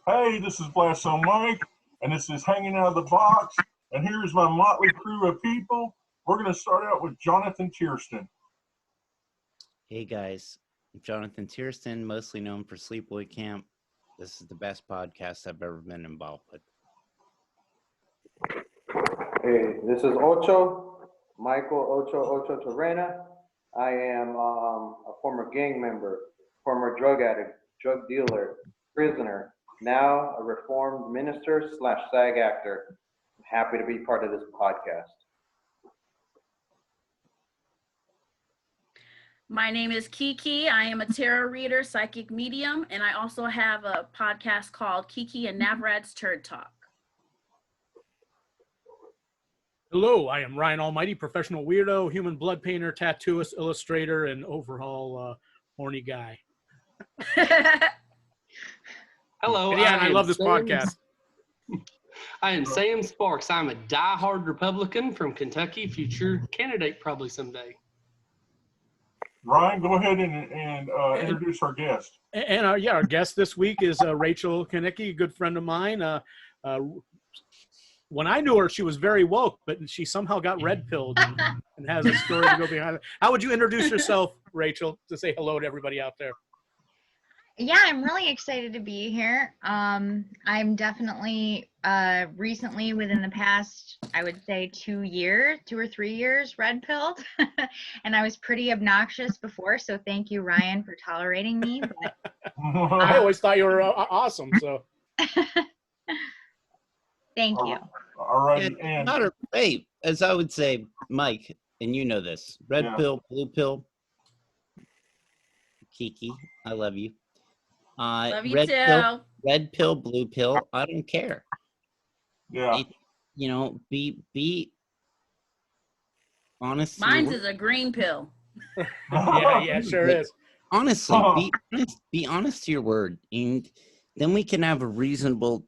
Hey, this is Blastzone Mike, and this is Hanging Out of the Box. And here's my motley crew of people. We're going to start out with Johnathan Tiersten. Hey guys, I'm Johnathan Tiersten, mostly known for Sleepaway Camp. This is the best podcast I've ever been involved with. Hey, this is Ocho, Michael Ochotorena. I am a former gang member, former drug addict, drug dealer, prisoner, now a reformed minister / SAG actor. I'm happy to be part of this podcast. My name is KiKi. I am a tarot reader, psychic medium, and I also have a podcast called KiKi and Navarro's Turd Talk. Hello, I am Ryan Almighty, professional weirdo, human blood painter, tattooist, illustrator, and overall horny guy. Hello. And I love this podcast. I am Sam Sparks. I'm a diehard Republican from Kentucky, future candidate probably someday. Ryan, go ahead and introduce our guest. And our guest this week is Rachel Kenickie, a good friend of mine. When I knew her, she was very woke, but she somehow got red-pilled and has a story to go behind it. How would you introduce yourself, Rachel, to say hello to everybody out there? Yeah, I'm really excited to be here. I'm definitely recently, within the past, I would say 2 or 3 years, red-pilled. And I was pretty obnoxious before, so thank you, Ryan, for tolerating me. But... I always thought you were awesome, so... Thank you. All right. And hey, as I would say, Mike, and you know this, red pill, blue pill, KiKi, I love you. Love you red too. Pill, red pill, blue pill, I don't care. Yeah. Be honest. Mine's is a green pill. yeah, sure is. Honestly, be honest to your word, and then we can have a reasonable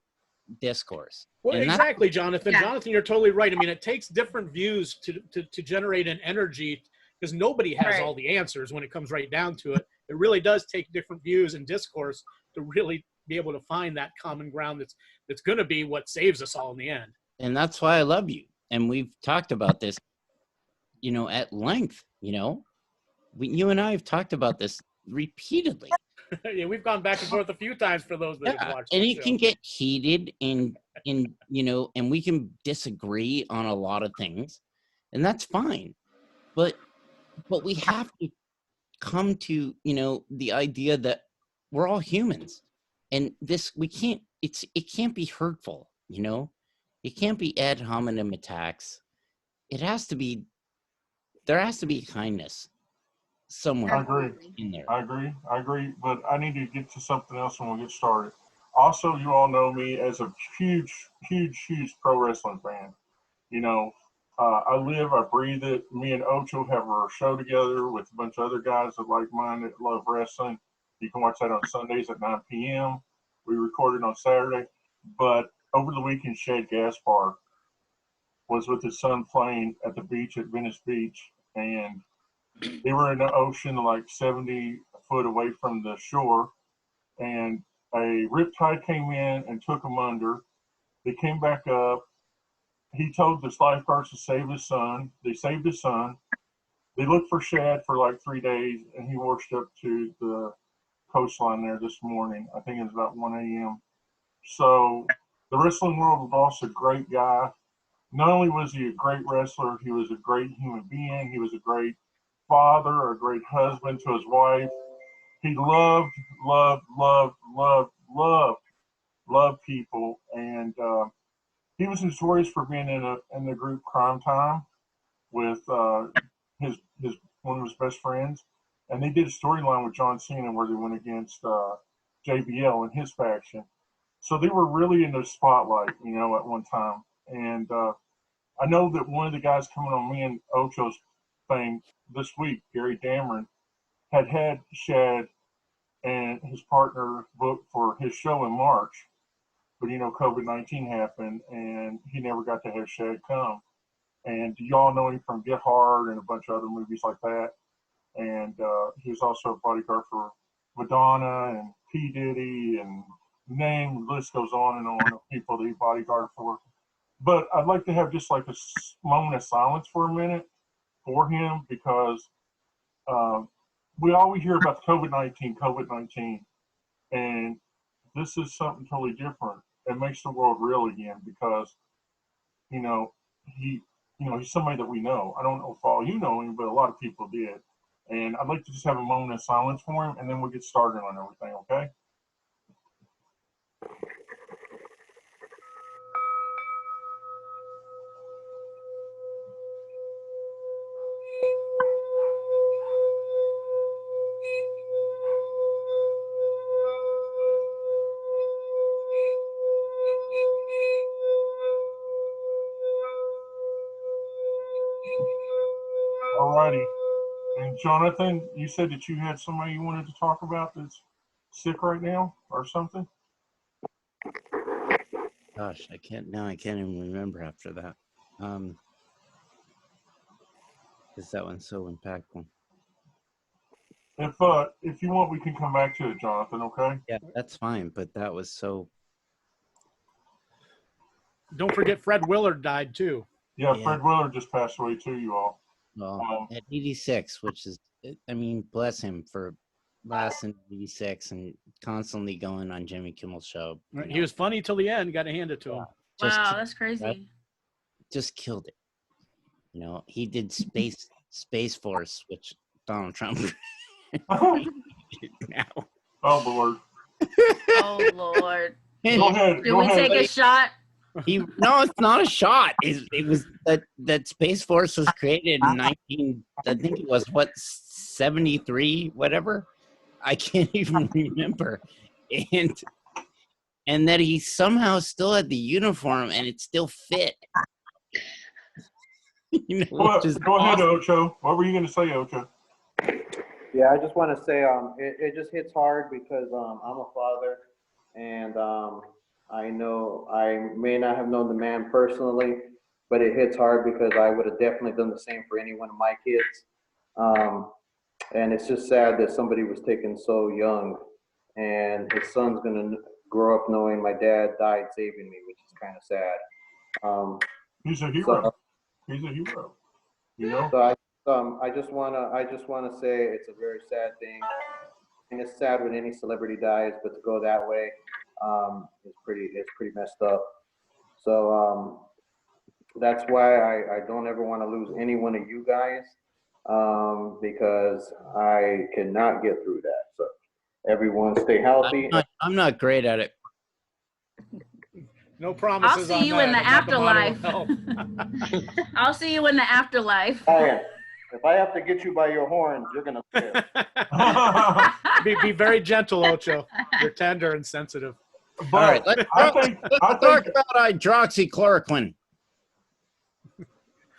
discourse. Well, and exactly, Johnathan. Yeah. Johnathan, you're totally right. I mean, it takes different views to generate an energy, because nobody has all the answers when it comes right down to it. It really does take different views and discourse to really be able to find that common ground that's going to be what saves us all in the end. And that's why I love you. And we've talked about this, at length. You and I have talked about this repeatedly. Yeah, we've gone back and forth a few times for those that have watched. And the it show. can get heated and we can disagree on a lot of things, and that's fine. But we have to come to, the idea that we're all humans, and it can't be hurtful, it can't be ad hominem attacks. There has to be kindness somewhere. I agree. In there. I agree. But I need to get to something else and we'll get started. Also, you all know me as a huge pro wrestling fan. I live, I breathe it. Me and Ocho have our show together with a bunch of other guys that like mine that love wrestling. You can watch that on Sundays at 9 p.m. We recorded on Saturday. But over the weekend, Shad Gaspar was with his son playing at the beach at Venice Beach. And they were in the ocean like 70 foot away from the shore. And a riptide came in and took them under. They came back up. He told the lifeguards to save his son. They saved his son. They looked for Shad for like 3 days, and he washed up to the coastline there this morning. I think it was about 1 a.m. So the wrestling world lost a great guy. Not only was he a great wrestler, he was a great human being. He was a great father, a great husband to his wife. He loved people, and he was notorious for being in the group Crime Time with his one of his best friends, and they did a storyline with John Cena where they went against JBL and his faction. So they were really in the spotlight, at one time. And I know that one of the guys coming on me and Ocho's thing this week, Gary Dameron, had Shad and his partner booked for his show in March. But, COVID-19 happened, and he never got to have Shad come. And y'all know him from Get Hard and a bunch of other movies like that. And he was also a bodyguard for Madonna and P. Diddy and name, the list goes on and on of people that he bodyguarded for. But I'd like to have just like a moment of silence for a minute for him, because we always hear about COVID-19, and this is something totally different. It makes the world real again, because, you know, he's somebody that we know. I don't know if all you know him, but a lot of people did. And I'd like to just have a moment of silence for him, and then we'll get started on everything, okay? Alrighty. And Johnathan, you said that you had somebody you wanted to talk about that's sick right now or something? Gosh, I can't even remember after that. Because that one's so impactful. If you want, we can come back to it, Johnathan, okay? Yeah, that's fine, but that was so... Don't forget Fred Willard died too. Yeah, Fred Willard just passed away too, you all. Well, at 86, which is, I mean, bless him for lasting 86 and constantly going on Jimmy Kimmel's show. Right. He was funny till the end. Got to hand it to him. Wow, that's crazy. Just killed it. You know, he did Space Force, which Donald Trump now. Oh Lord. Oh Lord. Go ahead. Did we take a shot? No, it's not a shot. It was that Space Force was created in I think it was 73, whatever. I can't even remember. And that he somehow still had the uniform and it still fit. You know, go ahead, Ocho. What were you going to say, Ocho? Yeah, I just want to say it just hits hard because I'm a father, and I know I may not have known the man personally, but it hits hard because I would have definitely done the same for any one of my kids. And it's just sad that somebody was taken so young, and his son's going to grow up knowing my dad died saving me, which is kind of sad. He's a hero. He's a hero. You know? So I just wanna say it's a very sad thing, and it's sad when any celebrity dies, but to go that way, it's pretty messed up. So that's why I don't ever want to lose any one of you guys, because I cannot get through that. So everyone stay healthy. I'm not great at it. No promises. I'll see you in the afterlife. I'll see you in the afterlife. If I have to get you by your horns, you're gonna fail. be very gentle, Ocho. You're tender and sensitive. All right, let's talk about hydroxychloroquine.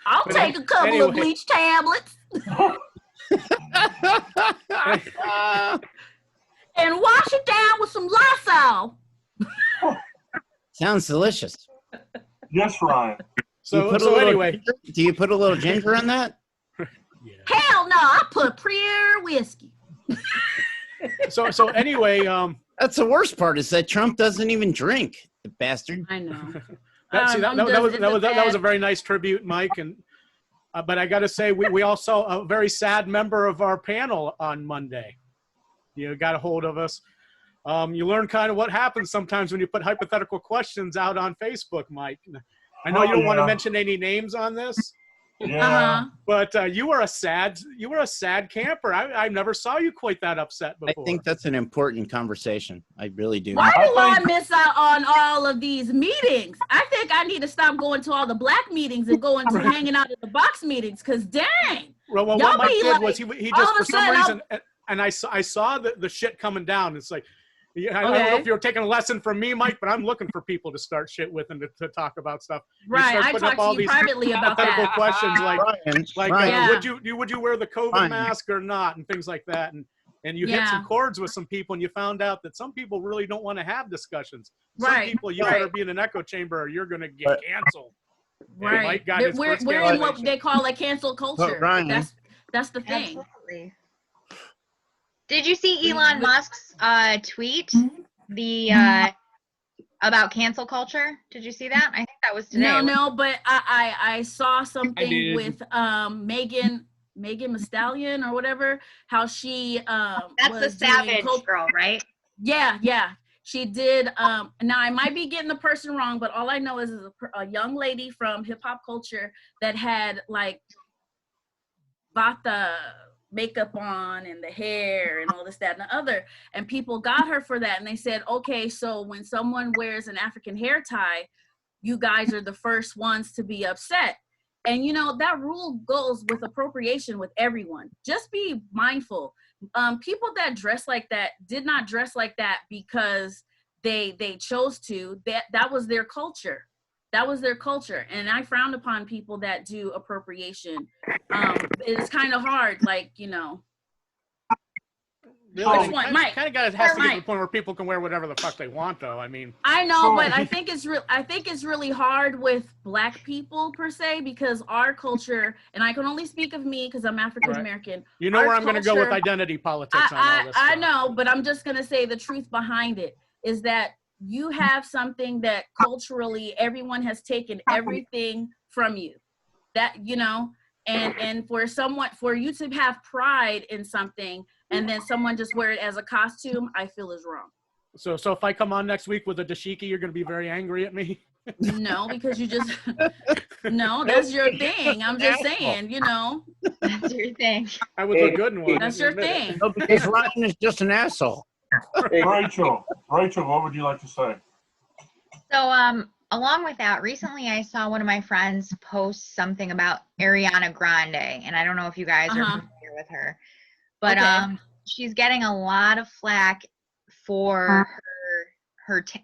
I'll take a couple of bleach tablets. And wash it down with some Lysol. Sounds delicious. Yes, Ryan. So anyway. Do you put a little ginger in that? Yeah. Hell no, I put pure whiskey. So anyway, that's the worst part is that Trump doesn't even drink, the bastard. I know. That was a very nice tribute, Mike. And but I got to say, we all saw a very sad member of our panel on Monday. You got a hold of us. You learn kind of what happens sometimes when you put hypothetical questions out on Facebook, Mike. I know you don't want to mention any names on this. Yeah. But you were a sad camper. I never saw you quite that upset before. I think that's an important conversation. I really do. Why do I miss out on all of these meetings? I think I need to stop going to all the black meetings and going to hanging out at the box meetings. Cause dang. Well, what Mike did was he just for some reason, and I saw the shit coming down. It's like. I don't know if you're taking a lesson from me, Mike, but I'm looking for people to start shit with and to talk about stuff. Right, I talked to you privately about that. Questions Ryan. would you wear the COVID mask or not, and things like that. And you hit some chords with some people, and you found out that some people really don't want to have discussions. Some people, you better be in an echo chamber, or you're going to get canceled. Right, we're in what they call a cancel culture. That's the thing. Absolutely. Did you see Elon Musk's tweet the about cancel culture? Did you see that? I think that was today. No, but I saw something did. with Megan Thee Stallion or whatever. How she That's the was doing Savage girl, right? Yeah. She did. Now I might be getting the person wrong, but all I know is a young lady from hip hop culture that had like got the makeup on and the hair and all this, that, and the other. And people got her for that. And they said, okay, so when someone wears an African hair tie, you guys are the first ones to be upset. And you know, that rule goes with appropriation with everyone. Just be mindful. People that dress like that did not dress like that because they chose to. That was their culture. That was their culture. And I frown upon people that do appropriation. It's kind of hard, like, you know. Really, Which one? Mike. Kind of has to get to Mike. the point where people can wear whatever the fuck they want, though. I mean, I know, So- but I think it's really hard with Black people per se, because our culture, and I can only speak of me because I'm African American. you know Our where I'm going to go with culture- identity politics on all this I stuff. know, but I'm just gonna say the truth behind it is that you have something that culturally everyone has taken everything from you. That, you know, and for you to have pride in something and then someone just wear it as a costume, I feel is wrong. So if I come on next week with a dashiki, you're going to be very angry at me. No, because you just no, that's your thing. I'm just saying, you know, That's your thing. I was a good one. that's your thing. No, because Ryan is just an asshole. Rachel, what would you like to say? So, along with that, recently I saw one of my friends post something about Ariana Grande, and I don't know if you guys are familiar with her, but Okay. she's getting a lot of flack for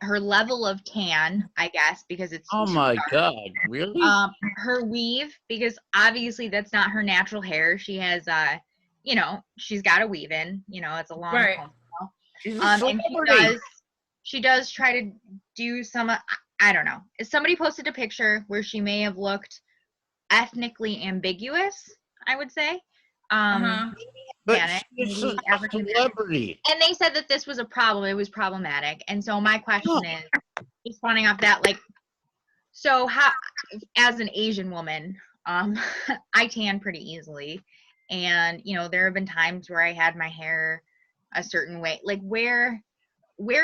her level of tan, I guess, because it's Oh too my dark. God, really? Her weave, because obviously that's not her natural hair. She has you know, she's got a weave in, you know, it's a long Right. ponytail. She's a And celebrity. she does try to do some, I don't know. Somebody posted a picture where she may have looked ethnically ambiguous, I would say. But Hispanic, she's maybe a African. celebrity. And they said that this was a problem. It was problematic. And so my question is, just running off that, like, so how, as an Asian woman, I tan pretty easily. And, you know, there have been times where I had my hair a certain way. Like, where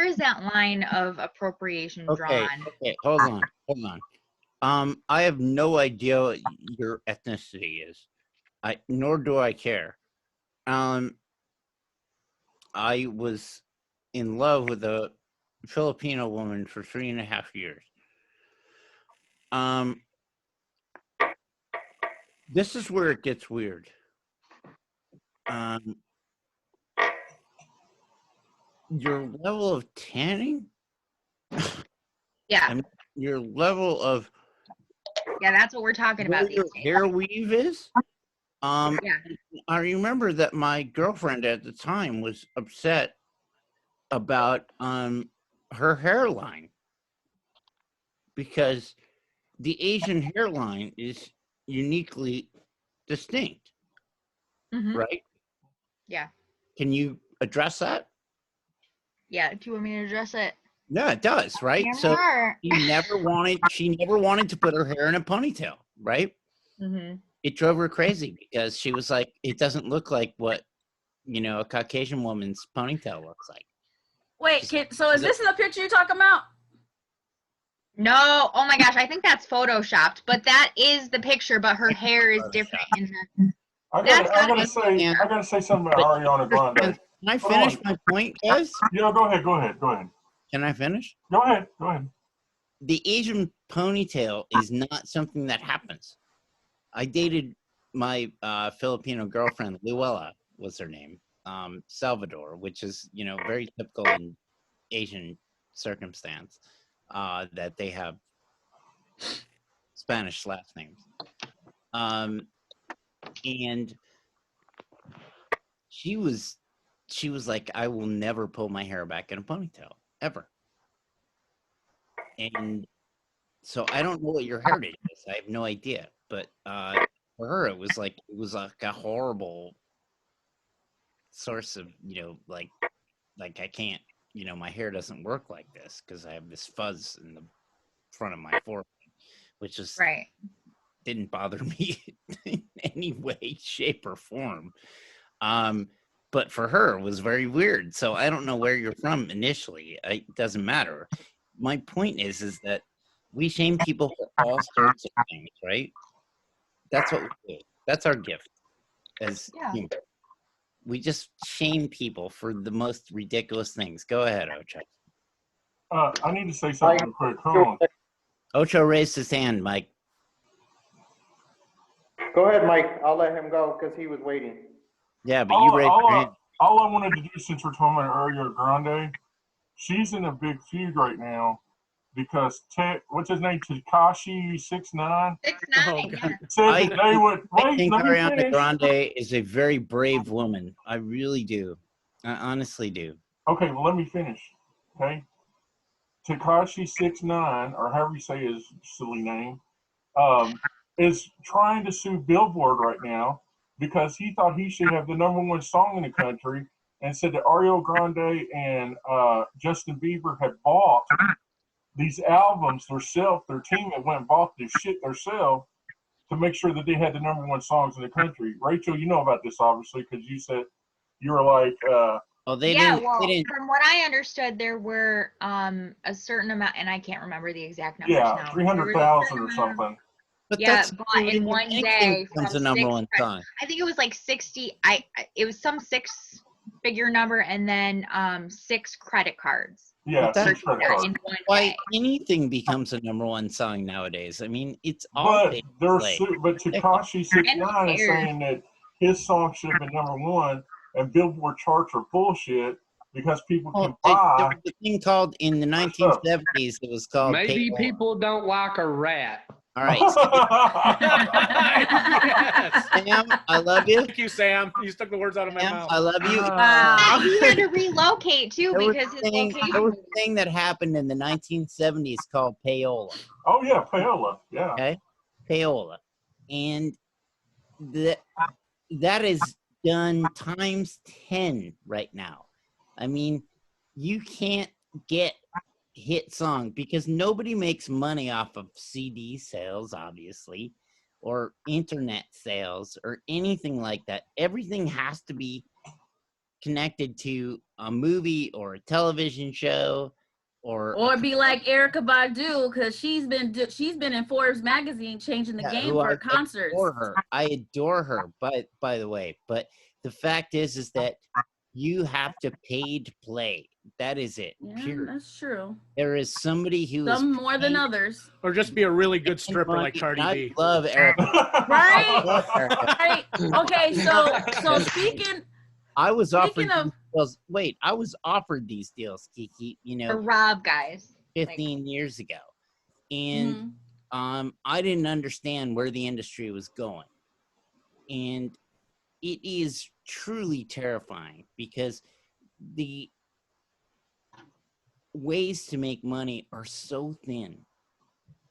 is that line of appropriation drawn? Okay, hold on. I have no idea what your ethnicity is. Nor do I care. I was in love with a Filipino woman for 3.5 years. This is where it gets weird. Your level of tanning, Yeah. I mean, your level of Yeah, that's what we're talking where about these your days. hair weave is. Yeah. I remember that my girlfriend at the time was upset about her hairline because the Asian hairline is uniquely distinct, Mhm. right? Yeah. Can you address that? Yeah. Do you want me to address it? Yeah, it does, right? So Sure. she never wanted to put her hair in a ponytail, right? Mm-hmm. It drove her crazy because she was like, it doesn't look like what, you know, a Caucasian woman's ponytail looks like. Wait, so is this the picture you're talking about? No. Oh my gosh. I think that's photoshopped, but that is the picture, but her hair is different. I That's gotta say something about Ariana Grande. Can I finish my point, guys? Yeah, go ahead. Can I finish? Go ahead. The Asian ponytail is not something that happens. I dated my Filipino girlfriend, Luella was her name, Salvador, which is, you know, very typical in Asian circumstance, that they have Spanish last names. And she was like, I will never pull my hair back in a ponytail, ever. And so I don't know what your heritage is. I have no idea. But for her, it was like a horrible source of, you know, like I can't you know, my hair doesn't work like this because I have this fuzz in the front of my forehead, which is Right. didn't bother me in any way, shape, or form. But for her, it was very weird. So I don't know where you're from initially. It doesn't matter. My point is that we shame people for all sorts of things, right? That's what we do. That's our gift as humans. We just shame people for the most ridiculous things. Go ahead, Ocho. I need to say something real quick. Hold on. Ocho raised his hand, Mike. Go ahead, Mike. I'll let him go because he was waiting. Yeah, but you raised your hand. All I wanted to do, since we're talking about Ariana Grande, she's in a big feud right now because what's his name, Tekashi 6ix9ine. 6ix9ine. Said that they would. I think let me Ariana finish. Grande is a very brave woman. I really do. I honestly do. Okay, well, let me finish. Okay, Tekashi 6ix9ine, or however you say his silly name, is trying to sue Billboard right now because he thought he should have the #1 song in the country, and said that Ariana Grande and Justin Bieber had bought these albums themselves. Their team had went and bought this shit themselves to make sure that they had the #1 songs in the country. Rachel, you know about this obviously because you said you were like. Oh, they Yeah, didn't. well, They didn't. from what I understood, there were a certain amount, and I can't remember the exact numbers Yeah, now. 300,000 or something. But Yeah, that's bought really in one anything day becomes from a six #1 song. I think it was like 60. It was some 6-figure number, and then 6 credit cards. Yeah, But that's 6 credit cards. In one Why day. anything becomes a #1 song nowadays. I mean, it's all But based but Tekashi 6ix9ine is cares? saying that his song should have been #1, and Billboard charts are bullshit because people can There buy. was a thing called in the 1970s. It was called. Maybe payola. people don't like a rat. All right, Yes. Sam, I love you. Thank you, Sam. You took the words out of my Sam, mouth. I love you. Wow. He had to relocate too There was because a his thing. location. There was a thing that happened in the 1970s called payola. Oh yeah, payola. Yeah. Okay, payola, and that is done times 10 right now. I mean, you can't get hit song because nobody makes money off of CD sales, obviously, or internet sales or anything like that. Everything has to be connected to a movie or a television show Or be like Erykah Badu, because she's been in Forbes magazine changing the game for concerts. I adore her, by the way. But the fact is that you have to pay to play. That is it. Yeah, Period. that's true. There is somebody who Some is more than others. Or just be a really good stripper like Cardi I B. love Erykah. Right? Love Erykah. Right. Okay, so speaking I was offered Speaking of- these deals. Wait, I was offered these deals, KiKi, For Rob, guys. 15 years ago. And I didn't understand where the industry was going. And it is truly terrifying because the ways to make money are so thin.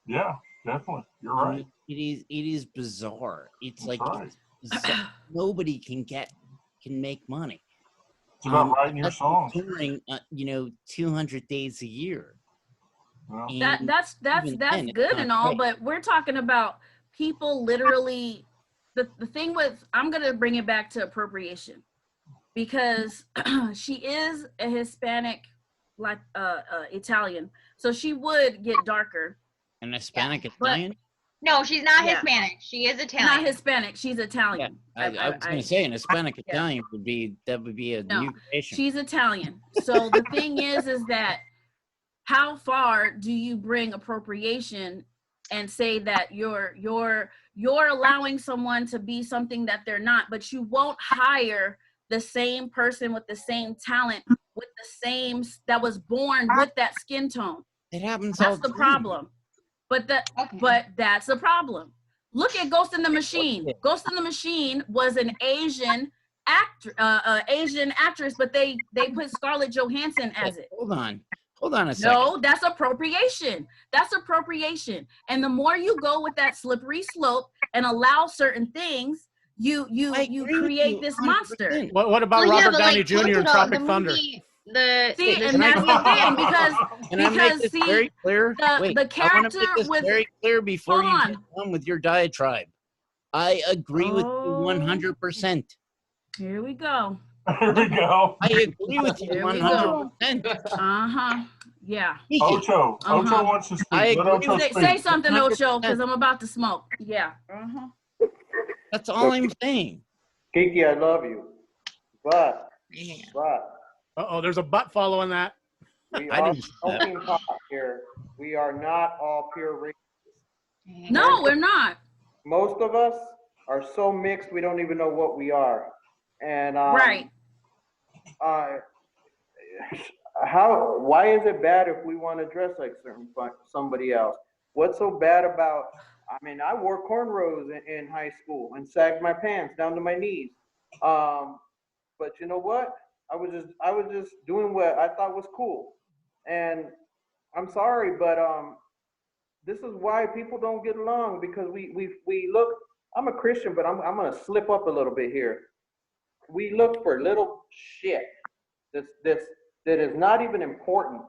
Yeah, definitely. You're I right. mean, it is bizarre. It's That's like right. nobody can make money. It's about writing your songs. Touring, 200 days a year. Well, And that's even then, it's good not and all, great. but we're talking about people literally. The thing with, I'm gonna bring it back to appropriation, because she is a Hispanic, like Italian, so she would get darker. An Hispanic but- Italian? No, she's not Yeah. Hispanic. She is Italian. Not Hispanic, she's Italian. I was going to say an Hispanic Italian would be a No, new creation. she's Italian. So the thing is that how far do you bring appropriation and say that you're allowing someone to be something that they're not, but you won't hire the same person with the same talent, with the same, that was born with that skin tone. It happens all That's the time. problem. But that's the problem. Look at Ghost in the Machine. Ghost in the Machine was an Asian actress, but they put Scarlett Johansson as it. Hold on a second. No, that's appropriation. That's appropriation. And the more you go with that slippery slope and allow certain things, you I agree with create you this 100%. monster. What about Well, yeah, Robert but, Downey like, Jr. look in at Tropic the Thunder? movie- See, the and that's the thing because Can I make this see, very clear? the Wait, I want character to make this with very clear before hold you on. get on with your diatribe. I agree with you Oh. 100%. Here we go. Here we go. I agree with you Here we go. 100%. Uh-huh. Yeah. KiKi, Ocho. Ocho Uh-huh. wants to speak. I Let agree Ocho with speak. Say something, Ocho, 100%. because I'm about to smoke. Yeah. Uh-huh. That's all I'm saying. KiKi, I love you. But Uh-oh, there's a butt following that. we I are didn't say that. smoking pot here. We are not all pure racists. No, we're not. Most of us are so mixed we don't even know what we are. And Right. Why is it bad if we want to dress like somebody else? What's so bad about, I mean, I wore cornrows in high school and sagged my pants down to my knees. But you know what? I was just doing what I thought was cool. And I'm sorry, but this is why people don't get along, because we look, I'm a Christian, but I'm gonna slip up a little bit here. We look for little shit that is not even important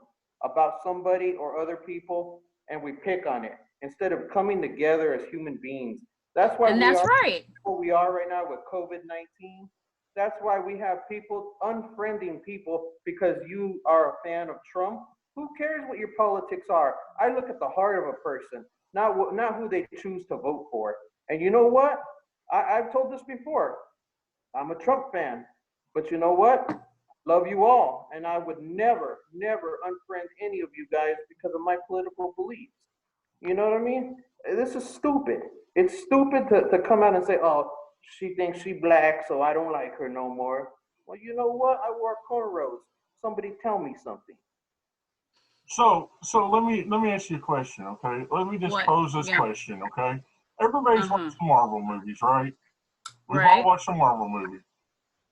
about somebody or other people, and we pick on it instead of coming together as human beings. That's why And that's right. what we are right now with COVID-19. That's why we have people unfriending people because you are a fan of Trump. Who cares what your politics are? I look at the heart of a person, not who they choose to vote for. And you know what? I've told this before. I'm a Trump fan, but you know what? Love you all, and I would never unfriend any of you guys because of my political beliefs. You know what I mean? This is stupid. It's stupid to come out and say, oh, she thinks she black, so I don't like her no more. Well, you know what? I wore cornrows. Somebody tell me something. So let me ask you a question, okay? Let me just pose this question, okay? Everybody's watched the Marvel movies, right? We've all watched the Marvel movie.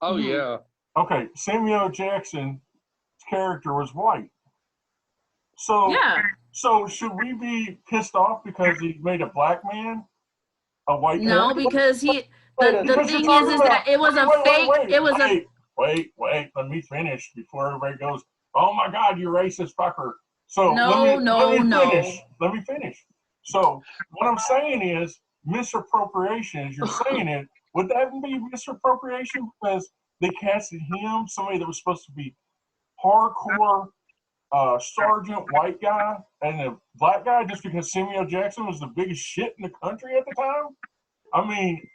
Oh yeah. Okay, Samuel Jackson's character was white. So So should we be pissed off because he made a black man a white No, character? because the thing is that it was a fake. It was a wait. Let me finish before everybody goes, oh my God, you racist fucker. So let me finish. So what I'm saying is misappropriation, as you're saying it, would that be misappropriation because they casted him, somebody that was supposed to be hardcore sergeant white guy, and a black guy just because Samuel Jackson was the biggest shit in the country at the time? I mean,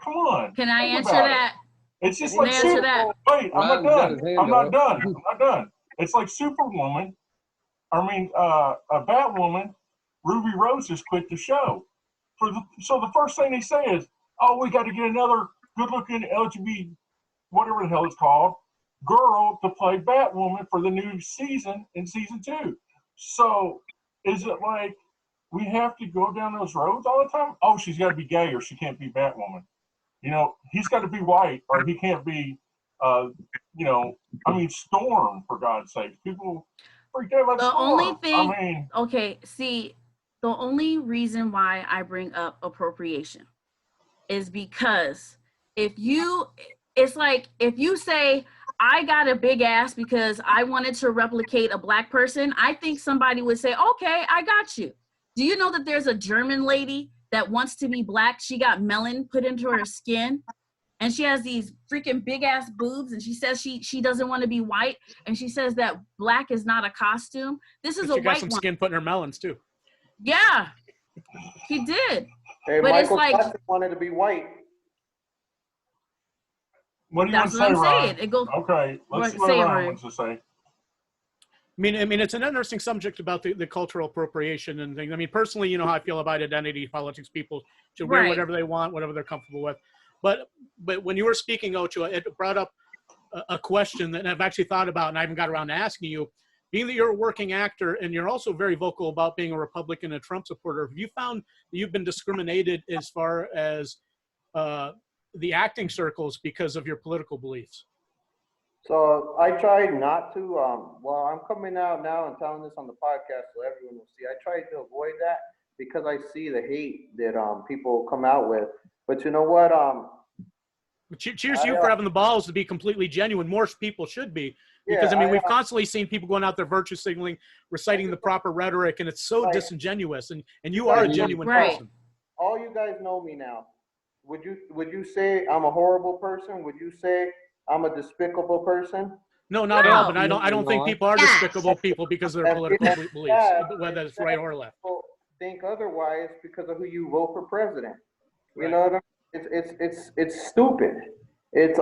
come on. Can I answer that? It's just Can like I answer that? Wait, I'm not done. It's like Superwoman. I mean, a Batwoman. Ruby Rose just quit the show. So the first thing they say is, "Oh, we got to get another good-looking LGBT, whatever the hell it's called, girl to play Batwoman for the new season in season 2." So is it like we have to go down those roads all the time? Oh, she's got to be gay or she can't be Batwoman. You know, he's got to be white or he can't be, Storm, for God's sake. People freak out about The Storm. only thing, I mean, the only reason why I bring up appropriation is because if you say, I got a big ass because I wanted to replicate a black person, I think somebody would say, okay, I got you. Do you know that there's a German lady that wants to be black? She got melon put into her skin and she has these freaking big ass boobs and she says she doesn't want to be white and she says that black is not a costume. This is a white one. She got some skin put in her melons too. Yeah, he did. Hey, but Michael it's like Jackson wanted to be white. What do you want to say, Ryan? Okay, let's see what Ryan wants to say. I mean, it's an interesting subject about the cultural appropriation and things. I mean, personally, you know how I feel about identity politics. People should wear whatever they want, whatever they're comfortable with. But when you were speaking, Ocho, it brought up a question that I've actually thought about, and I haven't got around to asking you. Being that you're a working actor and you're also very vocal about being a Republican and a Trump supporter, have you found that you've been discriminated as far as the acting circles because of your political beliefs? So I tried not to, well, I'm coming out now and telling this on the podcast so everyone will see. I tried to avoid that because I see the hate that people come out with. But you know what? Cheers to you for having the balls to be completely genuine. More people should be. Because, Yeah, I mean, we've constantly seen people going out there virtue signaling, reciting the proper rhetoric, and it's so disingenuous. And you are a genuine person. All you guys know me now. Would you say I'm a horrible person? Would you say I'm a despicable person? No, not at all. But I don't think people are despicable people because of their political beliefs, whether it's right or left. People think otherwise because of who you vote for president. You know what I mean? It's stupid. It's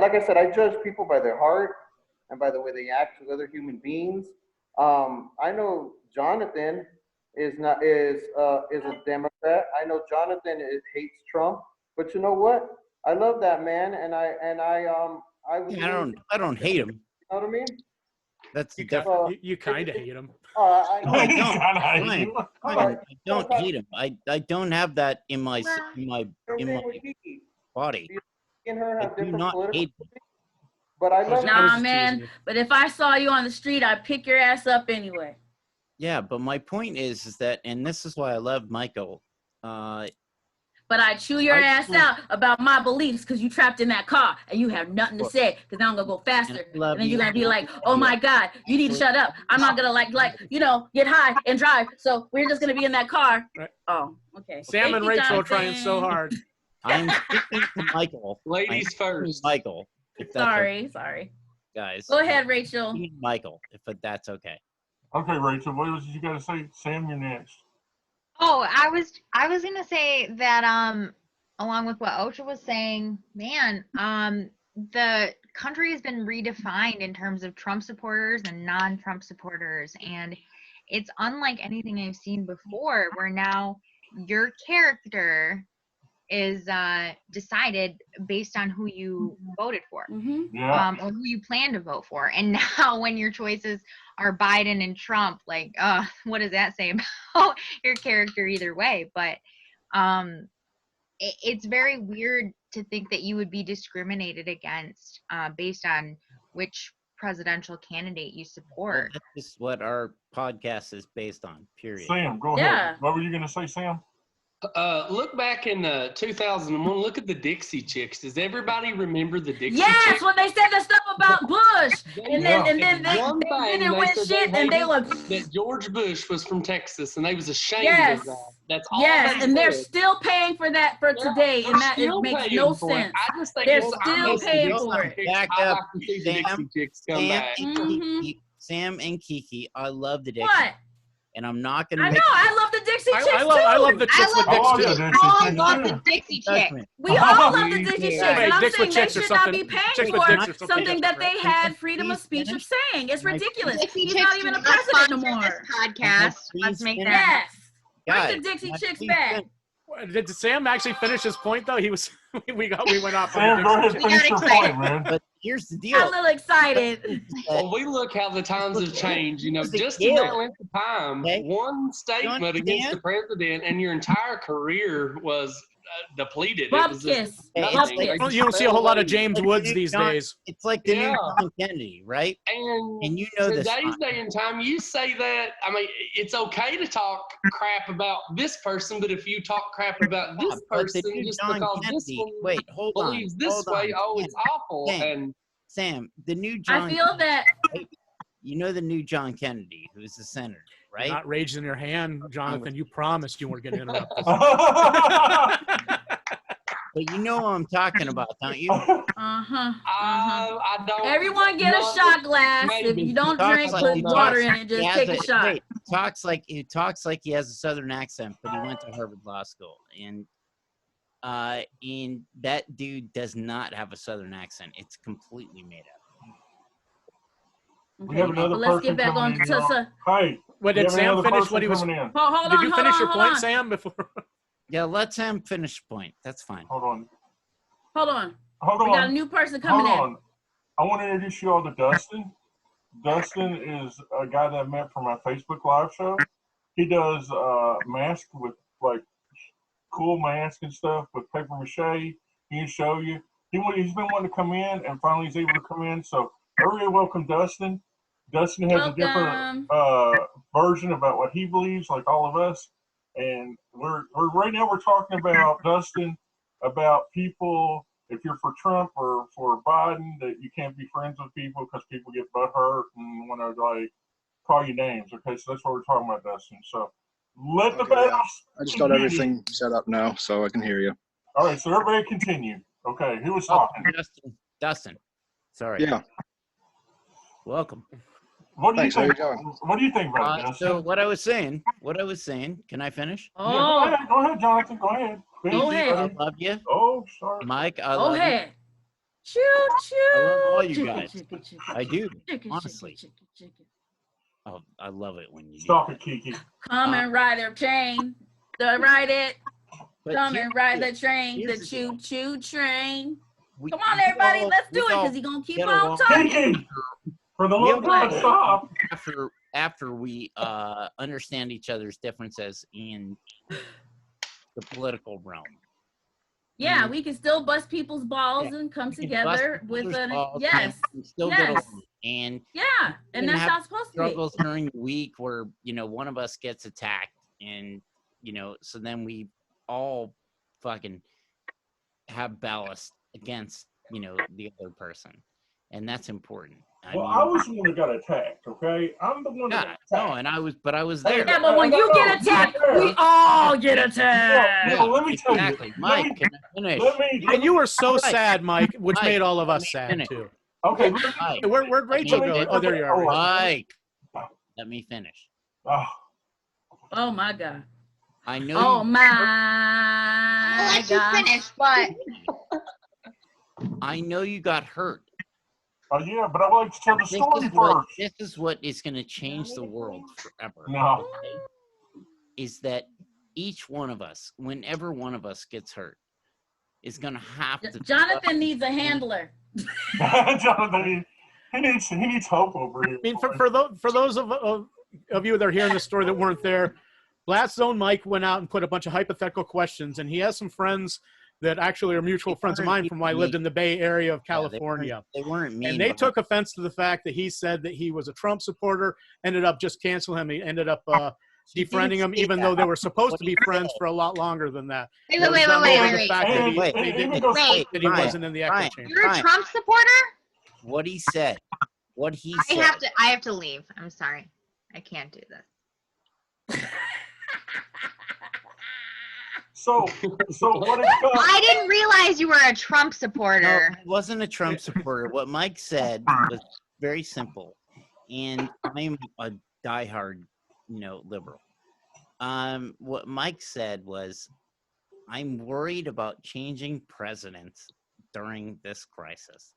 like I said, I judge people by their heart and by the way they act with other human beings. I know Johnathan is a Democrat. I know Johnathan hates Trump, but you know what? I love that man, and I don't hate him. You know what I mean? That's you kind of hate him. I don't hate him. I don't have that in my body. And her have different not political hate beliefs, but I love Nah, man. But if I saw you on the street, I'd pick your ass up anyway. Yeah, but my point is that, and this is why I love Michael. But I chew your ass out about my beliefs because you trapped in that car and you have nothing to say because now I'm gonna go faster. And then you're gonna be like, oh my God, you need to shut up. I'm not gonna get high and drive. So we're just gonna be in that car. Right. Oh, okay. Sam and Rachel are trying so hard. I'm speaking to Michael. Ladies first. Michael. Sorry. Guys. Go ahead, Rachel. Michael, if that's okay. Okay, Rachel, what was you got to say? Sam, you're next. Oh, I was gonna say that along with what Ocho was saying, man, the country has been redefined in terms of Trump supporters and non-Trump supporters, and it's unlike anything I've seen before, where now your character is decided based on who you voted for, or who you plan to vote for. And now when your choices are Biden and Trump, like, what does that say about your character either way? But it's very weird to think that you would be discriminated against based on which presidential candidate you support. Well, that's just what our podcast is based on, period. Sam, go ahead. What were you going to say, Sam? Look back in 2001. Look at the Dixie Chicks. Does everybody remember the Dixie Chicks? Yes, when they said the stuff about Bush, and then they didn't win shit, and they were that George Bush was from Texas, and they was ashamed of that. That's all. Yes, and they're still paying for that for today, and that makes no sense. I just think they're still paying for it. Back I up, like to see the Dixie Chicks come back. Sam and KiKi, I love the Dixie. What? And I'm not gonna. I know. I love the Dixie Chicks too. I love the chicks with dicks too. I love the Dixie Chicks. We all love the Dixie Chicks, and I'm saying they should not be paying Chicks for something that they had freedom of speech of saying. It's ridiculous. He's not even a president no more. Podcast. Let's make that. Yes. Bring the Dixie Chicks back. Did Sam actually finish his point though? He was we went off. Sam, go ahead and finish your point, man. But here's the deal. I'm a little excited. Well, we look how the times have changed. You know, just in that length of time, one statement against the president, and your entire career was depleted. You don't see a whole lot of James Woods these days. It's like the new John Kennedy, right? And you know this. Today's day and time, you say that. I mean, it's okay to talk crap about this person, but if you talk crap about this person just John because Kennedy, this one believes this way, it's awful. Sam, the new John. I feel that. You know the new John Kennedy, who's the senator, right? You're not raising your hand, Johnathan. You promised you weren't going to interrupt us. But you know what I'm talking about, don't you? I don't. Everyone get a shot glass. Maybe. If you don't drink, put water in it. Just take a shot. He talks like he has a Southern accent, but he went to Harvard Law School, and that dude does not have a Southern accent. It's completely made up. We have another let's get back on to Hey, did Sam finish what he was? Hold on. Did you finish your point, Sam? Before. Yeah, let Sam finish the point. That's fine. Hold on. We got a new person coming in. I want to introduce you all to Dustin. Dustin is a guy that I met from my Facebook live show. He does masks with like cool masks and stuff with paper mache. He can show you. He's been wanting to come in, and finally he's able to come in. So everybody welcome Dustin. Dustin has a different version about what he believes, like all of us. And we're right now we're talking about Dustin, about people if you're for Trump or for Biden, that you can't be friends with people because people get butthurt and want to like call you names. Okay, so that's what we're talking about, Dustin. So let the battles. I just got everything set up now, so I can hear you. All right, so everybody continue. Okay, who was talking? Dustin. Sorry. Yeah. Welcome. What do Thanks, you think? how you doing? What do you think about it, Dustin? So what I was saying, can I finish? Oh, Yeah, go ahead, Johnathan. Go ahead. Go ahead. I love you. Oh, sorry. Mike, I go love ahead. Choo choo. I love all you Chicken, guys. chicken, chicken, I do, chicken, honestly. chicken, chicken, chicken. you. Oh, I love it when you do. Stop it, KiKi. Come and ride the train. Ride it. But Come here- and ride the train. The here's the choo deal. choo train. We- Come on, we everybody. all- Let's do we it all because he's going to keep get on along. talking. KiKi, for the We love of all- God, stop. After we understand each other's differences in the political realm. Yeah, we can still bust people's balls and come We can together bust with each other's a balls yes, and still get yes. along. And yeah, and can that's have how it's supposed to be. struggles during the week where one of us gets attacked, and so then we all fucking have ballast against the other person, and that's important. I was the one that got attacked, okay? I'm the one that got attacked. no, and I was there. Yeah, but when you get attacked, we all get attacked. No, let me tell you. Exactly, Mike. Can I finish? And you were so Mike. sad, Mike, which Mike, made all of let us me sad finish. too. Okay. Mike, Where'd Rachel go? Oh, there you are. Rachel. Mike, let me finish. Oh, Oh my God. I know. Oh I'll my let you God. finish, but I know you got hurt. yeah, but I'd like to tell the story first. This is what is going to change the world forever. No. Is that each one of us, whenever one of us gets hurt, is going to have to. Johnathan needs a handler. Johnathan, he needs hope over here. I mean, for those of you that are hearing the story that weren't there, Blastzone Mike went out and put a bunch of hypothetical questions, and he has some friends that actually are mutual friends of mine from when I lived in the Bay Area of California. They weren't mean. And they took offense to the fact that he said that he was a Trump supporter, ended up just canceling him. He ended up defriending him, even though they were supposed to be friends for a lot longer than that. wait. The fact that he Wait. that he wasn't in the echo chamber. You're a Trump supporter? What he said. What he said. I have to leave. I'm sorry. I can't do this. So what I didn't realize you were a Trump supporter. No, I wasn't a Trump supporter. What Mike said was very simple, and I'm a diehard, liberal. What Mike said was, I'm worried about changing presidents during this crisis.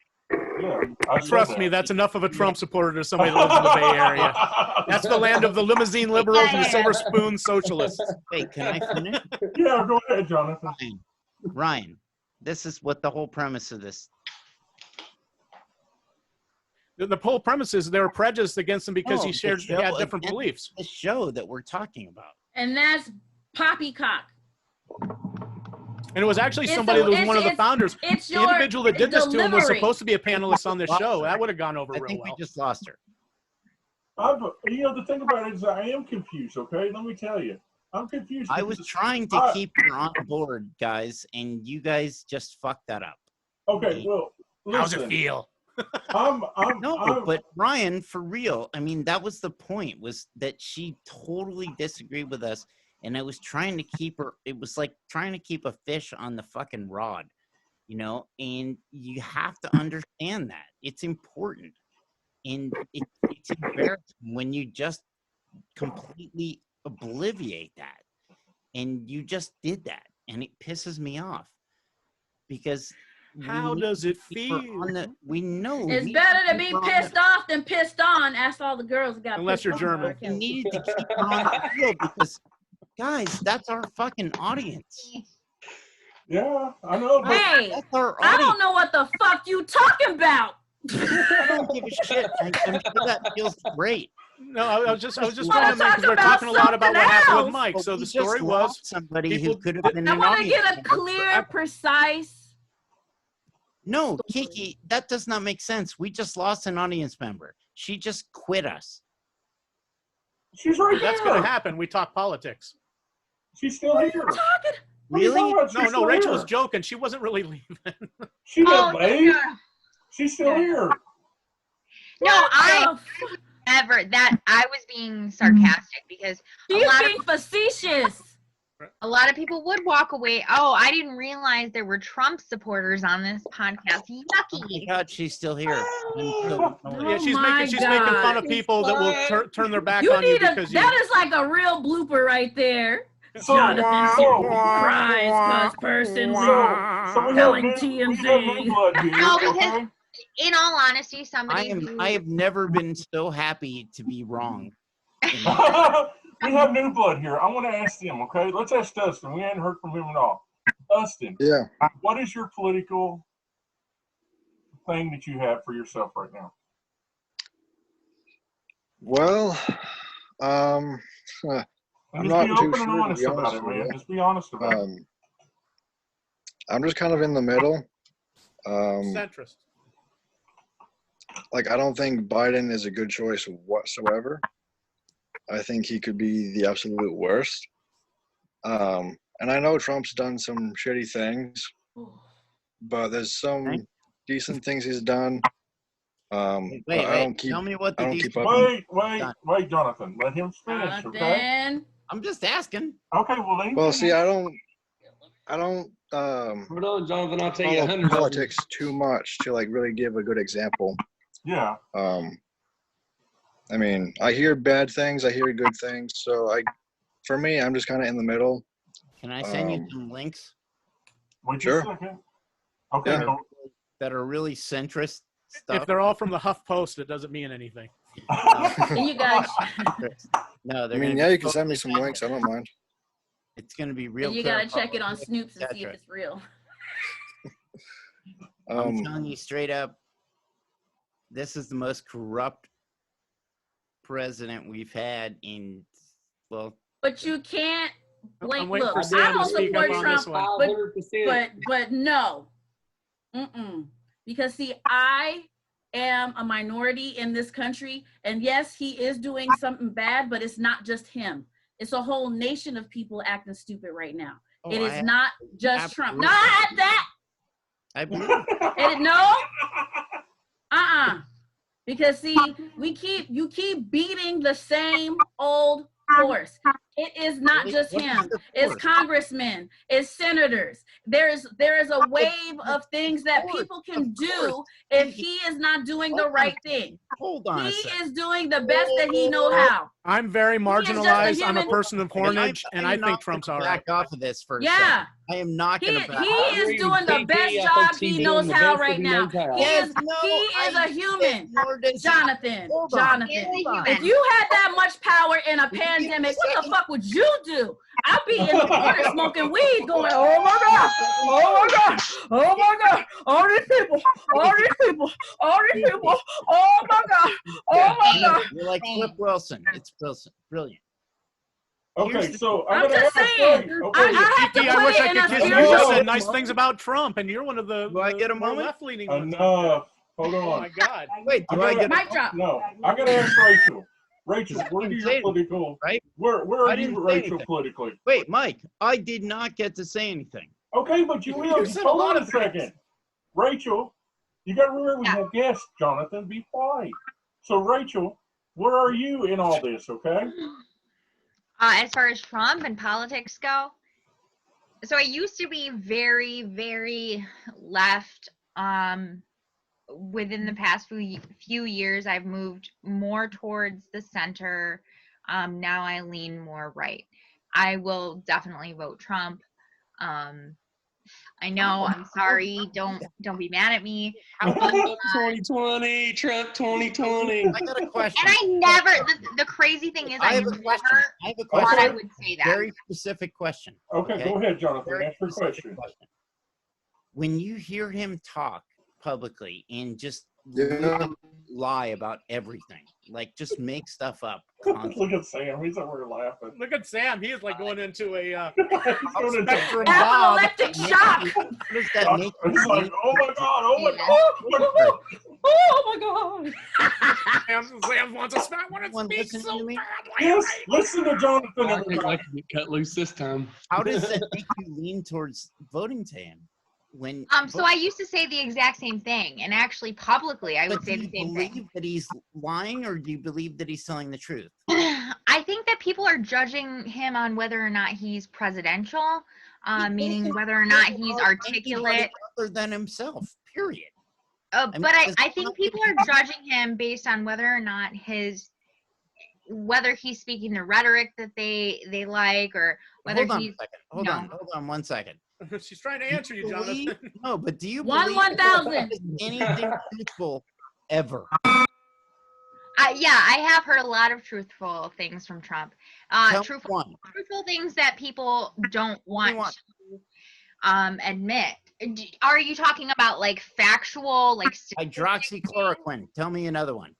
Trust me, that's enough of a Trump supporter to somebody that lives in the Bay Area. That's the land of the limousine liberals and the silver spoon socialists. Hey, can I finish? Yeah, go ahead, Johnathan. Ryan, this is what the whole premise of this. The whole premise is they were prejudiced against him because he had different beliefs. The show that we're talking about. And that's poppycock. And it was actually somebody that was one of the founders. The individual that did this to him was supposed to be a panelist on this show. That would have gone over real well. I think we just lost her. The thing about it is I am confused, okay? Let me tell you. I'm confused. I was trying to keep her on board, guys, and you guys just fucked that up. Okay, well, listen. How's it feel? But Ryan, for real, I mean, that was the point, was that she totally disagreed with us. And I was trying to keep her, it was like trying to keep a fish on the fucking rod, and you have to understand that. It's important. And it's embarrassing when you just completely obliviate that. And you just did that. And it pisses me off. Because how does it feel? We know. It's better to be pissed off than pissed on. Ask all the girls that got unless you're German. We needed to keep her on the field because, guys, that's our fucking audience. Yeah, I know. Hey, that's our audience. I don't know what the fuck you talking about. I don't give a shit. I'm sure that feels great. No, I was just wondering because we're talking a lot about what happened with Mike. So the story was somebody who could have been. I want to get a clear, precise. No, KiKi, that does not make sense. We just lost an audience member. She just quit us. She's right there. That's going to happen. We talk politics. She's still here. Really? No, Rachel was joking. She wasn't really leaving. She didn't leave. She's still here. No, I was being sarcastic because she's being facetious. A lot of people would walk away. Oh, I didn't realize there were Trump supporters on this podcast. Yucky. Oh my God, she's still here. Yeah, she's making fun of people that will turn their back on you because that is like a real blooper right there. Johnathan cries because person telling TMZ. No, because in all honesty, I have never been so happy to be wrong. We have new blood here. I want to ask them, okay? Let's ask Dustin. We hadn't heard from him at all. Dustin. Yeah. What is your political thing that you have for yourself right now? Well, I'm not too sure, to be honest with you. Just be honest about it. I'm just kind of in the middle. Centrist. Like, I don't think Biden is a good choice whatsoever. I think he could be the absolute worst. And I know Trump's done some shitty things, but there's some decent things he's done. Wait, tell me what the decent. Wait, Johnathan, let him finish, okay? I'm just asking. Okay, well, see, I don't Hold on, Jonathan, I'll tell you 100 politics too much to like really give a good example. Yeah. I mean, I hear bad things, I hear good things. So for me, I'm just kind of in the middle. Can I send you some links? Sure. Okay. Yeah. That are really centrist stuff. If they're all from the HuffPost, it doesn't mean anything. You guys. No, I mean, yeah, you can send me some links. I don't mind. It's going to be real. And you got to check it on Snoops and see if it's real. I'm telling you straight up, this is the most corrupt president we've had in, well. But you can't blame. Look, I don't support Trump, but no. Because see, I am a minority in this country, and yes, he is doing something bad, but it's not just him. It's a whole nation of people acting stupid right now. It is not just Trump. Not that. I believe no. Because see, you keep beating the same old horse. It is not just him. It's congressmen. It's senators. There is a wave of things that people can do if he is not doing the right thing. Hold on. He is doing the best that he knows how. I'm very marginalized. I'm a person of Hornage, and I think Trump's all right. Back off of this for a second. I am not going to back He is doing the best job he knows how right now. He is a human. Johnathan. If you had that much power in a pandemic, what the fuck would you do? I'd be in the corner smoking weed going, oh my God, oh my God, oh my God, all these people, oh my God, oh my God. You're like Flip Wilson. It's brilliant. Okay, so I'm just saying. I have to KiKi, I wish I could kiss you. You just said nice things about Trump, and you're one of the. Do I get a moment? Left-leaning Enough. Hold on. Oh my God. Wait, do I get mic drop? No, I gotta ask Rachel. Rachel, where are you political? Right? Where are you, Rachel, politically? Wait, Mike, I did not get to say anything. Okay, but you will. Hold on a second. Rachel, you got to remember we have guests, Johnathan. Be quiet. So, Rachel, where are you in all this, okay? As far as Trump and politics go, so I used to be very, very left. Within the past few years, I've moved more towards the center. Now I lean more right. I will definitely vote Trump. I know, I'm sorry. Don't be mad at me. 2020, Trump 2020. I got a question. And I never, the crazy thing is I have a question. Thought I would say that. Very specific question. Okay, go ahead, Johnathan. Ask your question. When you hear him talk publicly and just lie about everything, like just make stuff up constantly. Look at Sam. He's over laughing. Look at Sam. He is like going into a spectrum epileptic shock. What does that make? He's like, oh my God, oh my God. Oh my God. Sam wants to speak. I want to speak so bad. Yes, listen to Johnathan. I can't wait to get cut loose this time. How does that make you lean towards voting to him? So I used to say the exact same thing, and actually publicly I would say the same thing. Do you believe that he's lying, or do you believe that he's telling the truth? I think that people are judging him on whether or not he's presidential, meaning whether or not he's articulate. Other than himself, period. But I think people are judging him based on whether or not whether he's speaking the rhetoric that they like, or whether he's. Hold on 1 second. She's trying to answer you, Johnathan. No, but do you believe 1,000 anything truthful ever? Yeah, I have heard a lot of truthful things from Trump. Truthful things that people don't want to admit. Are you talking about like factual, like hydroxychloroquine? Tell me another one.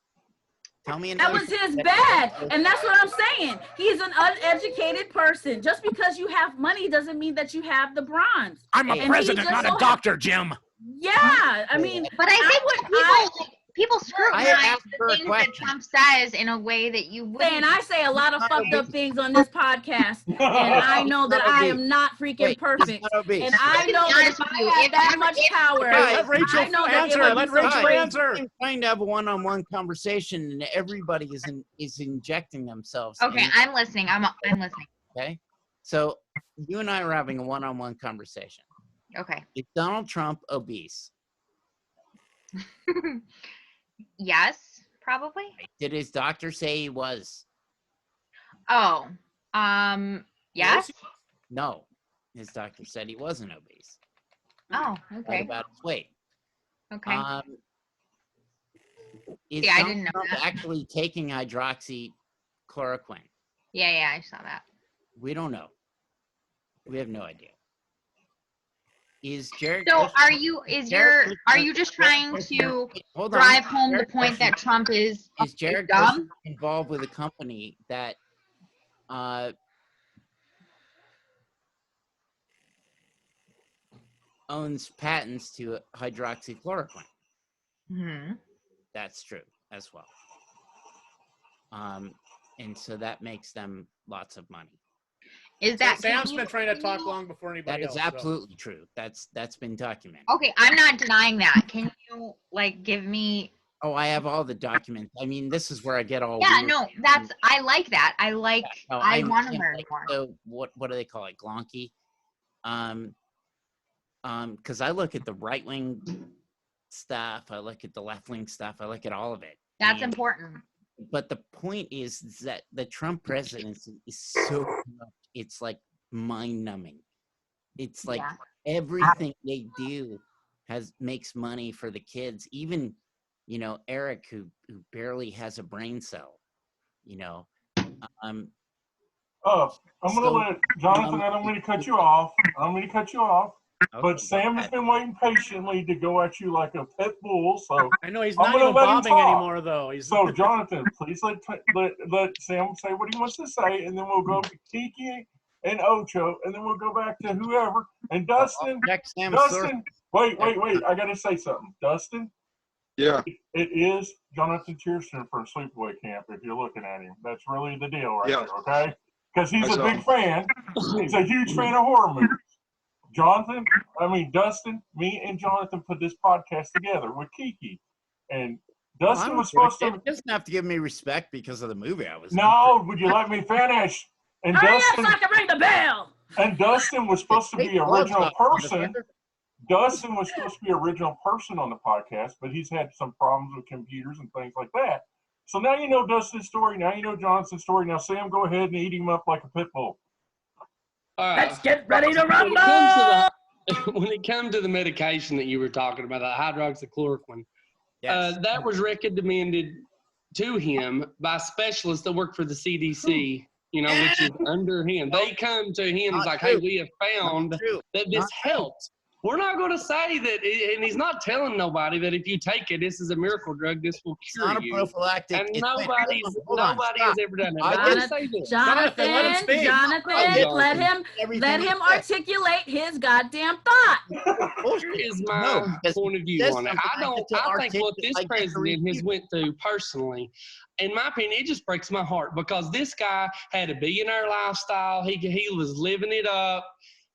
Tell me another. That was his bad, and that's what I'm saying. He's an uneducated person. Just because you have money doesn't mean that you have the bronze. I'm a president, not a doctor, Jim. Yeah, I mean, but I think people scrutinize the things that Trump says in a way that you wouldn't. And I say a lot of fucked up things on this podcast, and I know that I am not freaking perfect. And I know that if I had that much power, let Rachel answer. Let Rachel answer. I'm trying to have a one-on-one conversation, and everybody is injecting themselves. Okay, I'm listening. I'm listening. Okay, so you and I are having a one-on-one conversation. Okay. Is Donald Trump obese? Yes, probably. Did his doctor say he was? Oh, yes. No, his doctor said he wasn't obese. Oh, okay. Right about his weight. Okay. Is I didn't know Trump that. actually taking hydroxychloroquine? Yeah, I saw that. We don't know. We have no idea. Is Jared? So are you just trying to drive home the point that Trump is Jared dumb? Involved with a company that owns patents to hydroxychloroquine? Mm-hmm. That's true as well. And so that makes them lots of money. Is that Sam's been trying to talk long before anybody else. That is absolutely true. That's been documented. Okay, I'm not denying that. Can you give me? Oh, I have all the documents. I mean, this is where I get all. Yeah, weird. no, I like that. I want to learn more. So what do they call it? Glonky. Because I look at the right wing stuff, I look at the left wing stuff, I look at all of it. That's important. But the point is that the Trump presidency is so corrupt, it's like mind numbing. It's like everything they do makes money for the kids. Even, Eric, who barely has a brain cell, I'm gonna let Johnathan. I don't mean to cut you off. Okay, but Sam has been waiting patiently to go at you like a pit bull. So I know he's not even bobbing anymore, though. So Johnathan, please let Sam say what he wants to say, and then we'll go to KiKi and Ocho, and then we'll go back to whoever. And Dustin. Wait! I gotta say something, Dustin. Yeah. It is Johnathan Tiersten from Sleepaway Camp. If you're looking at him, that's really the deal right there. Okay, because he's a big fan. He's a huge fan of horror movies. Dustin, me and Johnathan put this podcast together with KiKi. And Dustin was supposed to. He doesn't have to give me respect because of the movie I was in. No, would you let me finish? And Dustin, so I can ring the bell. And Dustin was supposed to be original person. Dustin was supposed to be original person on the podcast, but he's had some problems with computers and things like that. So now you know Dustin's story. Now you know Johnson's story. Now, Sam, go ahead and eat him up like a pit bull. All right. Let's get ready to rumble. When it comes to the medication that you were talking about, that hydroxychloroquine, that was recommended to him by specialists that work for the CDC, which is under him. They come to him and like, hey, we have found that this helps. We're not going to say that, and he's not telling nobody that if you take it, this is a miracle drug, this will cure Not a you. prophylactic. And It's- nobody has ever done it. I Why didn't say this? Jonathan, let him speak. Jonathan, let him articulate his goddamn thought. Here's my point of view on it. I think what this president has went through personally, in my opinion, it just breaks my heart because this guy had a billionaire lifestyle. He was living it up,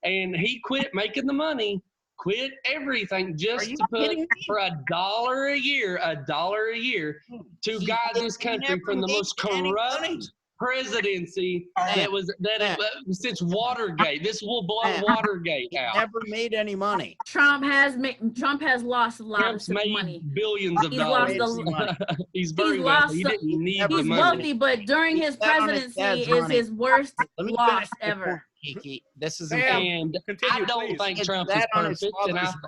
and he quit making the money, quit everything just to put for $1 a year to guide this country from the most corrupt presidency since Watergate. This will blow Watergate out. Never made any money. Trump has lost a lot of money. Billions of dollars. He's very wealthy. He didn't need the money. He's wealthy, but during his presidency is his worst loss ever. KiKi, this is and I don't think Trump is perfect.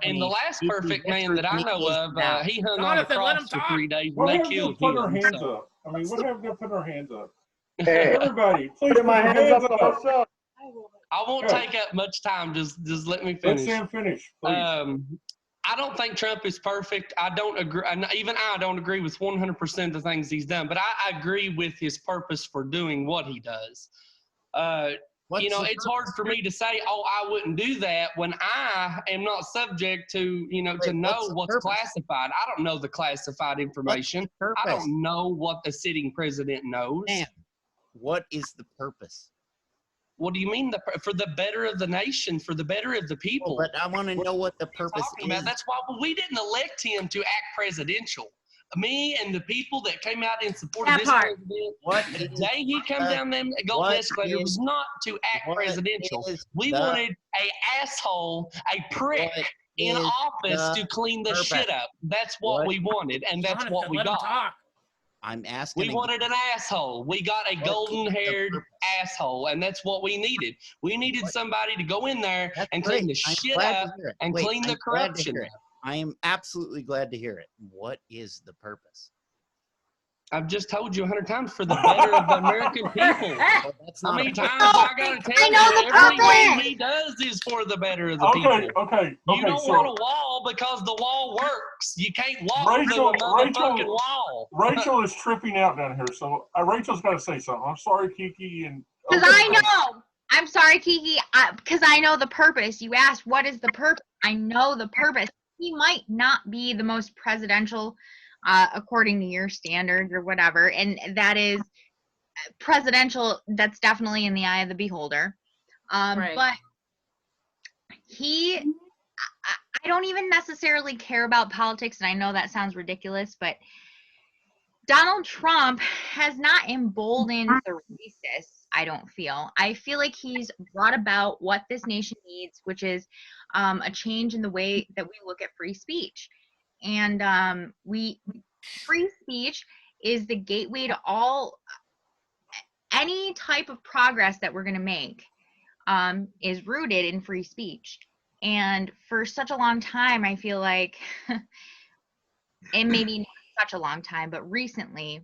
And the last perfect man that I know of, he hung on a cross for 3 days and they killed him. What happened to put our hands up? Hey, everybody, please put my hands up the whole show. I won't take up much time. Just let me finish. Let Sam finish, please. I don't think Trump is perfect. I don't agree. Even I don't agree with 100% of the things he's done, but I agree with his purpose for doing what he does. It's hard for me to say, oh, I wouldn't do that when I am not subject to, to know what's classified. I don't know the classified information. I don't know what the sitting president knows. Damn. What is the purpose? What do you mean? For the better of the nation, for the better of the people. But I want to know what the purpose is. That's why we didn't elect him to act presidential. Me and the people that came out in support of this president, the day he come down them golden escalator was not to act presidential. We wanted a prick in office to clean the shit up. That's what we wanted, and that's what we got. I'm asking. We wanted an asshole. We got a golden-haired asshole, and that's what we needed. We needed somebody to go in there and clean the shit up and clean the corruption up. I am absolutely glad to hear it. What is the purpose? I've just told you 100 times, for the better of the American people. Well, that's not How many times I got to tell you? Everything he does is for the better of the people. Okay. You don't want a wall because the wall works. You can't walk through a motherfucking wall. Rachel is tripping out down here, so Rachel's got to say something. I'm sorry, KiKi. Because I know. I'm sorry, KiKi, because I know the purpose. You asked, what is the purpose? I know the purpose. He might not be the most presidential according to your standards or whatever, and that is presidential. That's definitely in the eye of the beholder. But I don't even necessarily care about politics, and I know that sounds ridiculous, but Donald Trump has not emboldened the racists, I don't feel. I feel like he's brought about what this nation needs, which is a change in the way that we look at free speech. And free speech is the gateway to any type of progress that we're going to make is rooted in free speech. And for such a long time, I feel like, and maybe not such a long time, but recently,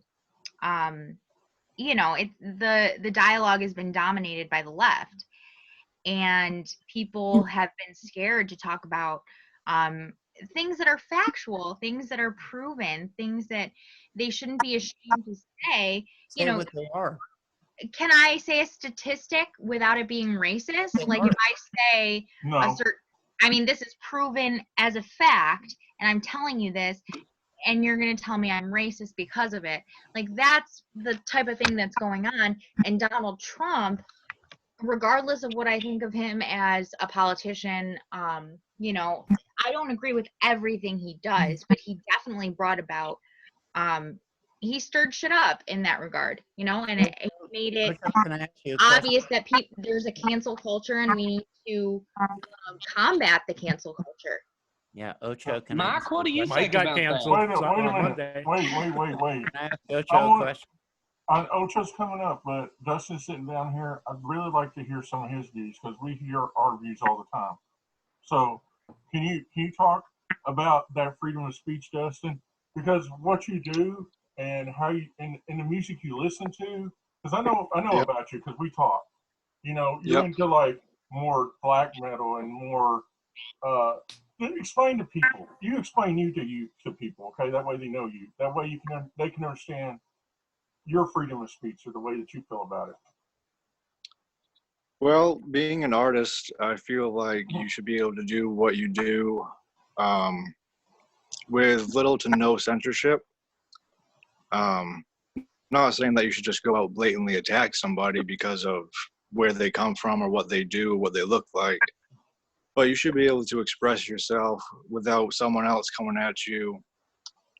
the dialogue has been dominated by the left, and people have been scared to talk about things that are factual, things that are proven, things that they shouldn't be ashamed to say. What they are. Can I say a statistic without it being racist? Like if I say this is proven as a fact, and I'm telling you this, and you're going to tell me I'm racist because of it. Like, that's the type of thing that's going on. And Donald Trump, regardless of what I think of him as a politician, I don't agree with everything he does, but he definitely brought about, he stirred shit up in that regard, and it made it obvious that there's a cancel culture, and we need to combat the cancel culture. Yeah, Ocho. Mike, what do you think about canceled? Wait a minute. Wait. Can I ask Ocho a question? Ocho's coming up, but Dustin's sitting down here. I'd really like to hear some of his views because we hear our views all the time. So, can you talk about that freedom of speech, Dustin? Because what you do and how you and the music you listen to, because I know about you because we talk. You're into like more black metal and more explain to people. You explain you to people, okay? That way they know you. That way they can understand your freedom of speech or the way that you feel about it. Well, being an artist, I feel like you should be able to do what you do with little to no censorship. Not saying that you should just go out blatantly attack somebody because of where they come from or what they do, what they look like. But you should be able to express yourself without someone else coming at you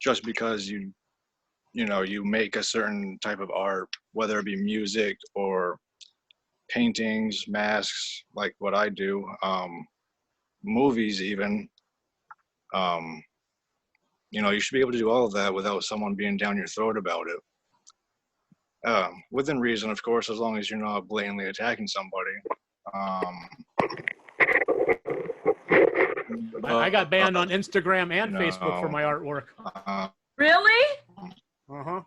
just because you make a certain type of art, whether it be music or paintings, masks, like what I do, movies even. You should be able to do all of that without someone being down your throat about it. Within reason, of course, as long as you're not blatantly attacking somebody. I got banned on Instagram and Facebook for my artwork. Really? Uh-huh.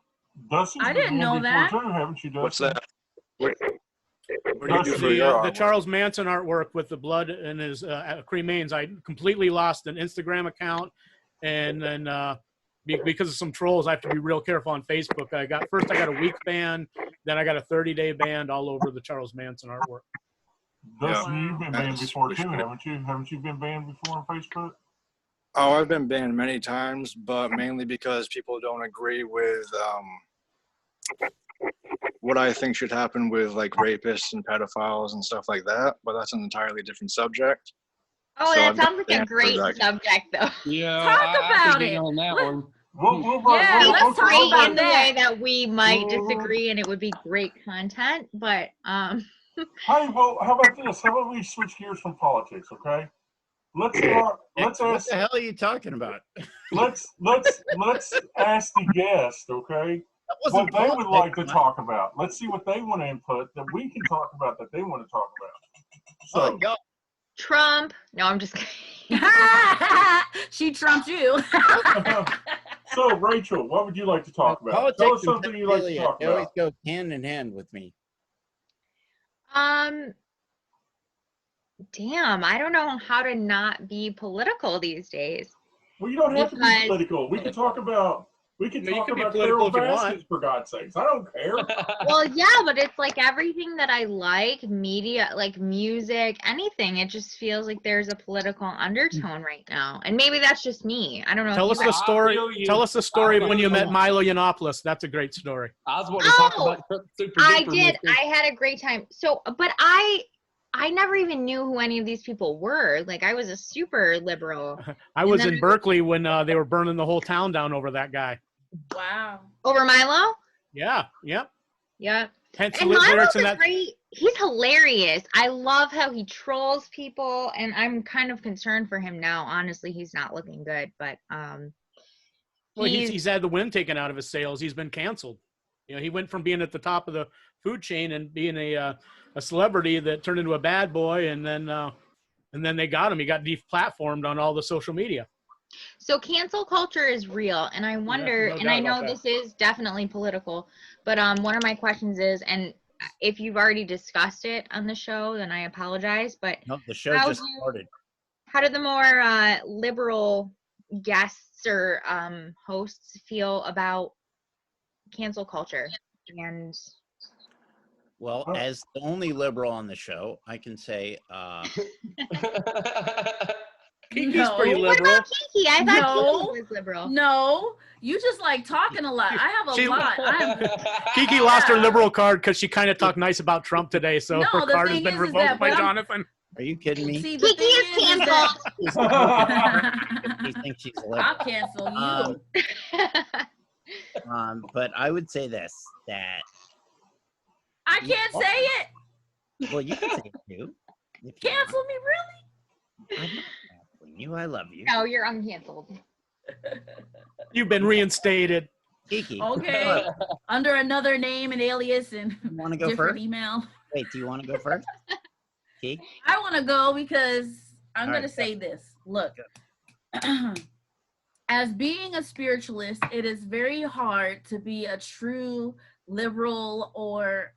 Dustin's I didn't know that. Too, haven't you, Dustin? What's that? What do you do for The, your the artwork? Charles Manson artwork with the blood in his cremains, I completely lost an Instagram account, and then because of some trolls, I have to be real careful on Facebook. I got a week ban, then I got a 30-day ban all over the Charles Manson artwork. Dustin, Yeah. you've been banned before too, haven't you? Haven't you been banned before on Facebook? Oh, I've been banned many times, but mainly because people don't agree with what I think should happen with like rapists and pedophiles and stuff like that. But that's an entirely different subject. Oh, So that I've been sounds like a banned for great that. subject, though. Yeah, Talk I about could get it. on that Let- one. let's talk Great about in the way that. that we might disagree, and it would be great content. But Hey, well, how about this? How about we switch gears from politics, okay? Let's What ask. the hell are you talking about? Let's ask the guest, okay, That what wasn't they would like to politics, talk about. Let's see what they want to input that we can talk about that they want to talk about. Oh, So, y'all. Trump. No, I'm just kidding. She trumped you. so Rachel, what would you like to talk about? Politics Tell us and something you'd like to pedophilia, talk they always about. go hand in hand with me. Damn, I don't know how to not be political these days. Well, you don't have to be Because- political. We can talk about You can be Carol political if you want. Baskins, for God's sakes. I don't care. Well, yeah, but it's like everything that I like, media, like music, anything. It just feels like there's a political undertone right now, and maybe that's just me. I don't know. Tell if us you the guys- story. feel you. Tell us the story of I when feel you you. met Milo Yiannopoulos. That's a great story. I was wanting to talk Oh, about Super I Duper did. with I had a great time. So, but I never even knew who any of these people were. Like, I was a super liberal. I was then in Berkeley when they were burning the whole town down over that guy. Wow. Over Milo? Yeah, yep. Yeah. Hence the And Milo's lyrics in a that. great, he's hilarious. I love how he trolls people, and I'm kind of concerned for him now. Honestly, he's not looking good, but Well, he's had the wind taken out of his sails. He's been canceled. You know, he went from being at the top of the food chain and being a celebrity that turned into a bad boy, and then they got him. He got deplatformed on all the social media. so cancel culture is real, and I wonder, no and doubt I know about this is definitely political, but one of my questions is, and if you've already discussed it on the show, then I apologize, but No, the show How just do you- started. how do the more liberal guests or hosts feel about cancel culture? And Well, Oh. as the only liberal on the show, I can say Kiki's No. pretty what liberal. about KiKi? I thought No. KiKi was liberal. No, you just like talking a lot. I have a She- lot. I'm Kiki lost her liberal card because she kind of talked nice about Trump today, so No, her the card has thing been is revoked that by when I'm- Johnathan. are you kidding me? see the KiKi thing is is canceled. that She thinks she's I'll liberal. cancel you. But I would say this, that, I can't say it. well, you can say it too. if you Cancel me, really? want. I'm not canceling you. I love you. No, you're uncanceled. You've been reinstated. Kiki. Okay. Under another name and alias and You want to go different first? email. Wait, do you want to go first? Kiki? I want to go because I'm All going right, to say this. Look, as being a spiritualist, it is very hard to be a true liberal or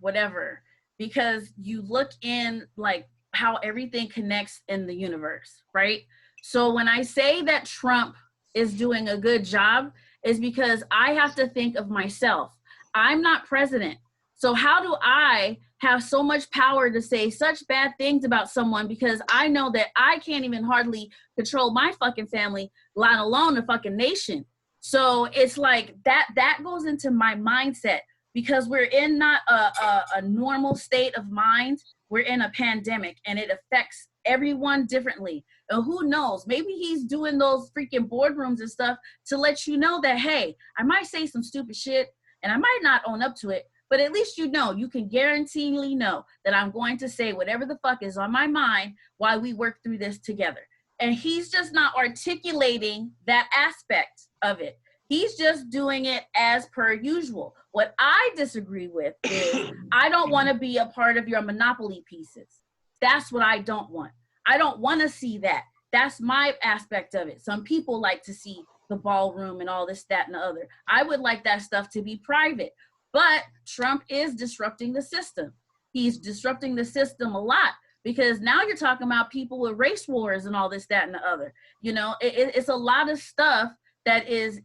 whatever, because you look in, like, how everything connects in the universe, right? So when I say that Trump is doing a good job, is because I have to think of myself. I'm not president. So how do I have so much power to say such bad things about someone, because I know that I can't even hardly control my fucking family, let alone the fucking nation. So it's like that goes into my mindset, because we're in not a normal state of mind. We're in a pandemic, and it affects everyone differently. And who knows, maybe he's doing those freaking boardrooms and stuff to let you know that, hey, I might say some stupid shit and I might not own up to it, but at least you know, you can guaranteedly know that I'm going to say whatever the fuck is on my mind while we work through this together. And he's just not articulating that aspect of it. He's just doing it as per usual. What I disagree with is I don't want to be a part of your monopoly pieces. That's what I don't want. I don't want to see that. That's my aspect of it. Some people like to see the ballroom and all this, that, and the other. I would like that stuff to be private. But Trump is disrupting the system. He's disrupting the system a lot, because now you're talking about people with race wars and all this, that, and the other. You know, it's a lot of stuff that is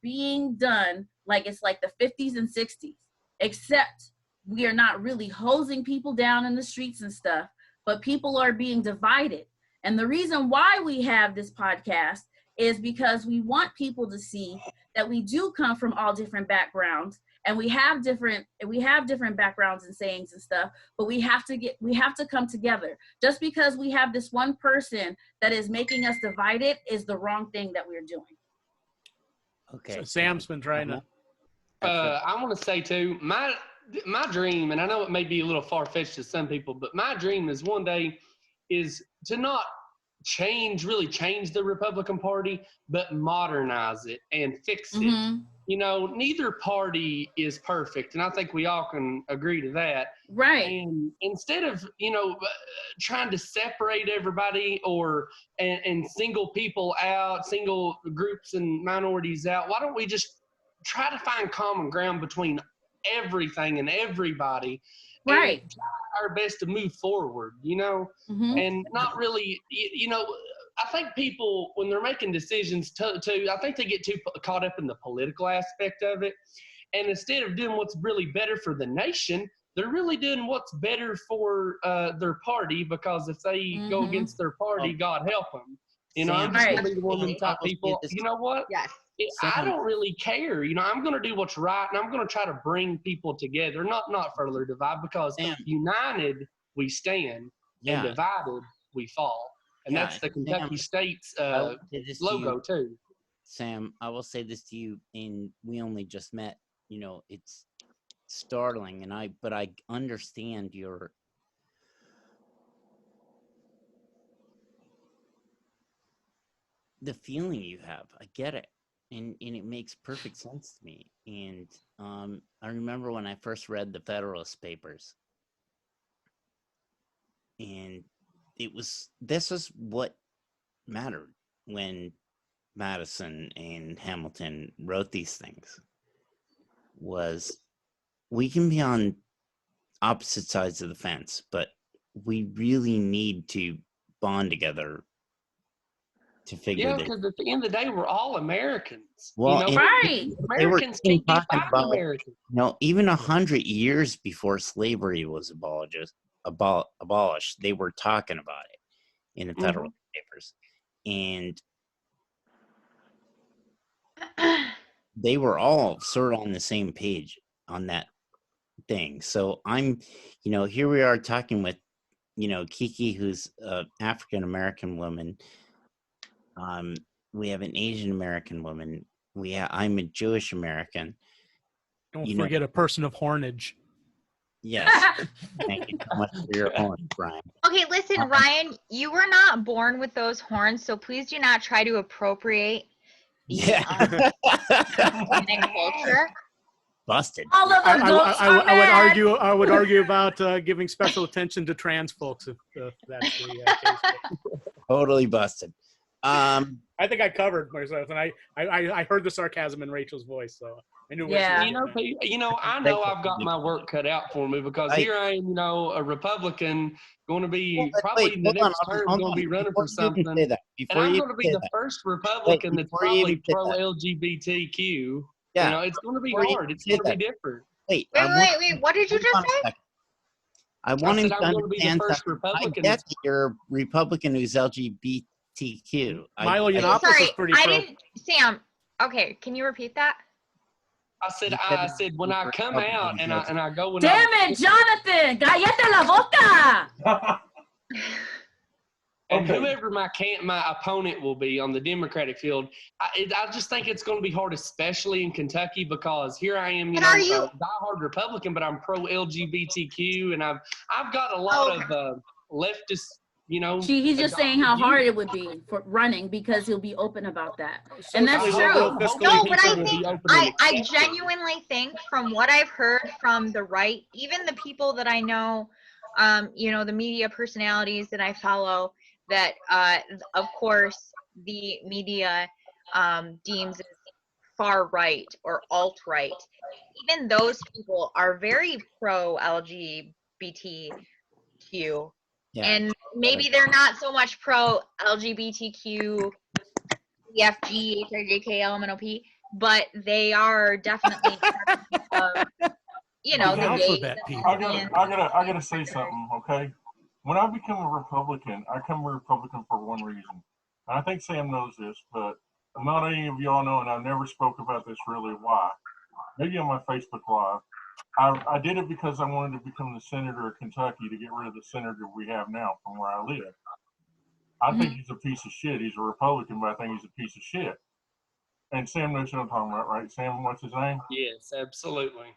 being done like it's like the 50s and 60s, except we are not really hosing people down in the streets and stuff, but people are being divided. And the reason why we have this podcast is because we want people to see that we do come from all different backgrounds, and we have different backgrounds and sayings and stuff, but we have to come together. Just because we have this one person that is making us divided is the wrong thing that we're doing. Okay. So Sam's been trying to. I want to say too, my dream, and I know it may be a little far-fetched to some people, but my dream is one day is to not really change the Republican Party, but modernize it and fix it. Mm-hmm. You know, neither party is perfect, and I think we all can agree to that. Right. And instead of, trying to separate everybody and single people out, single groups and minorities out, why don't we just try to find common ground between everything and everybody? Right. And try our best to move forward, Mm-hmm. and not really, I think people, when they're making decisions I think they get too caught up in the political aspect of it. And instead of doing what's really better for the nation, they're really doing what's better for their party, because if they go against their party, God help them. I'm just going to be the woman type people. You know what? Yes. I don't really care. I'm going to do what's right, and I'm going to try to bring people together, not further divide, because united we stand, and divided we fall. And that's the Kentucky State's logo too. Sam, I will say this to you, and we only just met. It's startling, but I understand the feeling you have. I get it. And it makes perfect sense to me. And I remember when I first read the Federalist Papers, and this was what mattered when Madison and Hamilton wrote these things, was we can be on opposite sides of the fence, but we really need to bond together to figure this. Because at the end of the day, we're all Americans. Well, right. Americans can't get by Americans. Even 100 years before slavery was abolished, they were talking about it in the Federal Papers, and they were all sort of on the same page on that thing. So I'm, here we are talking with, KiKi, who's an African American woman. We have an Asian American woman. I'm a Jewish American. Don't forget a person of hornage. Yes. Thank you so much for your horns, Brian. Okay, listen, Ryan, you were not born with those horns, so please do not try to appropriate the Hispanic culture. Busted. All of the goats are mad. I would argue about giving special attention to trans folks if that's the case. Totally busted. I think I covered myself, and I heard the sarcasm in Rachel's voice, so I knew. Yeah. I know I've got my work cut out for me because here I am, a Republican, going to be probably the next term going to be running for something, and I'm going to be the first Republican that's probably pro-LGBTQ. Yeah. It's going to be hard. It's going to be different. Wait. Wait. What did you just say? I want him to I'm going to be the first understand. Republican. I get that you're a Republican who's LGBTQ. Milo Yiannopoulos is pretty pro. Sam. Okay, can you repeat that? I said when I come out and I go. Damn it, Johnathan! Cállate la boca! And whoever my opponent will be on the Democratic field, I just think it's going to be hard, especially in Kentucky, because here I am, a diehard Republican, but I'm pro-LGBTQ, and I've got a lot of leftist, He's just saying how hard it would be for running because he'll be open about that, and that's true. No, but I genuinely think, from what I've heard from the right, even the people that I know, the media personalities that I follow, that of course the media deems as far right or alt right, even those people are very pro LGBTQ. Yeah. And maybe they're not so much pro LGBTQ, EFG, HIJK, LMNOP, but they are definitely the alphabet people. I gotta say something, okay? When I become a Republican, I become a Republican for one reason. And I think Sam knows this, but not any of y'all know, and I've never spoke about this really why. Maybe on my Facebook Live. I did it because I wanted to become the senator of Kentucky to get rid of the senator we have now from where I live. I think he's a piece of shit. He's a Republican, but I think he's a piece of shit. And Sam knows what I'm talking about, right? Sam, what's his name? Yes, absolutely.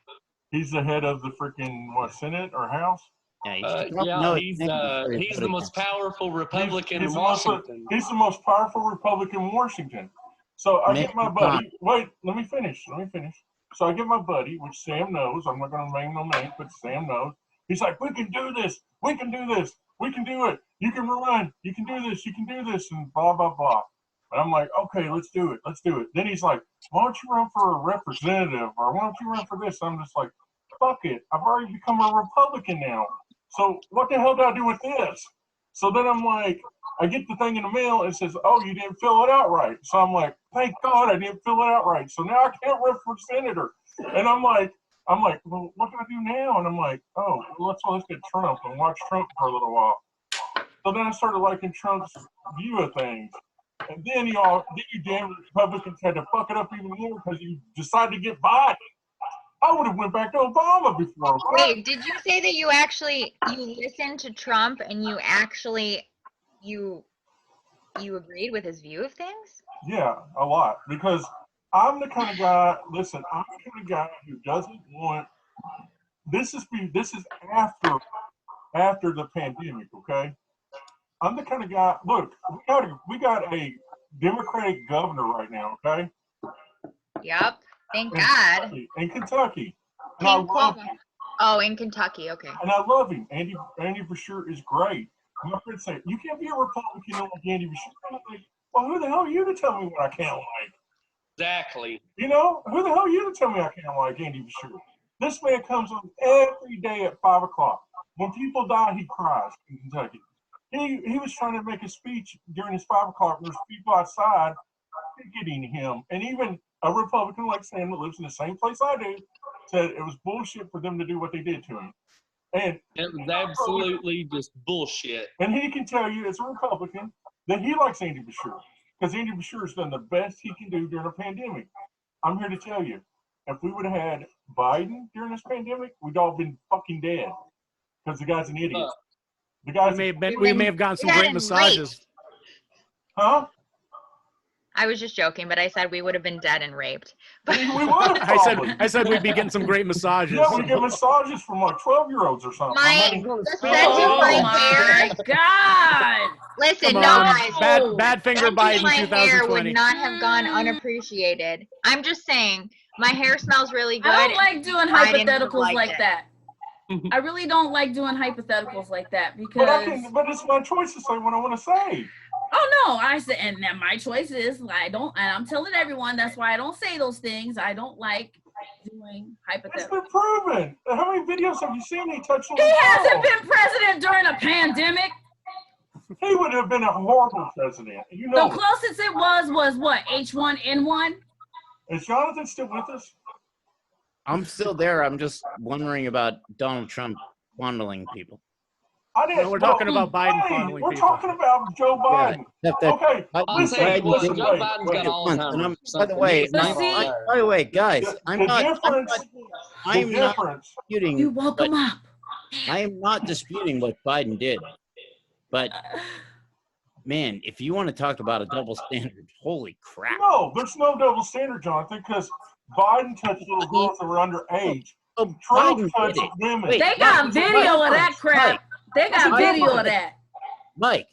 He's the head of the freaking, Senate or House? Yeah, he's the most powerful Republican in Washington. He's the most powerful Republican in Washington. So I get my buddy. Wait, let me finish. So I get my buddy, which Sam knows. I'm not going to name no names, but Sam knows. He's like, we can do this. We can do this. We can do it. You can run. You can do this. You can do this, and blah, blah, blah. And I'm like, okay, let's do it. Let's do it. Then he's like, why don't you run for a representative? Or why don't you run for this? I'm just like, fuck it. I've already become a Republican now. So what the hell do I do with this? So then I'm like, I get the thing in the mail and it says, oh, you didn't fill it out right. So I'm like, thank God I didn't fill it out right. So now I can't run for senator. And I'm like, well, what do I do now? And I'm like, oh, well, let's get Trump and watch Trump for a little while. So then I started liking Trump's view of things. And then you damn Republicans had to fuck it up even more because you decided to get Biden. I would have went back to Obama before. Wait, did you say that you listened to Trump and you agreed with his view of things? Yeah, a lot. Because I'm the kind of guy, who doesn't want, this is after the pandemic, okay? I'm the kind of guy, look, we got a Democratic governor right now, okay? Yep. Thank God. In Kentucky. And I love him. Oh, in Kentucky, okay. And I love him. Andy Beshear is great. My friends say, you can't be a Republican like Andy Beshear. I'm like, well, who the hell are you to tell me what I can't like? Exactly. Who the hell are you to tell me I can't like Andy Beshear? This man comes on every day at 5 o'clock. When people die, he cries in Kentucky. He was trying to make a speech during his 5 o'clock. There's people outside picketing him. And even a Republican like Sam that lives in the same place I do said it was bullshit for them to do what they did to him. And it was absolutely just bullshit. And he can tell you as a Republican that he likes Andy Beshear because Andy Beshear has done the best he can do during a pandemic. I'm here to tell you, if we would have had Biden during this pandemic, we'd all been fucking dead because the guy's an idiot. We may have gotten some great massages. Huh? I was just joking, but I said we would have been dead and raped. We would have. I said we'd be getting some great massages. Yeah, we get massages from like 12-year-olds or something. My God! Listen, bad finger bite in 2020. My hair would not have gone unappreciated. I'm just saying, my hair smells really good. I don't like doing hypotheticals like that. I really don't like doing hypotheticals like that because. But it's my choice to say what I want to say. Oh no, I said, and then my choice is and I'm telling everyone that's why I don't say those things. I don't like doing It's hypothetical. been proven. How many videos have you seen? He touched on He the hasn't girl? been president during a pandemic. He would have been a horrible president. You know. The closest it was what, H1N1? Is Johnathan still with us? I'm still there. I'm just wondering about Donald Trump fondling people. No, we're talking about Biden fondling We're people. talking about Joe Biden. Yeah, Okay, listen. Joe Wait. Biden's got Alzheimer's. By the way, guys, I'm not difference. disputing. You woke him up. I am not disputing what Biden did, but man, if you want to talk about a double standard, holy crap! No, there's no double standard, Jonathan, because Biden touched little girls that were underage. Oh, Trump Biden touched did it. women. They got video of that crap. They got video of that. Mike.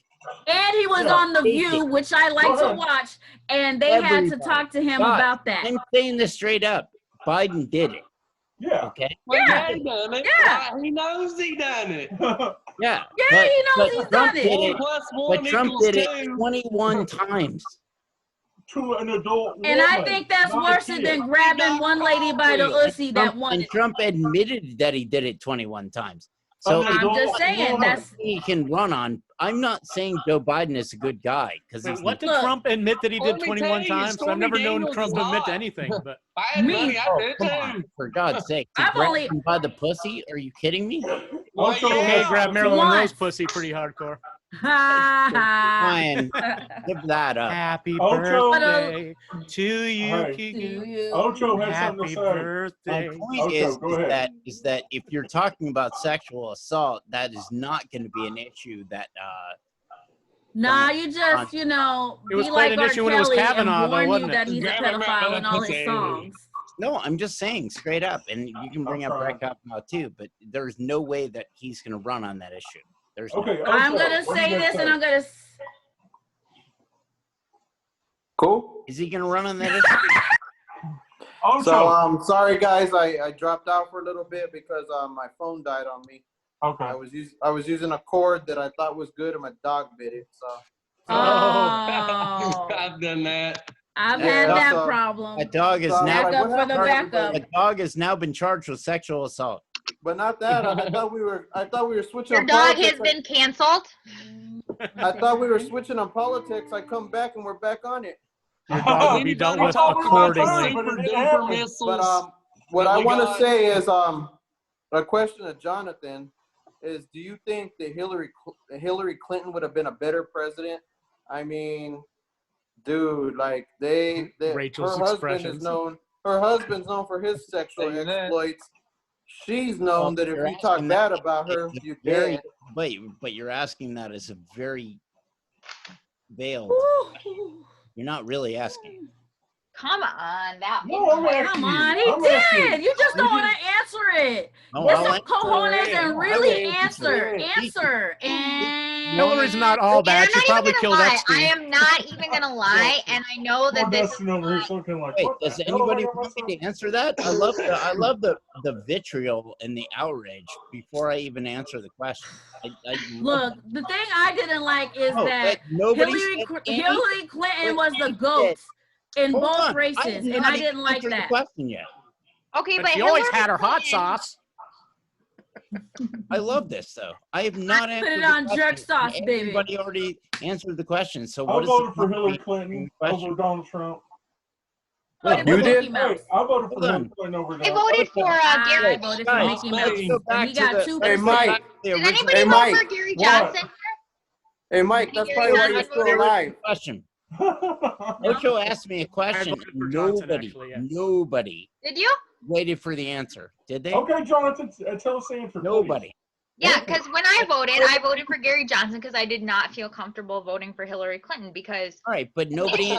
And he was on The View, which I like to watch, and they had to talk to him about that. I'm saying this straight up. Biden did it. Yeah. Okay. Yeah. He done it. Yeah. He knows he done it. Yeah. Yeah, he knows he's done it. But Trump did it 21 times. To an adult And woman, I think that's worse than grabbing one lady by the ussy that wanted. And Trump admitted that he did it 21 times. So I'm just saying that's he can run on. I'm not saying Joe Biden is a good guy because he's. What did Trump admit that he did 21 times? I've never known Trump to admit to anything. But me, come on, for God's sake! To grab him by the pussy? Are you kidding me? Okay, grab Marilyn Monroe's pussy pretty hardcore. Fine, give that up. Happy Ocho. birthday to you, Right. KiKi. Ocho has Happy something to say. birthday. My point Ocho, is that if you're talking about sexual assault, that is not going to be an issue that. Nah, you just, It was be quite like an R. issue when it was Kelly Kavanaugh, and though, warn you wasn't it? that he's a pedophile in all his songs. No, I'm just saying straight up, and you can bring up Brett Kavanaugh too, but there's no way that he's going to run on that issue. There's Okay, I'm going to say this, and I'm going to... Cool. Is he going to run on that issue? So, sorry guys, I dropped out for a little bit because my phone died on me. Okay. I was using a cord that I thought was good, and my dog bit it. So. I've done that. I've had that problem. A dog is Backup for the backup. A dog has now been charged with sexual assault. But not that. I thought we were switching. Your on dog politics. has been canceled. I thought we were switching on politics. I come back and we're back on it. Your dog will be dealt with accordingly. But what I want to say is a question to Johnathan is: do you think that Hillary Clinton would have been a better president? I mean, dude, like Rachel's her husband's known for his sexual exploits. She's known that if you talk bad about her, you dead. But you're asking that as a very veiled. You're not really asking. Come on, that Come on, he did. You just don't want to answer it. Get some cojones and really answer. Hillary's not all bad. She probably killed Epstein. I am not even gonna lie, and I know that this is Wait, does anybody want me to answer that? I love the vitriol and the outrage before I even answer the question. Look, the thing I didn't like is that Hillary Clinton was the GOAT in both races, and I didn't like that. Question yet. Okay, but she always had her hot sauce. I love this though. I have not answered. Put it on jerk sauce, baby. Everybody already answered the question. So I what is voted for Hillary Clinton over Donald Trump. You did? Hey, I voted for Hillary Clinton over Donald I voted for Gary. I voted for Mickey Mouse. And he got 2%. Hey, Mike. Did anybody vote for Gary Johnson? Hey, Mike, that's probably why you're still alive. Question. Ocho asked me a question. Nobody. Did you? Waited for the answer. Did they? Okay, Johnathan, tell us the answer. Nobody. Yeah, because when I voted for Gary Johnson because I did not feel comfortable voting for Hillary Clinton because. All right, but nobody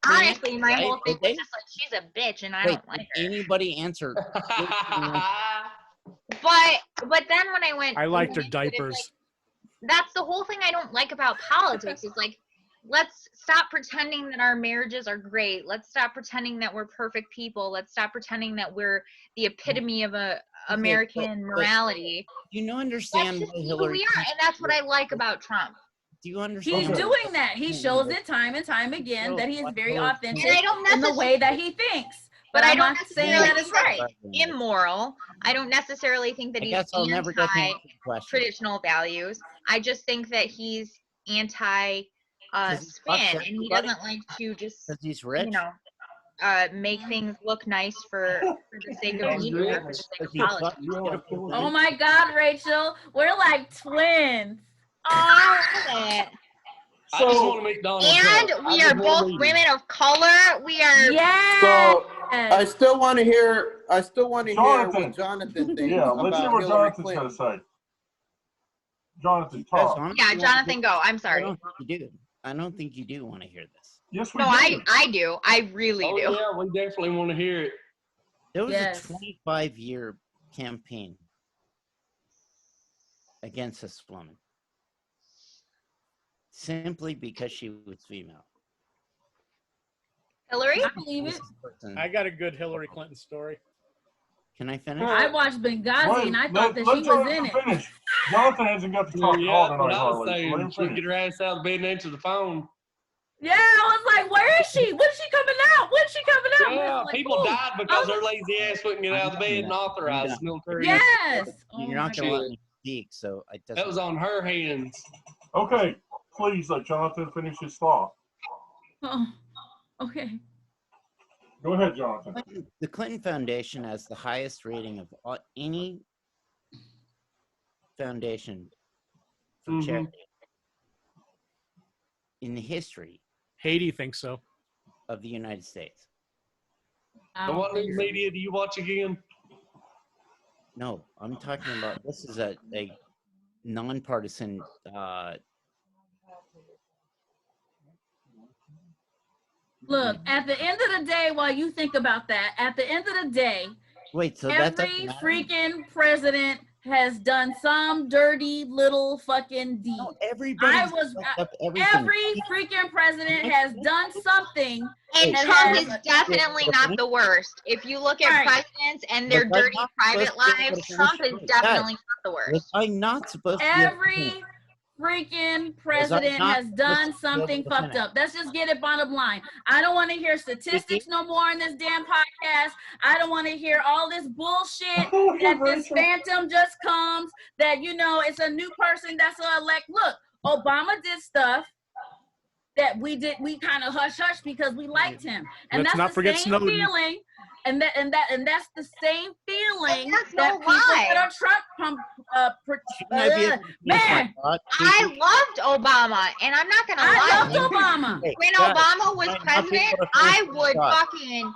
honestly, my whole thing was just like she's a bitch and I don't like her. Anybody answer? But then when I went, I liked her diapers. That's the whole thing I don't like about politics. It's like, let's stop pretending that our marriages are great. Let's stop pretending that we're perfect people. Let's stop pretending that we're the epitome of American morality. You know, understand that's just who we are, and that's what I like about Trump. Do you understand? He's doing that. He shows it time and time again that he is very authentic And I don't in the way that he thinks. But I I'm don't not saying necessarily that it's think right. he's immoral. I don't necessarily think that I he's guess I'll never get to answer the question. anti-traditional values. I just think that he's anti spin, and he doesn't like to just, Because he's rich. you know, make things look nice for the sake of media, for the sake of politics. Oh my God, Rachel, we're like twins. Oh, I love it. I just want to make Donald And Trump. we are both women of color. We are. Yes. So I still want to hear. I still want to hear Johnathan. what Johnathan thinks Yeah, let's hear about what Hillary Johnathan's Clinton. going to say. Johnathan, talk. Yeah, Johnathan, go. I'm I sorry. don't think you do. I don't think you do want to hear this. Yes, we No, do. I do. I really Oh, do. yeah, we definitely want to hear it. There was Yes. a 25-year campaign against this woman simply because she was female. Hillary? I believe it. I got a good Hillary Clinton story. Can I finish? I watched Benghazi and I thought that let she was in Johnathan it. finish. Johnathan hasn't got to talk Yeah, all that's what tonight, I was hardly. Let saying. him She'd finish. get her ass out of bed and answer the phone. Yeah, I was like, where is she? When's she coming out? When's she coming out? Yeah, I was like, people ooh. died because her lazy ass wouldn't get out of bed and I'm authorize done. military. Yes. Oh You're my not going to God. let me speak, so it doesn't. That was on her hands. Okay, please let Johnathan finish his thought. Oh, okay. Go ahead, Johnathan. The Clinton Foundation has the highest rating of any foundation for charity in the history Haiti thinks so. of the United States. And what news media do you watch again? No, I'm talking about this is a nonpartisan. Look, at the end of the day, while you think about that, at the end of the day, Wait, so that every doesn't matter? freaking president has done some dirty little fucking deed. No, everybody's fucked up everything. Every freaking president has done something. And that Trump has- is definitely not the worst. If you look at presidents and their Was I dirty not private supposed to be able lives, to Trump finish? is definitely not the worst. Was I not supposed to be able to Every finish? freaking president not has done supposed to be able something to fucked finish? up. Let's just get it bottom line. I don't want to hear statistics no more in this damn podcast. I don't want to hear all this bullshit that this phantom just comes, that, you know, it's a new person that's elect. Look, Obama did stuff that we kind of hush because we liked him. And Let's not that's the forget same Snowden. feeling. And that's the same feeling That's that no people lie. that are Trump Shouldn't I be able to finish my man. thought? I loved Obama, and I'm not gonna lie. I loved Obama. Hey, When guys, Obama was should I not be president, able to I finish my would thought? fucking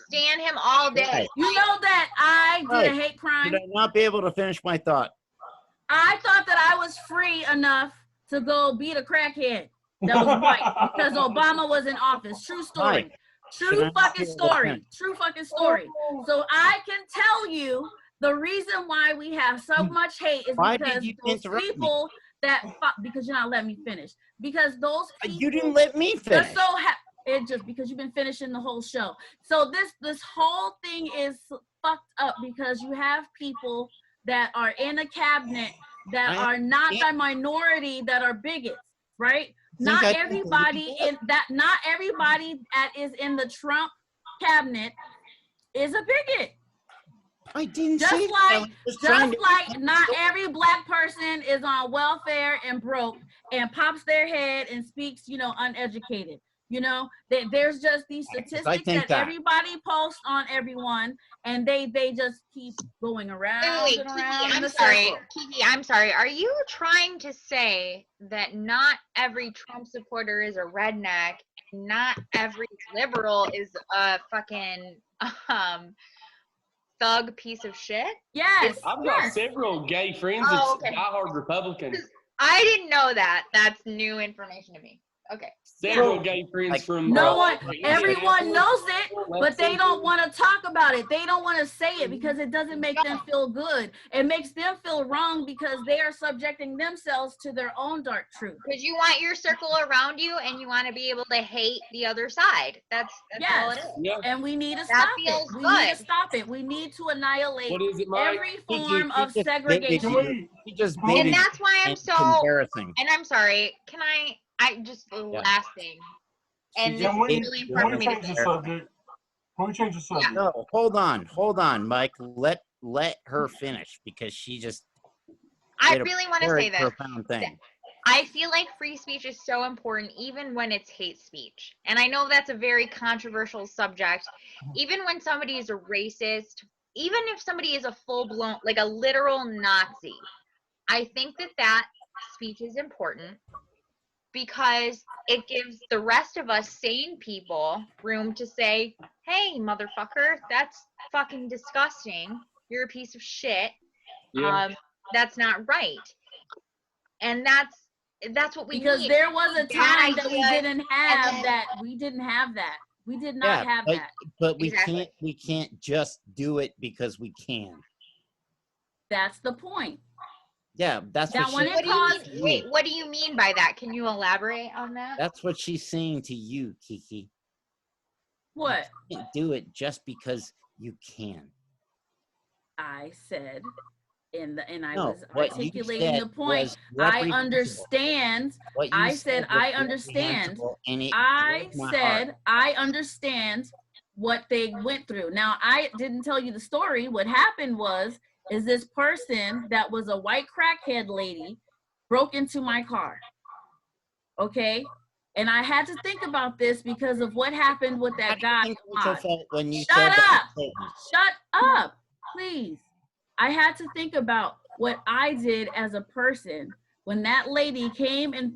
stand him all day. Right. You know that I did a Right. hate crime. Should I not be able to finish my thought? I thought that I was free enough to go beat a crackhead that was white because Obama was in office. True story. Right. Should I True not fucking be able to story. finish? True fucking story. So I can tell you the reason why we have so much hate is Why did because you those interrupt me? people because you're not letting me finish. Because those people You didn't let me they're finish. so it just because you've been finishing the whole show. So this whole thing is fucked up because you have people that are in a cabinet that are not the minority that are bigots, right? Not everybody not everybody that is in the Trump cabinet is a bigot. I didn't Just say like that. I was just trying to- not every black person is on welfare and broke and pops their head and speaks, you know, uneducated. You know, there's just these statistics that everybody posts on everyone, and they just keep going around Wait, and Kiki, around. I'm sorry. Kiki, I'm sorry. Are you trying to say that not every Trump supporter is a redneck, and not every liberal is a fucking thug piece of shit? Yes. I've got several gay friends that's diehard Republicans. I didn't know that. That's new information to me. Okay. Several gay friends from No one, everyone knows it, but they don't want to talk about it. They don't want to say it because it doesn't make them feel good. It makes them feel wrong because they are subjecting themselves to their own dark truth. Because you want your circle around you and you want to be able to hate the other side. That's all it is. Yeah. And we need to stop it. We need to stop it. We need to annihilate every form of segregation. And that's why I'm so embarrassing. And I'm sorry. Can I just the last thing. And this is really important for me to say. Can we change the subject? No, hold on, Mike. Let her finish because she just. I really want to say this. Profound thing. I feel like free speech is so important, even when it's hate speech. And I know that's a very controversial subject. Even when somebody is a racist, even if somebody is a full-blown, like a literal Nazi, I think that speech is important because it gives the rest of us sane people room to say, hey, motherfucker, that's fucking disgusting. You're a piece of shit. Yeah. That's not right. And that's what we need. Because there was a time that we didn't have that. We didn't have that. We did not have that. But we can't just do it because we can. That's the point. Yeah, that's that what what do you mean by that? Can you elaborate on that? That's what she's saying to you, KiKi. What? You can't do it just because you can. I said I No, was articulating the point. I understand. I said I understand. I said I understand what they went through. Now, I didn't tell you the story. What happened is this person that was a white crackhead lady broke into my car. Okay? And I had to think about this because of what happened with that guy. Shut up, please. I had to think about what I did as a person when that lady came and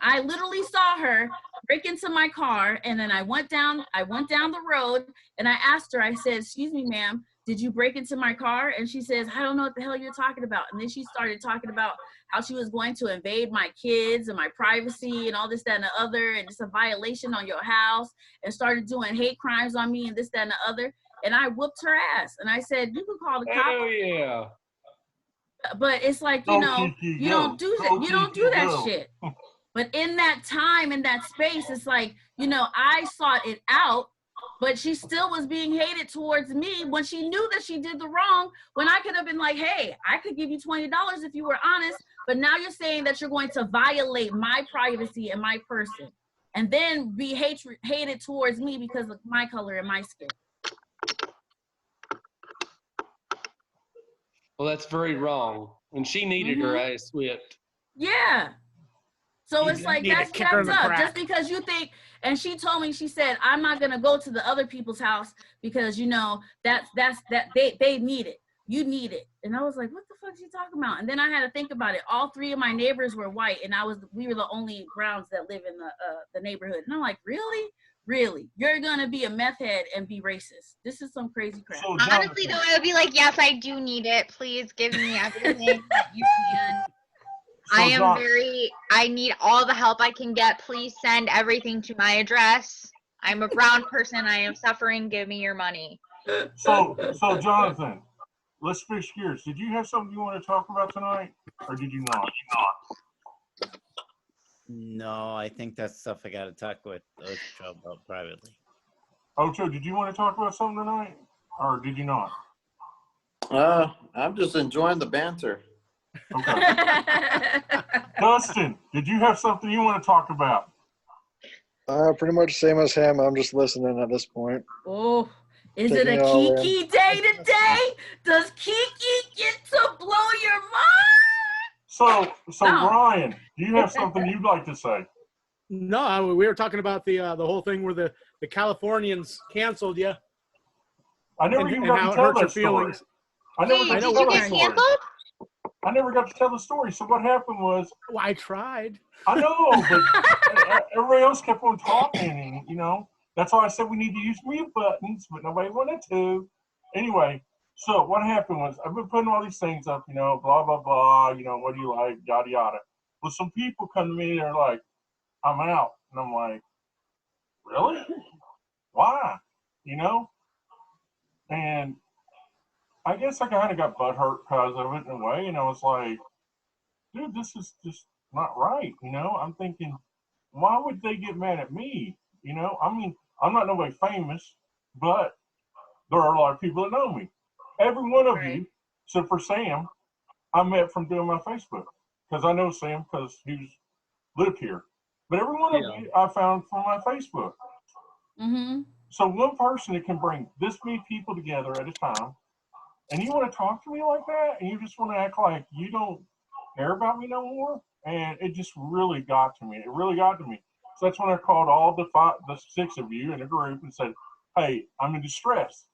I literally saw her break into my car, and then I went down the road and I asked her, I said, excuse me, ma'am, did you break into my car? And she says, I don't know what the hell you're talking about. And then she started talking about how she was going to invade my kids and my privacy and all this, that, and the other, and it's a violation on your house, and started doing hate crimes on me and this, that, and the other. And I whooped her ass. And I said, you can call the cops. Hell yeah. But it's like, you don't do that. You don't do that shit. But in that time, in that space, it's like, I sought it out, but she still was being hated towards me when she knew that she did the wrong, when I could have been like, hey, I could give you $20 if you were honest, but now you're saying that you're going to violate my privacy and my person, and then be hated towards me because of my color and my skin. Well, that's very wrong. And she needed her ass whipped. Yeah. So it's like, that's fucked up. Just because you think, and she told me, she said, I'm not going to go to the other people's house because, they need it. You need it. And I was like, what the fuck is she talking about? And then I had to think about it. All three of my neighbors were white, and we were the only Browns that live in the neighborhood. And I'm like, really? Really? You're going to be a meth head and be racist? This is some crazy crap. So, honestly, though, I would be like, yes, I do need it. Please give me everything that you can. I need all the help I can get. Please send everything to my address. I'm a brown person. I am suffering. Give me your money. So Johnathan, let's switch gears. Did you have something you want to talk about tonight, or did you not? No, I think that's stuff I got to talk with Ocho about privately. Ocho, did you want to talk about something tonight, or did you not? I'm just enjoying the banter. Okay. Dustin, did you have something you want to talk about? Pretty much same as him. I'm just listening at this point. Oh, is it a KiKi day today? Does KiKi get to blow your mind? So Ryan, do you have something you'd like to say? No, we were talking about the whole thing where the Californians canceled you. I never even got to tell that story. Did you get canceled? I never got to tell the story. So what happened was... Well, I tried. I know, but everybody else kept on talking, and, that's why I said we need to use mute buttons, but nobody wanted to. Anyway, so what happened was I've been putting all these things up, blah, blah, blah, what do you like, yada, yada. Well, some people come to me and they're like, I'm out. And I'm like, really? Why? You know? And I guess I kind of got butthurt because of it in a way. And I was like, dude, this is just not right. You know, I'm thinking, why would they get mad at me? You know, I mean, I'm not nobody famous, but there are a lot of people that know me. Every one of you, except for Sam, I met from doing my Facebook. Because I know Sam because he's lived here. But every one of you I found from my Facebook. Mm-hmm. So one person that can bring this many people together at a time, and you want to talk to me like that, and you just want to act like you don't care about me no more, and it just really got to me. It really got to me. So that's when I called all the 6 of you in a group and said, hey, I'm in distress.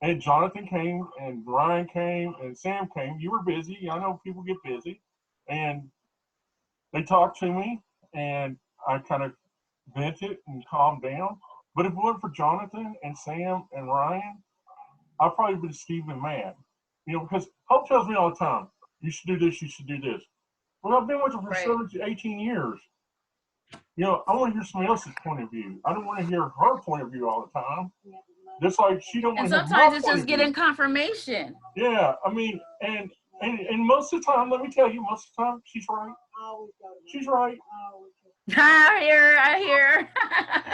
And Johnathan came, and Ryan came, and Sam came. You were busy. I know people get busy. And they talked to me, and I kind of vented and calmed down. But if it wasn't for Johnathan and Sam and Ryan, I'd probably been Stephen mad. You know, because Hope tells me all the time, you should do this, you should do this. Well, I've been with her for 17, 18 years. You know, I want to hear somebody else's point of view. I don't want to hear her point of view all the time. Just like she don't want to hear my point of view. And sometimes it's just getting confirmation. Yeah, I mean, and most of the time, let me tell you, most of the time, she's right. She's right. I hear.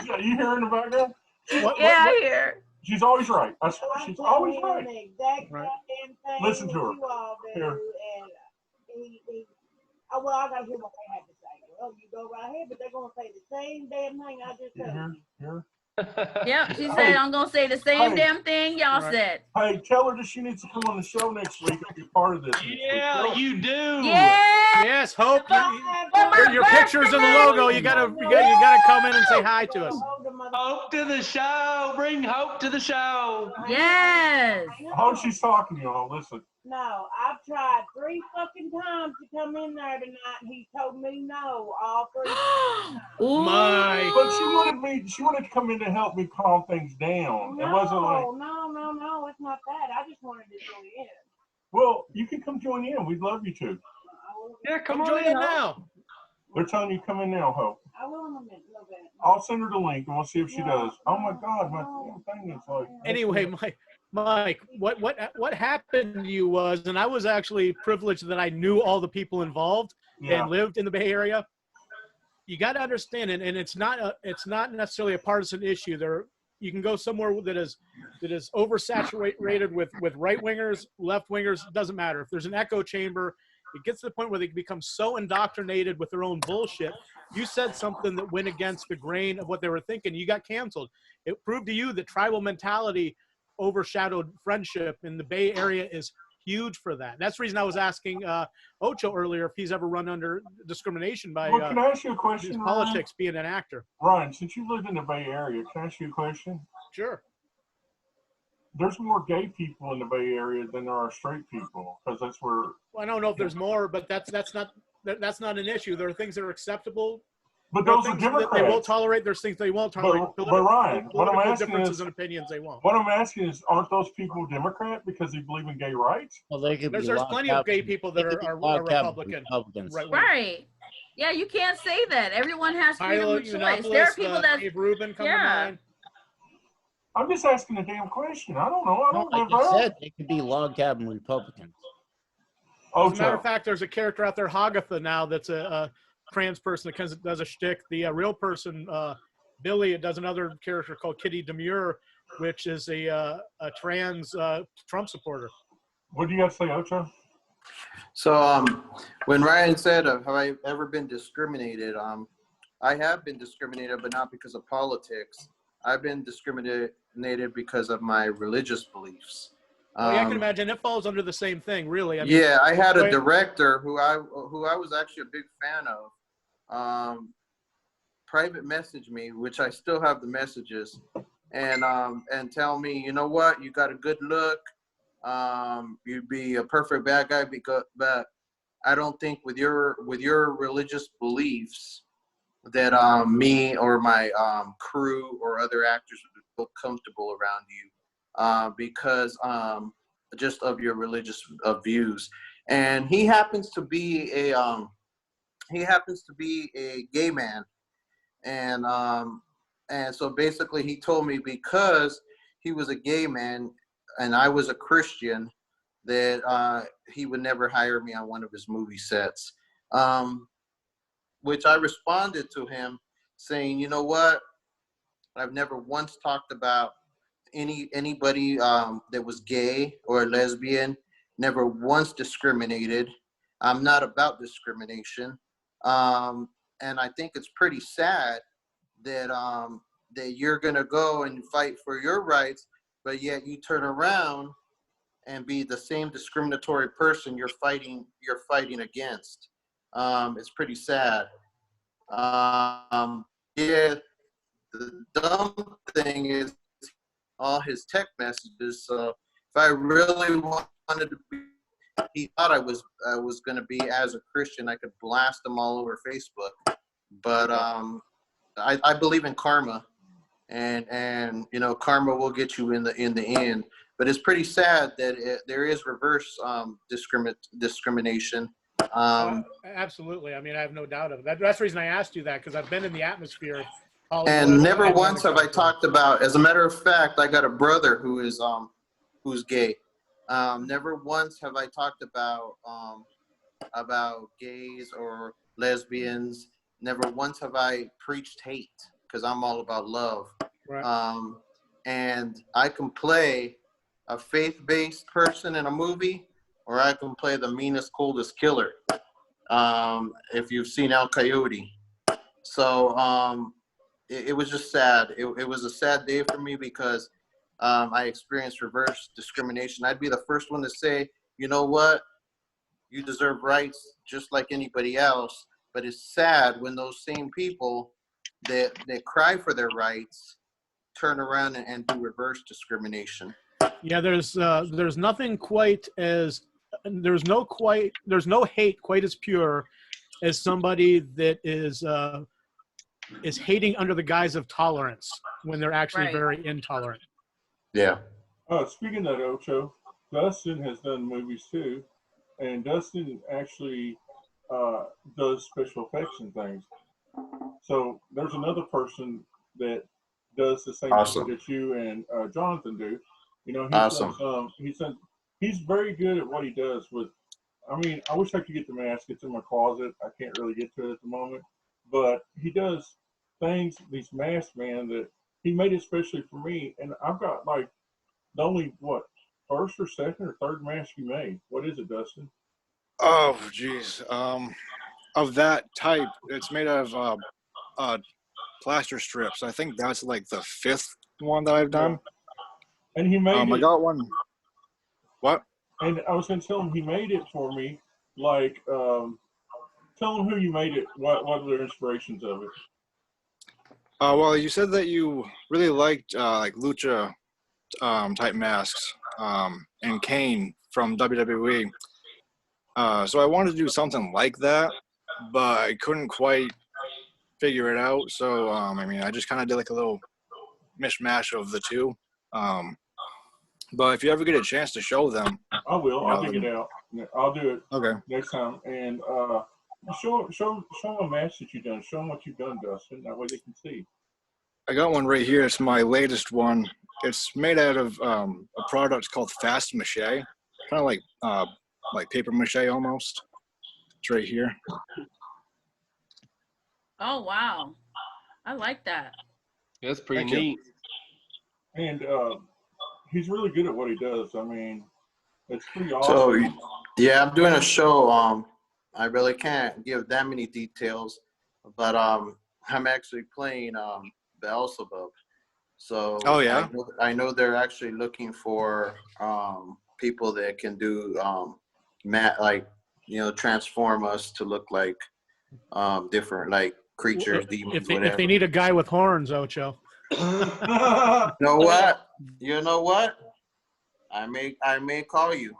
Yeah, you hear in the background? I hear. She's always right. She's always right. Right. Listen to her. Here. Well, I gotta hear what they have to say. Well, you go right ahead, but they're gonna say the same damn thing I just said. Here. Yep, she said I'm gonna say the same damn thing y'all said. Hey, tell her that she needs to come on the show next week and be part of this. Yeah, you do. Yeah. Yes, Hope. Your picture's in the logo. You gotta come in and say hi to us. Hope to the show. Bring Hope to the show. Yes. How she's talking, y'all. Listen. No, I've tried 3 fucking times to come in there tonight, and he told me no all 3 times. My. But she wanted to come in to help me calm things down. No, it wasn't like. No, it's not that. I just wanted to join in. Well, you can come join in. We'd love you to. Yeah, come join in now. They're telling you come in now, Hope. I will in a minute. I'll send her the link and we'll see if she does. Oh my God, my thing is like. Anyway, Mike, what happened to you was, and I was actually privileged that I knew all the people involved and lived in the Bay Area. You got to understand, and it's not necessarily a partisan issue. You can go somewhere that is oversaturated with right wingers, left wingers. It doesn't matter. If there's an echo chamber, it gets to the point where they become so indoctrinated with their own bullshit. You said something that went against the grain of what they were thinking. You got canceled. It proved to you that tribal mentality overshadowed friendship, and the Bay Area is huge for that. That's the reason I was asking Ocho earlier if he's ever run under discrimination by can I ask you a question, politics being an actor. Ryan, since you lived in the Bay Area, can I ask you a question? Sure. There's more gay people in the Bay Area than there are straight people, because that's where. Well, I don't know if there's more, but that's not an issue. There are things that are acceptable. But those are Democrats. They won't tolerate. There's things they won't tolerate. But Ryan, what I'm asking differences is, and opinions they won't. What I'm asking is, aren't those people Democrat because they believe in gay rights? Well, they could. There's plenty of gay people that are Republicans. Right. Yeah, you can't say that. Everyone has freedom of choice. There are people that. Dave Rubin come to mind. I'm just asking a damn question. I don't know. I don't like live you there. said, they could be log cabin Republicans. As a matter of fact, there's a character out there, Hagatha, now that's a trans person that does a shtick. The real person, Billy, does another character called Kitty Demure, which is a trans Trump supporter. What do you guys say, Ocho? So when Ryan said, have I ever been discriminated? I have been discriminated, but not because of politics. I've been discriminated because of my religious beliefs. Well, yeah, I can imagine it falls under the same thing, really. I mean, yeah, I had a director who I was actually a big fan of. Private message me, which I still have the messages, and tell me, you know what, you got a good look. You'd be a perfect bad guy but I don't think with your religious beliefs that me or my crew or other actors would feel comfortable around you because just of your religious views. And he happens to be a gay man, And so basically he told me because he was a gay man and I was a Christian that he would never hire me on one of his movie sets, which I responded to him saying, you know what, I've never once talked about anybody that was gay or lesbian, never once discriminated. I'm not about discrimination. And I think it's pretty sad that that you're gonna go and fight for your rights, but yet you turn around and be the same discriminatory person you're fighting against. It's pretty sad. Yeah, the dumb thing is all his text messages. So if I really wanted to be, he thought I was going to be as a Christian, I could blast them all over Facebook. But I believe in karma, and you know, karma will get you in the end. But it's pretty sad that there is reverse discrimination. Absolutely. I mean, I have no doubt of it. That's the reason I asked you that, because I've been in the atmosphere of Hollywood. And never once have I talked about, as a matter of fact, I got a brother who is who's gay. Never once have I talked about gays or lesbians. Never once have I preached hate, because I'm all about love. Right. And I can play a faith-based person in a movie, or I can play the meanest, coldest killer. If you've seen El Coyote. So it was just sad. It was a sad day for me because I experienced reverse discrimination. I'd be the first one to say, you know what? You deserve rights just like anybody else. But it's sad when those same people that cry for their rights turn around and do reverse discrimination. Yeah, there's nothing quite as there's no hate quite as pure as somebody that is hating under the guise of tolerance when they're actually very intolerant. Yeah. Speaking of that, Ocho, Dustin has done movies too, and Dustin actually does special effects and things. So there's another person that does the same thing that you and Johnathan do. You know, he's very good at what he does with. I mean, I wish I could get the mask. It's in my closet. I can't really get to it at the moment. But he does things, these masks, man, that he made especially for me. And I've got like the only, first or second or third mask you made. What is it, Dustin? Oh, geez. Of that type, it's made out of plaster strips. I think that's like the 5th one that I've done. Yeah. And he made it. I got one. What? And I was going to tell him he made it for me. Like, tell him who you made it. What were the inspirations of it? Well, you said that you really liked like lucha type masks and Kane from WWE. So I wanted to do something like that, but I couldn't quite figure it out. So I mean, I just kind of did like a little mishmash of the two. But if you ever get a chance to show them, I will. I'll dig it out. I'll do it next time. And show them a match that you've done. Show them what you've done, Dustin. That way they can see. I got one right here. It's my latest one. It's made out of a product called Fast Mache, kind of like paper mache almost. It's right here. Oh wow, I like that. That's pretty neat. And he's really good at what he does. I mean, it's pretty awesome. So yeah, I'm doing a show. I really can't give that many details, but I'm actually playing Beelzebub. So I know they're actually looking for people that can do transform us to look like different like creatures, demons, whatever. If they need a guy with horns, Ocho. You know what? You know what? I may call you.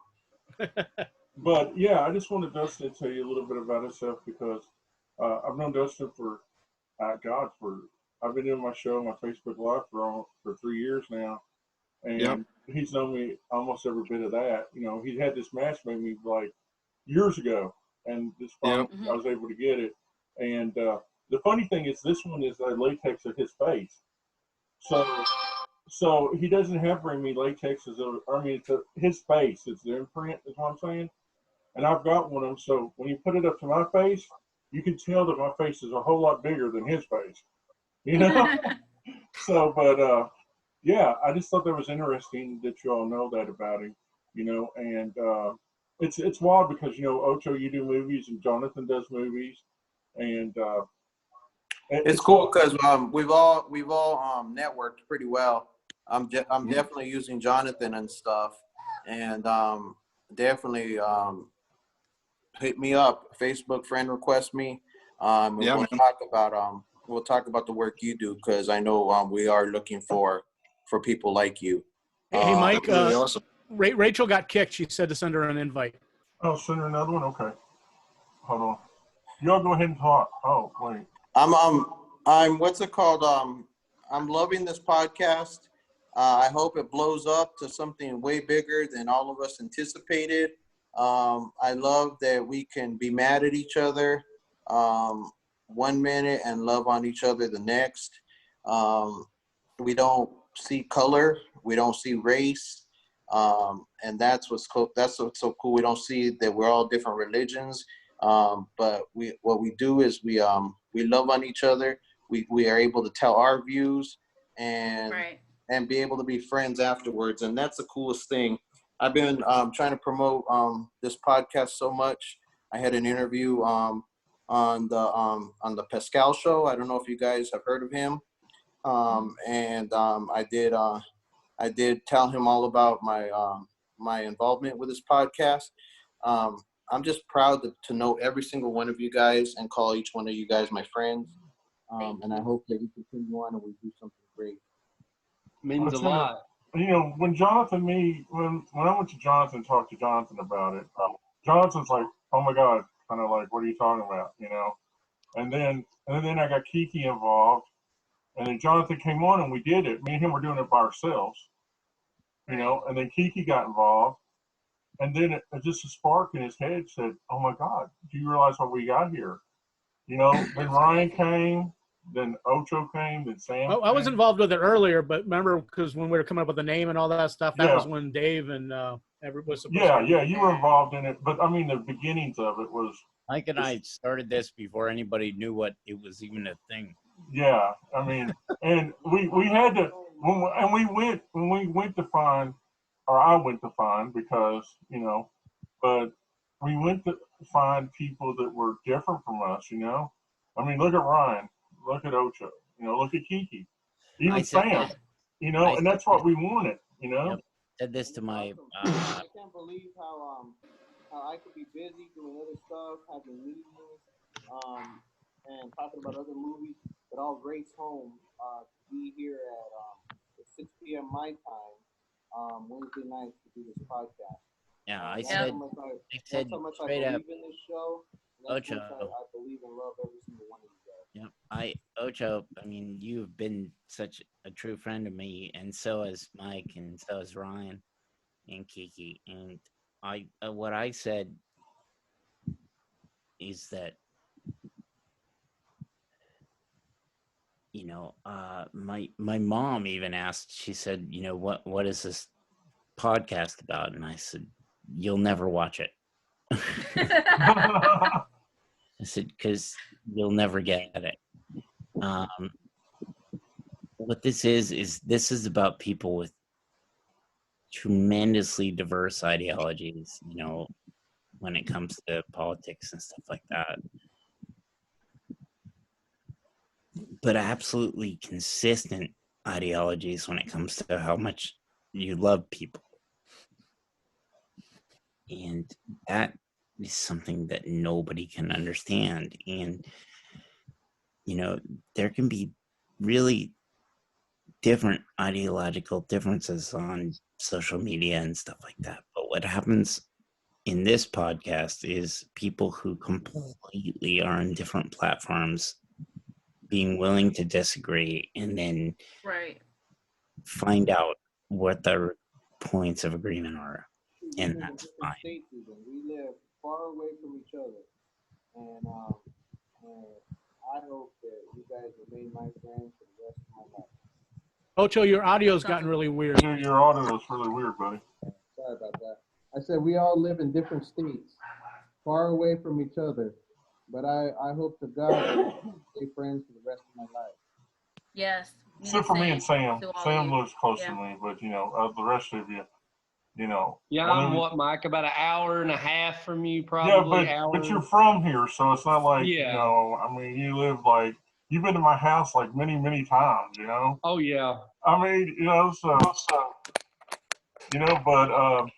But yeah, I just wanted Dustin to tell you a little bit about himself because I've known Dustin for I've been doing my show, my Facebook Live for 3 years now, and he's known me almost every bit of that. You know, he had this mask made me like years ago, and this I was able to get it, and the funny thing is this one is latex of his face. So he doesn't have very many latexes. I mean, it's his face. It's the imprint, is what I'm saying. And I've got one of them. So when you put it up to my face, you can tell that my face is a whole lot bigger than his face. You know? So, but yeah, I just thought that was interesting that you all know that about him. You know, and it's wild because, you know, Ocho, you do movies and Johnathan does movies, and it's cool because we've all networked pretty well. I'm definitely using Johnathan and stuff, and definitely hit me up. Facebook friend request me. We'll talk about the work you do because I know we are looking for people like you. Hey Mike, really awesome. Rachel got kicked. She said to send her an invite. Oh, send her another one. Okay, hold on. Y'all go ahead and talk. Oh, wait. I'm what's it called? I'm loving this podcast. I hope it blows up to something way bigger than all of us anticipated. I love that we can be mad at each other 1 minute and love on each other the next. We don't see color. We don't see race. And that's what's cool. That's what's so cool. We don't see that we're all different religions. But what we do is we love on each other. We are able to tell our views and be able to be friends afterwards. And that's the coolest thing. I've been trying to promote this podcast so much. I had an interview on the Pascal show. I don't know if you guys have heard of him. And I did tell him all about my involvement with this podcast. I'm just proud to know every single one of you guys and call each one of you guys my friends. And I hope that we continue on and we do something great. Means a lot. You know, when I went to Johnathan and talked to Johnathan about it, Jonathan's like, "Oh my God," kind of like, "What are you talking about?" You know. And then I got KiKi involved, and then Johnathan came on and we did it. Me and him were doing it by ourselves, you know. And then KiKi got involved, and then it just a spark in his head said, "Oh my God, do you realize what we got here?" You know. Then Ryan came. Then Ocho came, then Sam. I was involved with it earlier, but remember, because when we were coming up with the name and all that stuff, that was when Dave and everybody was supposed to. Yeah, you were involved in it, but I mean, the beginnings of it was. Mike and I started this before anybody knew what it was even a thing. Yeah, I mean, and we had to when we went to find, or I went to find because you know, but we went to find people that were different from us. You know, I mean, look at Ryan. Look at Ocho, you know, look at KiKi, even Sam, you know, and that's what we wanted, you know. Yep. Said this to my. I can't believe how I could be busy doing other stuff, having meetings, and talking about other movies, but I'll race home to be here at 6 p.m. my time Wednesday night to do this podcast. Yeah, I said how much straight I up. believe in this show. Ocho. I believe and love every single one of you guys. Yeah, Ocho, I mean, you've been such a true friend to me, and so has Mike, and so has Ryan and KiKi. And what I said is that, you know, my mom even asked. She said, you know, what is this podcast about? And I said, you'll never watch it. I said, because you'll never get it. What this is about people with tremendously diverse ideologies, you know, when it comes to politics and stuff like that. But absolutely consistent ideologies when it comes to how much you love people. And that is something that nobody can understand. And, you know, there can be really different ideological differences on social media and stuff like that. But what happens in this podcast is people who completely are on different platforms being willing to disagree and then find out what their points of agreement are. And that's fine. We live far away from each other. And I hope guys remain my friends for the rest of my life. Ocho, your audio's gotten really weird. Your audio is really weird, buddy. Sorry about that. I said we all live in different states, far away from each other, but I hope to God we stay friends for the rest of my life. Yes. Except for me and Sam. to all Sam you. lives close Yeah. to me, but the rest of you, Yeah, I I'm mean, what, Mike? About an hour and a half from you, yeah, probably. but you're from here, so it's not like Yeah. I mean, you live like you've been to my house like many, many times. Oh yeah. I mean, but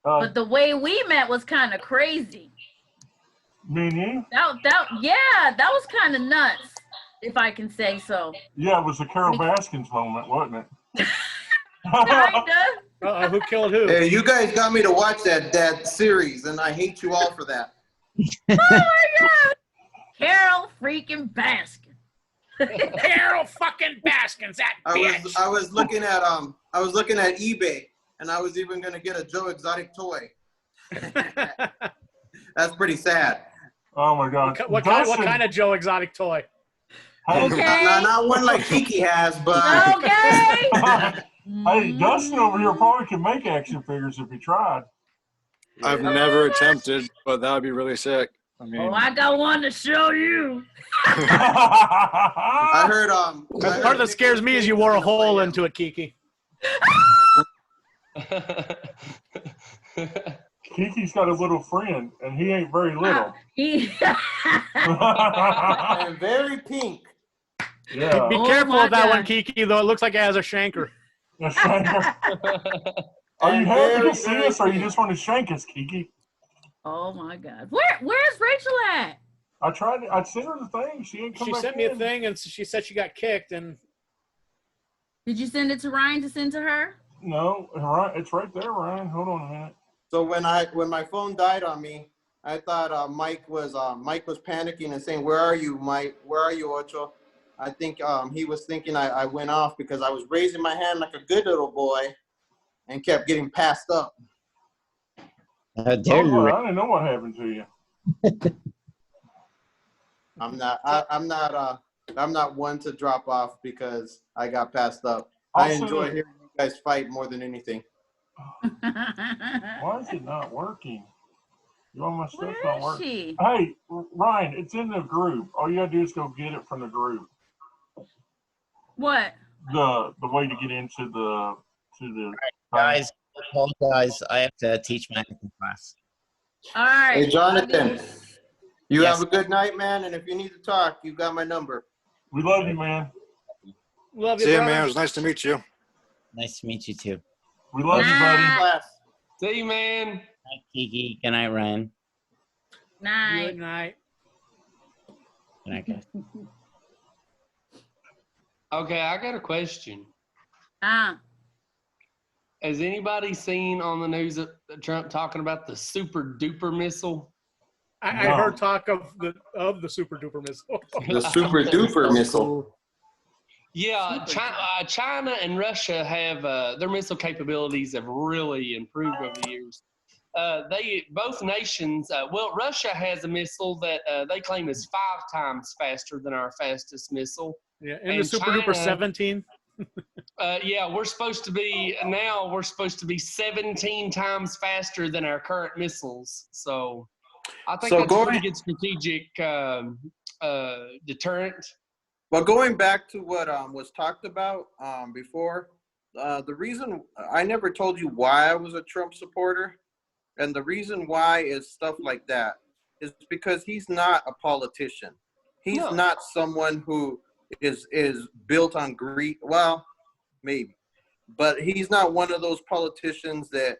But the way we met was kind of crazy. me and you. That was kind of nuts, if I can say so. Yeah, it was a Carol Baskins moment, wasn't it? Kinda. Who killed who? Hey, you guys got me to watch that series, and I hate you all for that. Oh my God, Carol freaking Baskin. Carol fucking Baskins, that bitch. I was looking at eBay, and I was even gonna get a Joe Exotic toy. That's pretty sad. Oh my God! What kind of Joe Exotic toy? Okay. Not one like KiKi has, but Okay. Hey, Dustin over here probably can make action figures if he tried. I've never attempted, but that would be really sick. I mean, I got one to show you. I heard The part that scares me is you wore a hole into it, KiKi. Kiki's got a little friend, and he ain't very little. and very pink. Yeah. Be careful of that one, KiKi, though it looks like it has a shanker. A shanker. Are you happy to see us, or you just want to shank us, KiKi? Oh my God. Where's Rachel at? I sent her the thing. She ain't come She back sent me a in. thing, and she said she got kicked. And Did you send it to Ryan to send to her? No, it's right there, Ryan. Hold on a minute. So when my phone died on me, I thought Mike was panicking and saying, "Where are you, Mike? Where are you, Ocho?" I think he was thinking I went off because I was raising my hand like a good little boy and kept getting passed up. How dare you? I didn't know what happened to you. I'm not one to drop off because I got passed up. I'll I send enjoy it. hearing you guys fight more than anything. Why is it not working? All my stuff's Where not is working. she? Hey, Ryan, it's in the group. All you gotta do is go get it from the group. What? The way to get into the Guys, I apologize. I have to teach my acting class. All right. Hey, Johnathan, you Yes. have a good night, man. And if you need to talk, you got my number. We love you, man. love you, see you, brother. man. It was nice to meet you. Nice to meet you too. We love you, buddy. Class. See you, man. Night, KiKi. Good night, Ryan. Night. Good night. Good night, guys. Okay, I got a question. Has anybody seen on the news Trump talking about the super duper missile? I heard talk of the super duper missile. The super duper missile. Yeah, China and Russia have their missile capabilities have really improved over the years. Both nations. Russia has a missile that they claim is 5 times faster than our fastest missile. Yeah, and the super duper 17. Yeah, we're supposed to be 17 times faster than our current missiles. So I think that's a pretty good strategic deterrent. Well, going back to what was talked about before, the reason I never told you why I was a Trump supporter, and the reason why is stuff like that is because he's not a politician. He's not someone who is built on greed. Well, maybe, but he's not one of those politicians that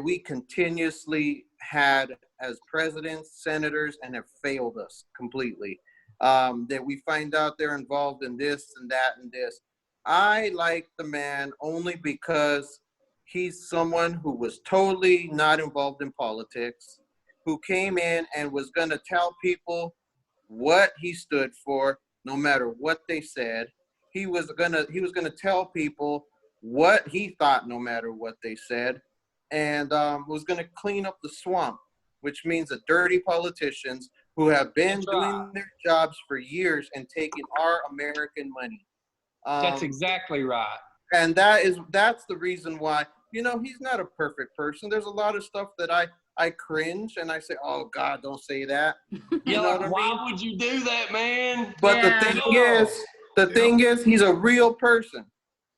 we continuously had as presidents, senators, and have failed us completely. That we find out they're involved in this and that and this. I like the man only because he's someone who was totally not involved in politics, who came in and was going to tell people what he stood for, no matter what they said. He was gonna tell people what he thought, no matter what they said, and was gonna clean up the swamp, which means the dirty politicians who have been doing their jobs for years and taking our American money. That's exactly right. And that's the reason why, you know, he's not a perfect person. There's a lot of stuff that I cringe and I say, oh God, don't say that. You know what I mean? Why would you do that, man? But the thing is, he's a real person.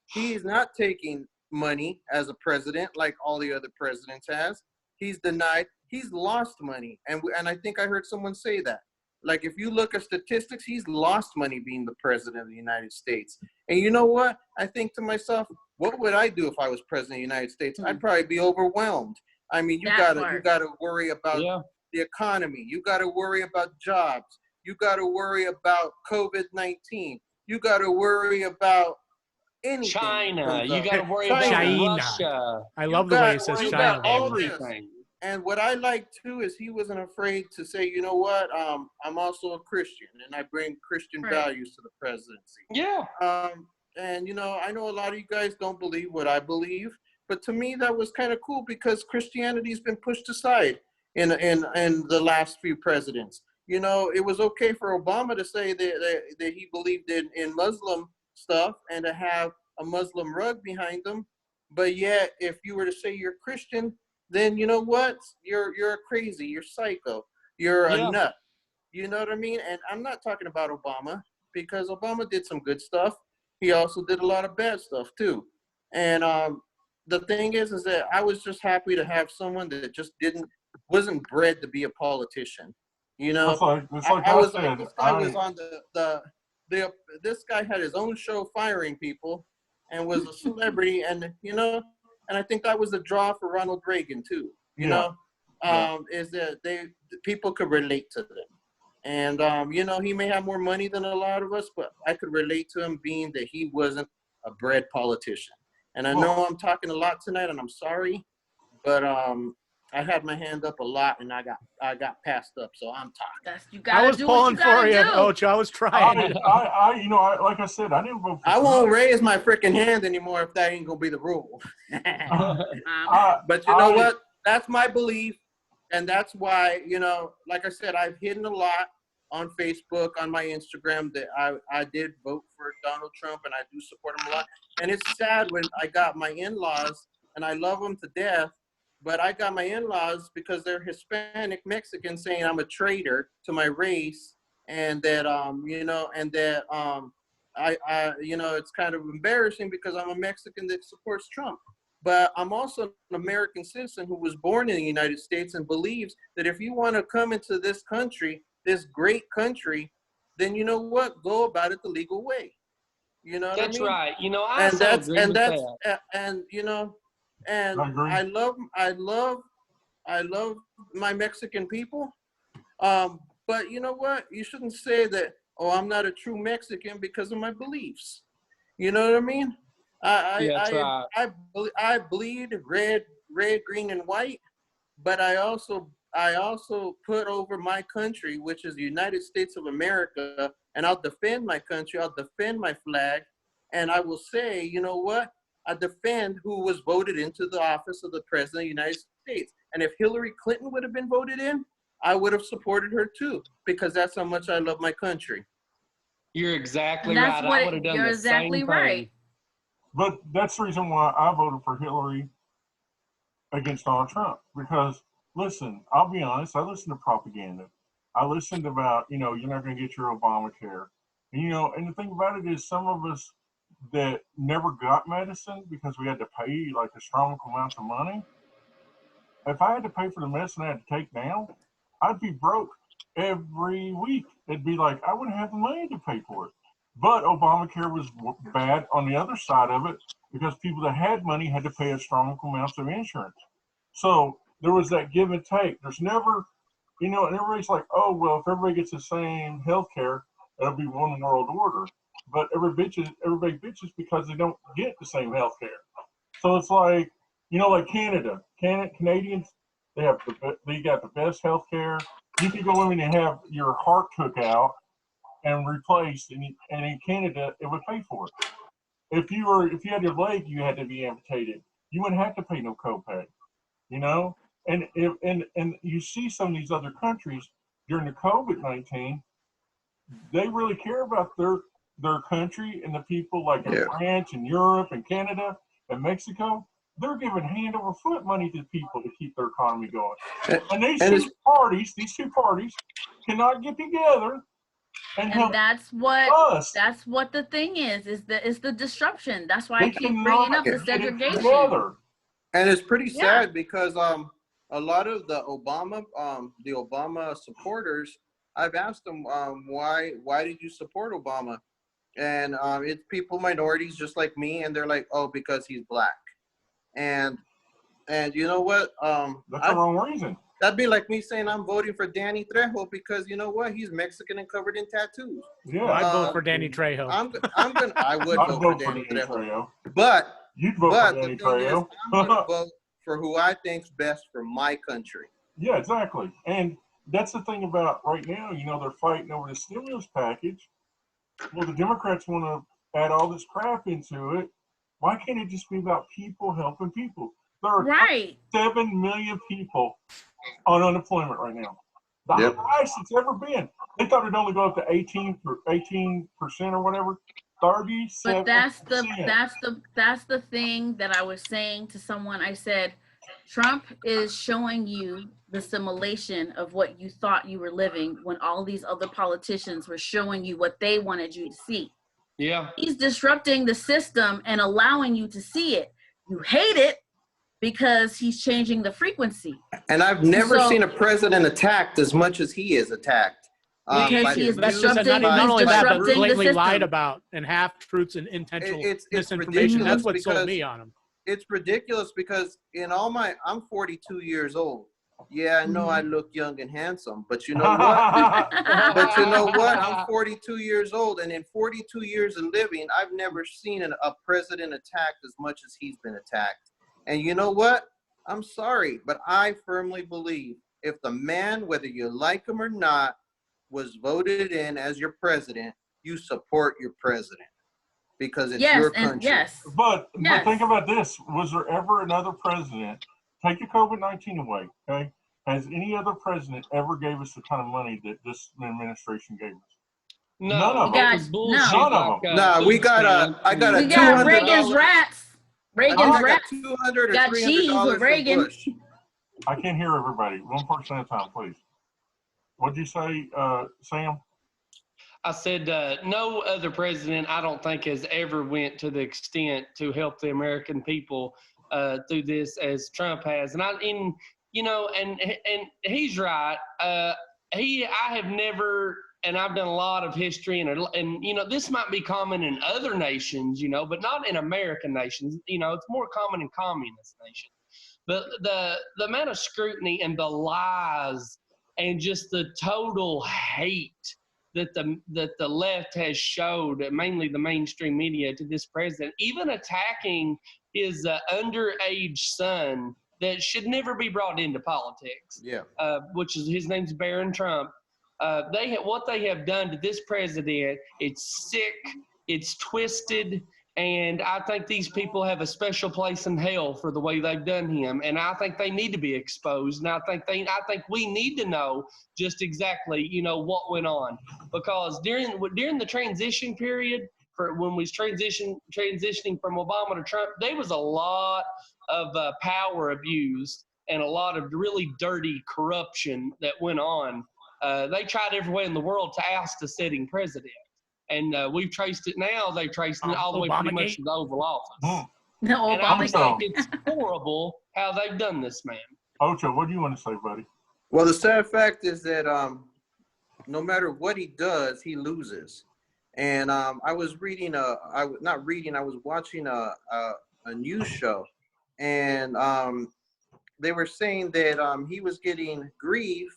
He's not taking money as a president like all the other presidents has. He's denied. He's lost money, and I think I heard someone say that. Like, if you look at statistics, he's lost money being the president of the United States. And you know what? I think to myself, what would I do if I was president of the United States? I'd probably be overwhelmed. I mean, you gotta worry about the economy. You gotta worry about jobs. You gotta worry about COVID-19. You gotta worry about anything. China. You gotta worry about Russia. I love the way he says China. Everything. And what I like too is he wasn't afraid to say, you know what, I'm also a Christian and I bring Christian values to the presidency. Yeah. And you know, I know a lot of you guys don't believe what I believe, but to me that was kind of cool because Christianity's been pushed aside in the last few presidents. You know, it was okay for Obama to say that he believed in Muslim stuff and to have a Muslim rug behind him, but yet if you were to say you're Christian, then you know what? You're crazy. You're psycho. You're a nut. You know what I mean? And I'm not talking about Obama because Obama did some good stuff. He also did a lot of bad stuff too. And the thing is that I was just happy to have someone that just wasn't bred to be a politician. You know, this guy was on this guy had his own show firing people and was a celebrity, and you know. And I think that was a draw for Ronald Reagan too. You know, is that people could relate to them, and you know, he may have more money than a lot of us, but I could relate to him being that he wasn't a bred politician. And I know I'm talking a lot tonight, and I'm sorry, but I had my hand up a lot, and I got passed up, so I'm talking. I was pulling for you, Ocho. I was trying. You know, like I said, I didn't vote for I won't raise my freaking hand anymore if that ain't gonna be the rule. But you know what? That's my belief, and that's why, you know, like I said, I've hidden a lot on Facebook, on my Instagram, that I did vote for Donald Trump, and I do support him a lot. And it's sad when I got my in-laws, and I love them to death, but I got my in-laws because they're Hispanic Mexican saying I'm a traitor to my race, and that you know, and that I you know, it's kind of embarrassing because I'm a Mexican that supports Trump. But I'm also an American citizen who was born in the United States and believes that if you want to come into this country, this great country, then you know what? Go about it the legal way. You know what I mean? That's right. You know, I agree with that. And you know, and I love my Mexican people. But you know what? You shouldn't say that, oh, I'm not a true Mexican because of my beliefs. You know what I mean? I bleed red, green, and white, but I also put over my country, which is the United States of America, and I'll defend my country. I'll defend my flag, and I will say, you know what? I defend who was voted into the office of the President of the United States. And if Hillary Clinton would have been voted in, I would have supported her too, because that's how much I love my country. You're exactly right. I would have done the same thing. But that's the reason why I voted for Hillary against Donald Trump. Because, listen, I'll be honest, I listen to propaganda. I listened about, you know, you're not going to get your Obamacare. And, you know, and the thing about it is some of us that never got medicine because we had to pay like astronomical amounts of money. If I had to pay for the medicine I had to take now, I'd be broke every week. It'd be like I wouldn't have the money to pay for it. But Obamacare was bad on the other side of it because people that had money had to pay astronomical amounts of insurance. So there was that give and take. There's never, you know, and everybody's like, oh, well, if everybody gets the same health care, it'll be one world order. But everybody bitches because they don't get the same health care. So it's like, you know, like Canadians, they got the best health care. You can go in and have your heart took out and replaced, and in Canada, it would pay for it. If you had your leg, you had to be amputated. You wouldn't have to pay no copay, you know. And you see some of these other countries during the COVID-19, they really care about their country and the people like in France and Europe and Canada and Mexico. They're giving hand over foot money to people to keep their economy going. And these two parties cannot get together and help that's what us. That's what the thing is the disruption. That's why I keep bringing up the segregation. And it's pretty sad because a lot of the Obama supporters, I've asked them why did you support Obama? And it's people, minorities just like me, and they're like, oh, because he's black. And you know what? That's the wrong reason. That'd be like me saying I'm voting for Danny Trejo because you know what? He's Mexican and covered in tattoos. Yeah, I'd vote for Danny Trejo. I would vote for Danny Trejo. But you'd vote for Danny Trejo. I'm gonna vote for who I think's best for my country. Yeah, exactly. And that's the thing about right now. You know, they're fighting over the stimulus package. Well, the Democrats want to add all this crap into it. Why can't it just be about people helping people? There are 7 million people on unemployment right now. The highest it's ever been. They thought it'd only go up to 18% or whatever. 37%. But that's the thing that I was saying to someone. I said, Trump is showing you the simulation of what you thought you were living when all these other politicians were showing you what they wanted you to see. Yeah. He's disrupting the system and allowing you to see it. You hate it because he's changing the frequency. And I've never seen a president attacked as much as he is attacked. Because he is disrupting, not only that, but disrupting blatantly the lied system. about and half-truths and intentional It's misinformation. That's what sold me on him. It's ridiculous because I'm 42 years old. Yeah, I know I look young and handsome, but you know what? I'm 42 years old, and in 42 years of living, I've never seen a president attacked as much as he's been attacked. And you know what? I'm sorry, but I firmly believe if the man, whether you like him or not, was voted in as your president, you support your president because it's your country. But think about this. Was there ever another president, take your COVID-19 away, okay? Has any other president ever gave us the kind of money that this administration gave us? No, none of them. None of them. No, we got Reagan's rats. Reagan's rats $200 or got cheese $300 with Reagan. Bush. I can't hear everybody. One person at a time, please. What'd you say, Sam? I said no other president, I don't think, has ever went to the extent to help the American people through this as Trump has. And he's right. I have never, and I've done a lot of history, and this might be common in other nations, but not in American nations. It's more common in communist nations. But the amount of scrutiny and the lies and just the total hate that the left has showed, mainly the mainstream media, to this president, even attacking his underage son that should never be brought into politics. Yeah. Which is, his name's Barron Trump. What they have done to this president, it's sick, it's twisted, and I think these people have a special place in hell for the way they've done him. And I think they need to be exposed. And I think we need to know just exactly, what went on, because during the transition period, for when we was transitioning from Obama to Trump, there was a lot of power abuse and a lot of really dirty corruption that went on. They tried every way in the world to oust a sitting president. And we've traced it now. They've traced it all the way pretty much to the Oval Office. And I think it's horrible how they've done this, man. Ocho, what do you want to say, buddy? Well, the sad fact is that no matter what he does, he loses. And I was watching a news show, and they were saying that he was getting grief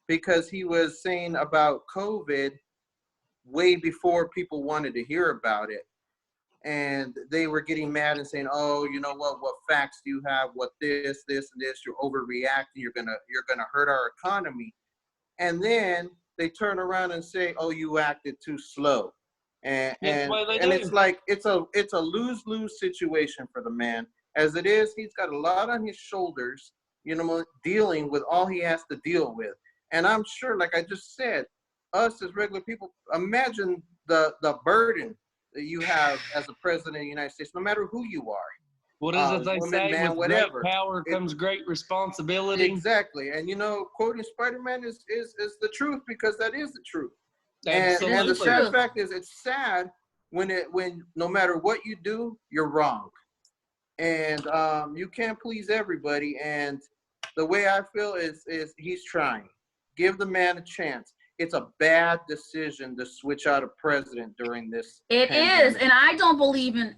because he was saying about COVID way before people wanted to hear about it. And they were getting mad and saying, oh, you know what facts do you have? What this, and this, you're overreacting, you're gonna hurt our economy. And then they turn around and say, oh, you acted too slow. And it's like it's a lose-lose situation for the man. As it is, he's got a lot on his shoulders, dealing with all he has to deal with. And I'm sure, like I just said, us as regular people, imagine the burden that you have as a president of the United States, no matter who you are. What is it they woman, say? man, With whatever. great power comes great responsibility. Exactly. And you know, quoting Spider-Man is the truth, because that is the truth. Absolutely. And the sad fact is, it's sad when no matter what you do, you're wrong. And you can't please everybody. And the way I feel is he's trying. Give the man a chance. It's a bad decision to switch out a president during this. It is, and I don't believe in.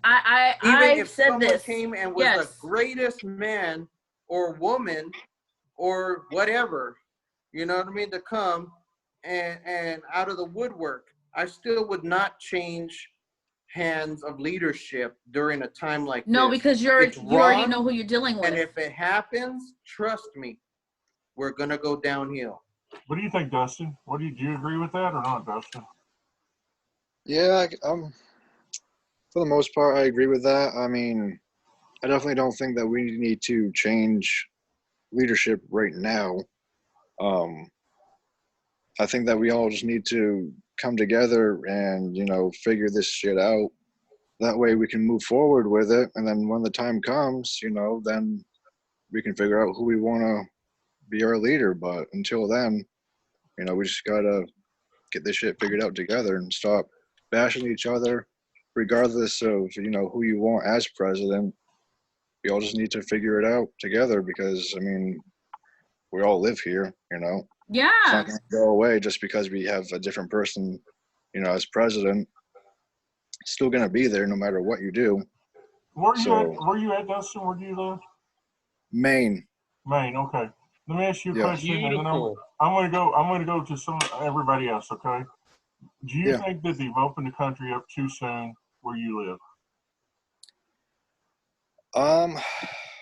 Even if said someone this. came and was the greatest man or woman or whatever, you know what I mean, to come and out of the woodwork, I still would not change hands of leadership during a time like this. No, because you already know who you're dealing with. And if it happens, trust me, we're gonna go downhill. What do you think, Dustin? Do you agree with that or not, Dustin? Yeah, for the most part, I agree with that. I mean, I definitely don't think that we need to change leadership right now. I think that we all just need to come together and, figure this shit out. That way we can move forward with it. And then when the time comes, then we can figure out who we want to be our leader. But until then, we just got to get this shit figured out together and stop bashing each other, regardless of, who you want as president. We all just need to figure it out together because, I mean, we all live here, Yeah. It's not going to go away just because we have a different person, as president. It's still going to be there no matter what you do. Where you at, Dustin? Where do you live? Maine. Maine, okay. Let me ask you a question, and then I'm gonna go to everybody else, okay? Do you think that they've opened the country up too soon where you live?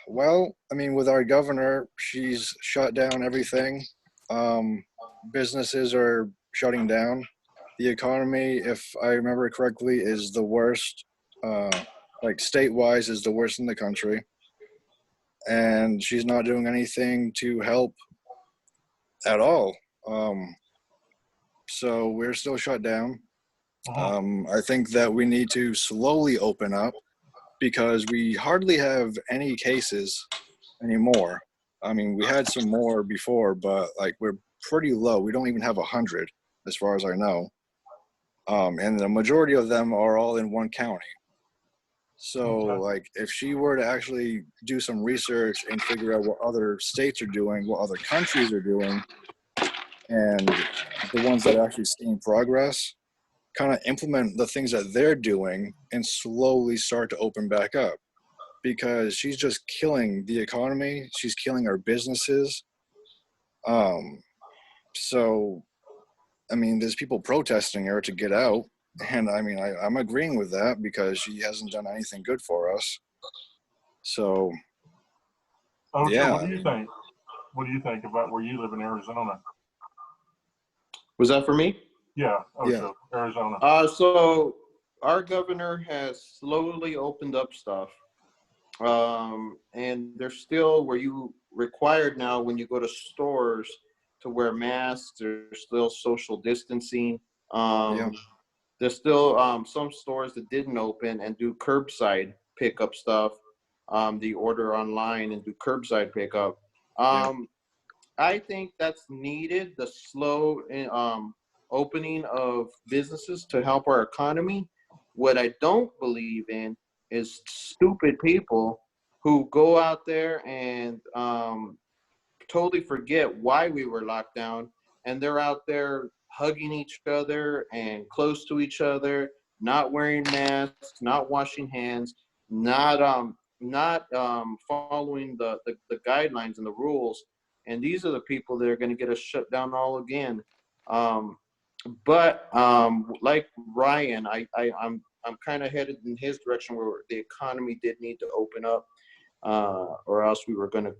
Well, I mean, with our governor, she's shut down everything. Businesses are shutting down. The economy, if I remember correctly, is the worst, like state-wise is the worst in the country. And she's not doing anything to help at all. So we're still shut down. I think that we need to slowly open up because we hardly have any cases anymore. I mean, we had some more before, but like we're pretty low. We don't even have 100 as far as I know. And the majority of them are all in one county. So like if she were to actually do some research and figure out what other states are doing, what other countries are doing, and the ones that are actually seeing progress, kind of implement the things that they're doing and slowly start to open back up. Because she's just killing the economy. She's killing our businesses. So, I mean, there's people protesting her to get out. And I mean, I'm agreeing with that because she hasn't done anything good for us. So, yeah. What do you think? What do you think about where you live in Arizona? Was that for me? Yeah, Ocho, Arizona. So our governor has slowly opened up stuff. And there's still where you required now when you go to stores to wear masks. There's still social distancing. There's still some stores that didn't open and do curbside pickup stuff. The order online and do curbside pickup. I think that's needed, the slow opening of businesses to help our economy. What I don't believe in is stupid people who go out there and totally forget why we were locked down, and they're out there hugging each other and close to each other, not wearing masks, not washing hands, not following the guidelines and the rules. And these are the people that are going to get us shut down all again. But like Ryan, I'm kind of headed in his direction where the economy did need to open up, or else we were going to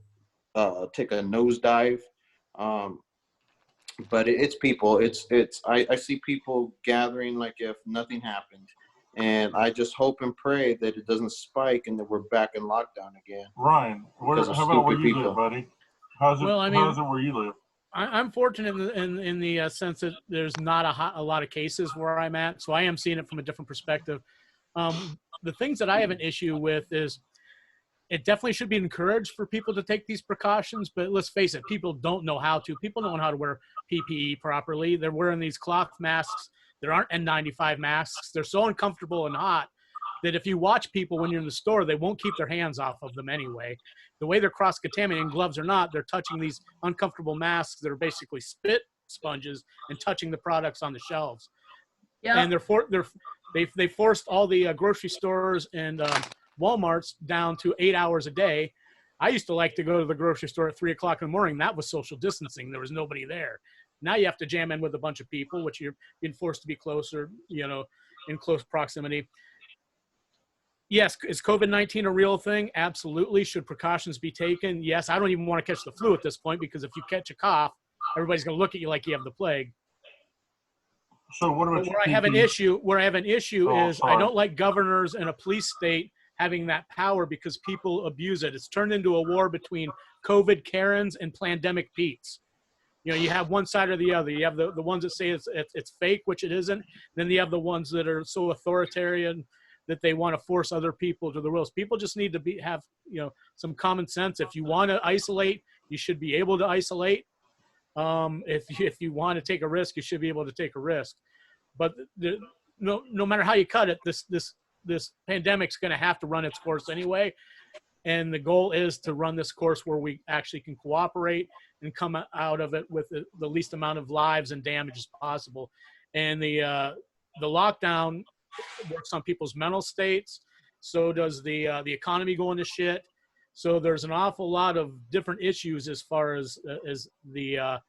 take a nosedive. But it's people. I see people gathering like if nothing happened, and I just hope and pray that it doesn't spike and that we're back in lockdown again. Ryan, how about where you live, buddy? How's it where you live? I'm fortunate in the sense that there's not a lot of cases where I'm at, so I am seeing it from a different perspective. The things that I have an issue with is it definitely should be encouraged for people to take these precautions, but let's face it, people don't know how to. People don't know how to wear PPE properly. They're wearing these cloth masks. There aren't N95 masks. They're so uncomfortable and hot that if you watch people when you're in the store, they won't keep their hands off of them anyway. The way they're cross-contaminating, gloves or not, they're touching these uncomfortable masks that are basically spit sponges and touching the products on the shelves. Yep. And they forced all the grocery stores and Walmarts down to 8 hours a day. I used to like to go to the grocery store at 3 o'clock in the morning. That was social distancing. There was nobody there. Now you have to jam in with a bunch of people, which you're being forced to be closer, in close proximity. Yes, is COVID-19 a real thing? Absolutely. Should precautions be taken? Yes. I don't even want to catch the flu at this point because if you catch a cough, everybody's going to look at you like you have the plague. So what about where I have an issue is sorry. I don't like governors in a police state having that power because people abuse it. It's turned into a war between COVID Karens and pandemic Petes. You have one side or the other. You have the ones that say it's fake, which it isn't. Then you have the ones that are so authoritarian that they want to force other people to the rules. People just need to have some common sense. If you want to isolate, you should be able to isolate. If you want to take a risk, you should be able to take a risk. But no matter how you cut it, this pandemic's going to have to run its course anyway. And the goal is to run this course where we actually can cooperate and come out of it with the least amount of lives and damage as possible. And the lockdown works on people's mental states. So does the economy going to shit. So there's an awful lot of different issues as far as the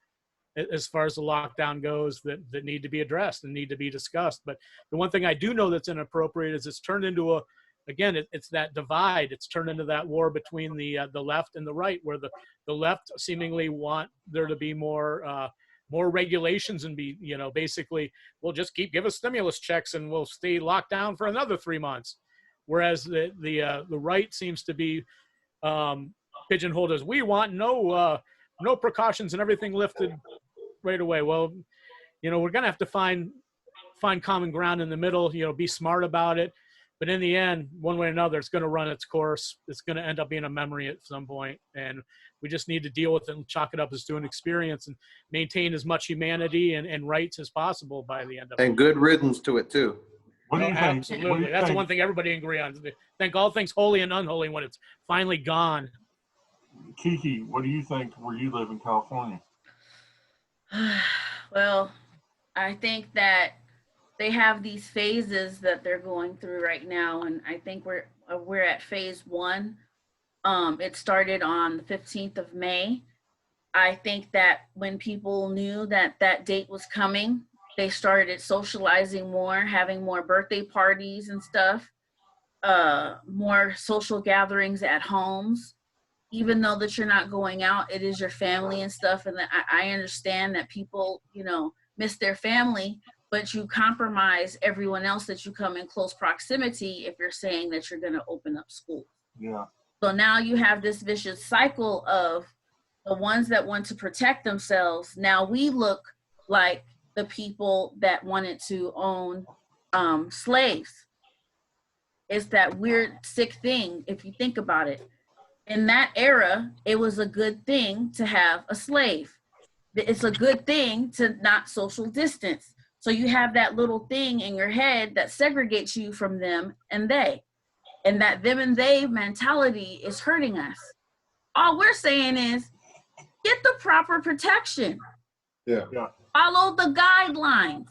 lockdown goes that need to be addressed and need to be discussed. But the one thing I do know that's inappropriate is it's turned into it's that divide. It's turned into that war between the left and the right, where the left seemingly want there to be more regulations and be, basically, we'll just give us stimulus checks and we'll stay locked down for another 3 months. Whereas the right seems to be pigeonholed as we want no precautions and everything lifted right away. Well, we're going to have to find common ground in the middle, be smart about it. But in the end, one way or another, it's going to run its course. It's going to end up being a memory at some point. And we just need to deal with it and chalk it up as to an experience and maintain as much humanity and rights as possible by the end of it. And good riddance to it, too. What do you think? Absolutely. That's the one thing everybody agree on. Thank all things holy and unholy when it's finally gone. KiKi, what do you think where you live in California? Well, I think that they have these phases that they're going through right now, and I think we're at phase 1. It started on the 15th of May. I think that when people knew that date was coming, they started socializing more, having more birthday parties and stuff, more social gatherings at homes. Even though that you're not going out, it is your family and stuff. And I understand that people, miss their family, but you compromise everyone else that you come in close proximity if you're saying that you're going to open up schools. Yeah. So now you have this vicious cycle of the ones that want to protect themselves. Now we look like the people that wanted to own slaves. It's that weird, sick thing, if you think about it. In that era, it was a good thing to have a slave. It's a good thing to not social distance. So you have that little thing in your head that segregates you from them and they. And that them and they mentality is hurting us. All we're saying is get the proper protection. Yeah. Follow the guidelines.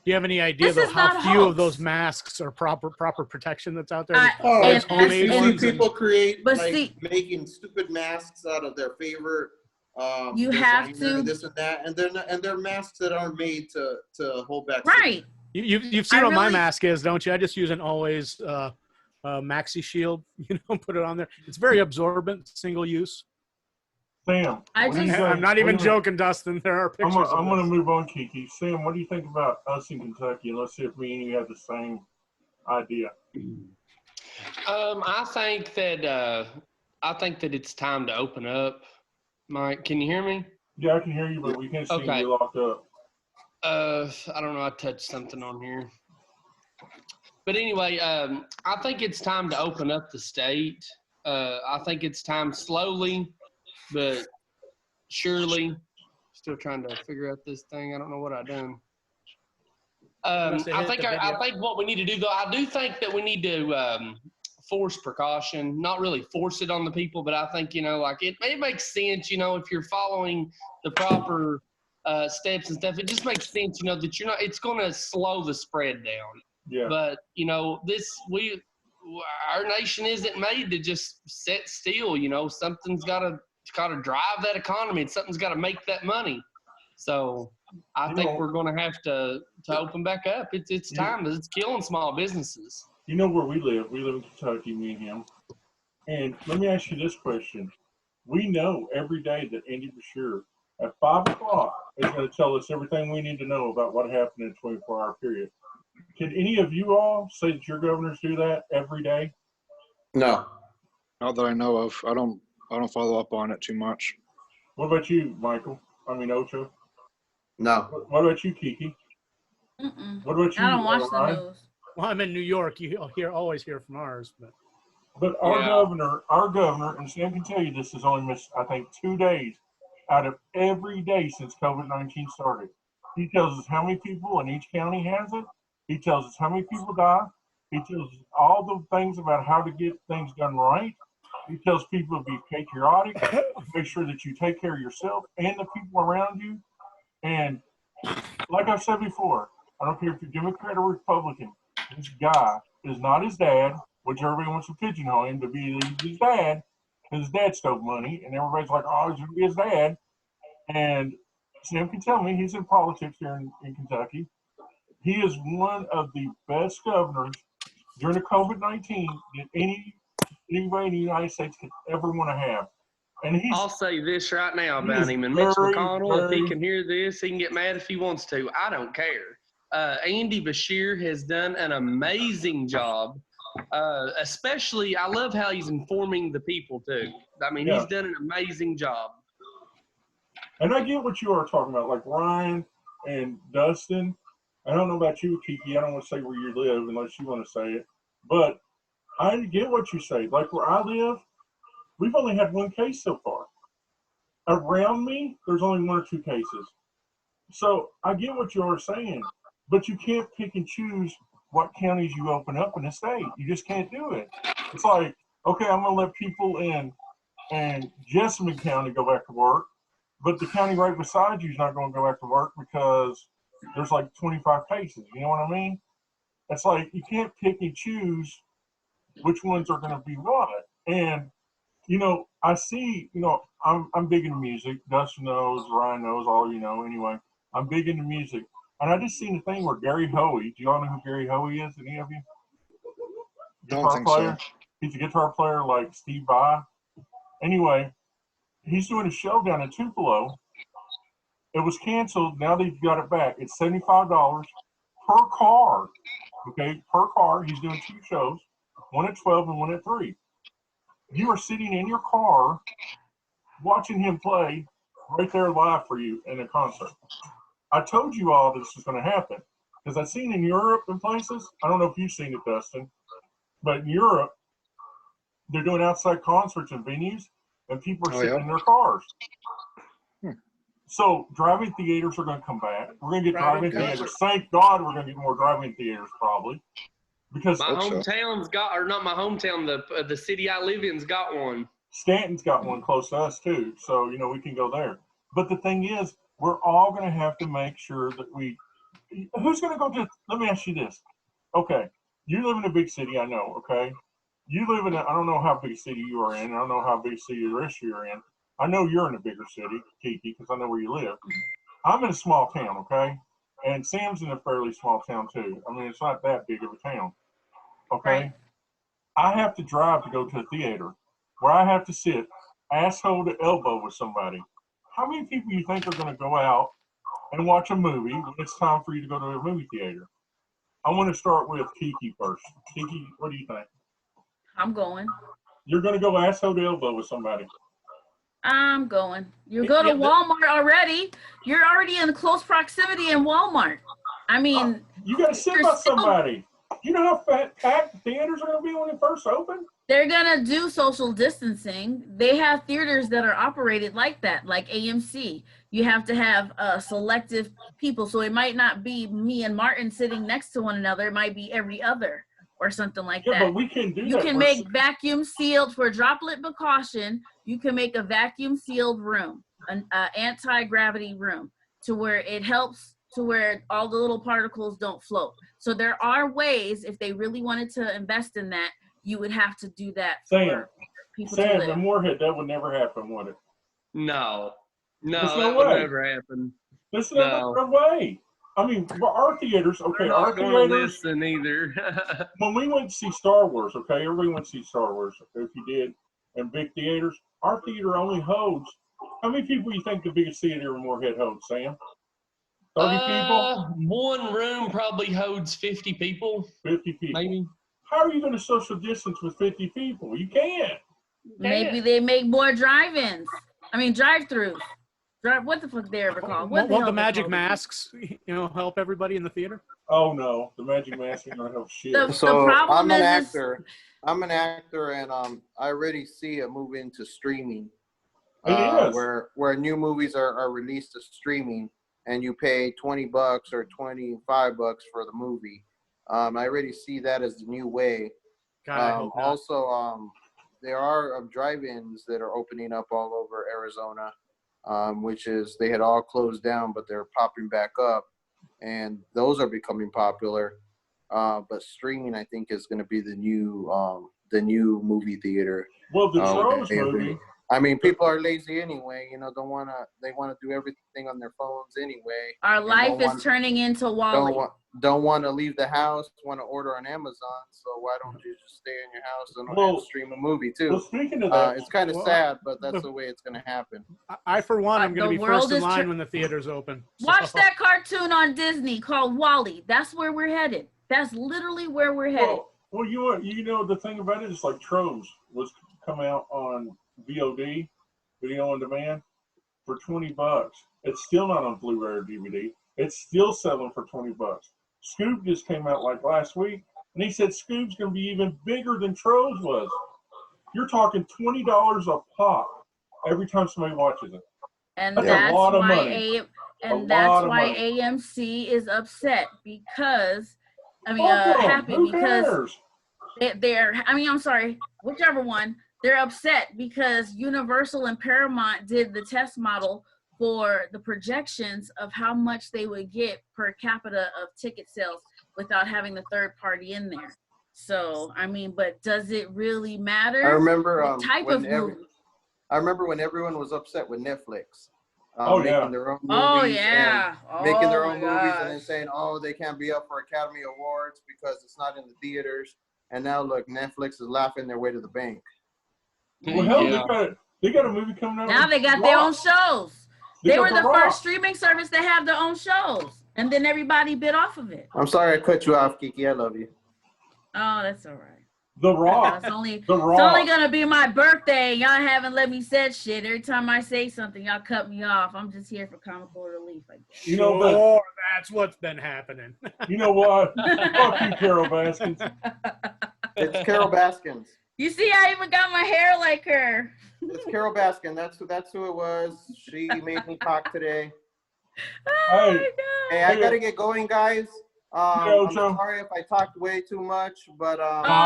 Do you have any idea though how few of those masks are proper protection that's out there? And people create making stupid masks out of their favorite you have to this and that, and they're masks that aren't made to hold back. Right. You've seen what my mask is, don't you? I just use an always maxi shield. Put it on there. It's very absorbent, single use. Sam, I'm not even joking, Dustin. There are pictures. I'm going to move on, KiKi. Sam, what do you think about us in Kentucky? And let's see if me and you have the same idea. I think that it's time to open up. Mike, can you hear me? Yeah, I can hear you, but we can't see you. You're locked up. I don't know. I touched something on here. But anyway, I think it's time to open up the state. I think it's time slowly, but surely. Still trying to figure out this thing. I don't know what I've done. I think what we need to do, though, I do think that we need to force precaution, not really force it on the people, but I think, like it makes sense, if you're following the proper steps and stuff, it just makes sense, that you're not, it's going to slow the spread down. Yeah. But, our nation isn't made to just sit still, something's got to drive that economy and something's got to make that money. So I think we're going to have to open back up. It's time. It's killing small businesses. You know where we live? We live in Kentucky, me and him. And let me ask you this question. We know every day that Andy Beshear at 5 o'clock is going to tell us everything we need to know about what happened in a 24-hour period. Can any of you all say that your governors do that every day? No. Not that I know of. I don't follow up on it too much. What about you, Michael? Ocho? No. What about you, KiKi? Mm-mm. What about you? I don't watch the Ryan? news. Well, I'm in New York. You always hear from ours, but our governor, and Sam can tell you this, has only missed, I think, 2 days out of every day since COVID-19 started. He tells us how many people in each county has it. He tells us how many people die. He tells us all the things about how to get things done right. He tells people to be patriotic, make sure that you take care of yourself and the people around you. And like I've said before, I don't care if you're Democrat or Republican, this guy is not his dad, which everybody wants to pigeonhole him to be his dad, because his dad stole money, and everybody's like, oh, he's going to be his dad. And Sam can tell me, he's in politics here in Kentucky. He is one of the best governors during the COVID-19 that anybody in the United States could ever want to have. And I'll say this right now about him, and Mitch McConnell, if he can hear this, he can get mad if he wants to. I don't care. Andy Beshear has done an amazing job. Especially, I love how he's informing the people, too. I mean, he's done an amazing job. And I get what you are talking about, like Ryan and Dustin. I don't know about you, KiKi. I don't want to say where you live unless you want to say it. But I get what you say. Like where I live, we've only had 1 case so far. Around me, there's only 1 or 2 cases. So I get what you're saying, but you can't pick and choose what counties you open up in the state. You just can't do it. It's like, okay, I'm going to let people in Jessamine County go back to work, but the county right beside you is not going to go back to work because there's like 25 cases. You know what I mean? It's like you can't pick and choose which ones are going to be what. And I see, I'm big into music. Dustin knows, Ryan knows, all anyway. I'm big into music. And I just seen a thing where Gary Hoey, do you all know who Gary Hoey is? Any of you? Guitar player? So. He's a guitar player like Steve Vai. Anyway, he's doing a show down in Tupelo. It was canceled. Now they've got it back. It's $75 per car. Okay, per car. He's doing 2 shows, 1 at 12 and 1 at 3. You are sitting in your car watching him play right there live for you in a concert. I told you all this was going to happen because I've seen in Europe and places. I don't know if you've seen it, Dustin, but in Europe, they're doing outside concerts and venues, and people are sitting in their cars. So driving theaters are going to come back. We're going to get driving theaters. Thank God we're going to get more driving theaters probably. Because my hometown's got, or not my hometown, the city I live in's got one. Stanton's got one close to us too, so we can go there. But the thing is, we're all going to have to make sure that who's going to go to, let me ask you this. Okay, you live in a big city, I know, okay? You live in I don't know how big a city you are in, I don't know how big a city the rest of you are in. I know you're in a bigger city, KiKi, because I know where you live. I'm in a small town, okay? And Sam's in a fairly small town too. I mean, it's not that big of a town, okay? Right. I have to drive to go to a theater where I have to sit asshole to elbow with somebody. How many people you think are going to go out and watch a movie when it's time for you to go to a movie theater? I want to start with KiKi first. KiKi, what do you think? I'm going. You're going to go asshole to elbow with somebody. I'm going. You go to Walmart already. You're already in close proximity in Walmart. I mean, you got to sit by somebody. You know how packed the theaters are going to be when they first open? They're going to do social distancing. They have theaters that are operated like that, like AMC. You have to have selective people. So it might not be me and Martin sitting next to one another. It might be every other or something like that. Yeah, but we can do that. You can make vacuum sealed for droplet precaution. You can make a vacuum sealed room, an anti-gravity room, to where it helps to where all the little particles don't float. So there are ways, if they really wanted to invest in that, you would have to do that for people to live. In Moorhead, that would never happen, would it? No, There's that would never happen. There's no way. I mean, our theaters, okay, our theaters. Listen either. When we went to see Star Wars, okay, everybody went to see Star Wars, okay, if you did, in big theaters, our theater only holds. How many people do you think the biggest theater in Moorhead holds, Sam? 30 people? One room probably holds 50 people. 50 people. Maybe. How are you going to social distance with 50 people? You can't. Maybe they make more drive-ins. I mean, drive-throughs. What the fuck they ever called? Won't the magic masks, help everybody in the theater? Oh no, the magic mask ain't gonna help shit. So I'm an actor. I'm an actor, and I already see it move into streaming. Where new movies are released to streaming, and you pay $20 or $25 for the movie. I already see that as the new way. Also, there are drive-ins that are opening up all over Arizona. Which is they had all closed down, but they're popping back up, and those are becoming popular. But streaming, I think, is going to be the new movie theater. Well, the Trolls movie. I mean, people are lazy anyway. They want to do everything on their phones anyway. Our life is turning into Wall-E. Don't want to leave the house. Want to order on Amazon. So why don't you just stay in your house and stream a movie too? Well, speaking of that, it's kind of sad, but that's the way it's going to happen. I for one, I'm going to be first in line when the theaters open. Watch that cartoon on Disney called Wall-E. That's where we're headed. That's literally where we're headed. Well, you know the thing about it is like Trolls was come out on VOD, video on demand, for $20. It's still not on Blu-ray or DVD. It's still selling for $20. Scoob just came out like last week, and he said Scoob's going to be even bigger than Trolls was. You're talking $20 a pop every time somebody watches it. And that's why AMC is upset because whichever one. They're upset because Universal and Paramount did the test model for the projections of how much they would get per capita of ticket sales without having the third party in there. So, I mean, but does it really matter? I remember I remember when everyone was upset with Netflix. Making their own movies making their own movies gosh. And then saying, they can't be up for Academy Awards because it's not in the theaters. And now look, Netflix is laughing their way to the bank. Well, hell, they got a movie coming out. Now they got their own shows. They were the first streaming service to have their own shows, and then everybody bit off of it. I'm sorry I cut you off, KiKi. I love you. Oh, that's all right. The Rock. It's only gonna be my birthday. Y'all haven't let me say shit. Every time I say something, y'all cut me off. I'm just here for comical relief, I guess. You know, but that's what's been happening. You know what? Fuck you, Carol Baskins. It's Carol Baskins. You see, I even got my hair like her. It's Carol Baskin. That's who it was. She made me talk today. Oh my God. Hey, I gotta get going, guys. I'm sorry if I talked way too much, but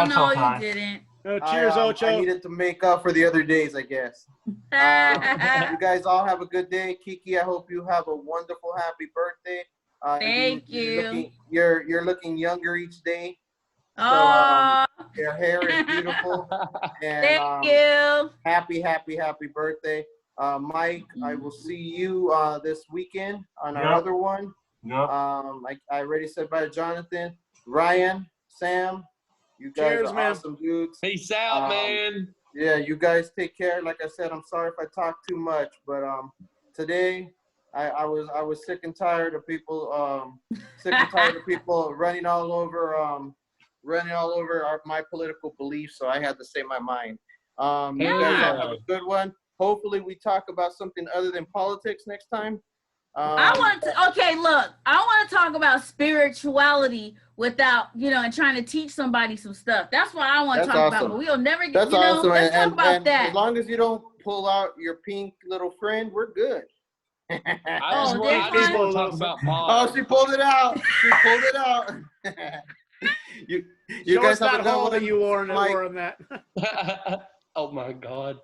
no, you didn't. Cheers, Ocho. I needed to make up for the other days, I guess. You guys all have a good day. KiKi, I hope you have a wonderful, happy birthday. Thank you. You're looking younger each day. So, your hair is beautiful. And, thank you. Happy birthday. Mike, I will see you this weekend on our other one. Yep. I already said bye to Johnathan. Ryan, Sam, you guys are awesome dudes. Peace out, man. Yeah, you guys take care. Like I said, I'm sorry if I talk too much, but today I was sick and tired of people running all over my political beliefs, so I had to say my mind. You guys have a good one. hopefully we talk about something other than politics next time. I want to. Okay, look, I want to talk about spirituality without, and trying to teach somebody some stuff. That's what I want to talk about. But we'll never get. That's awesome. Let's talk about that. As long as you don't pull out your pink little friend, we're good. I just want to talk about Oh, she pulled it out. She pulled it out. you Show guys us that haven't done hole one that you wore like, in that. Oh my God.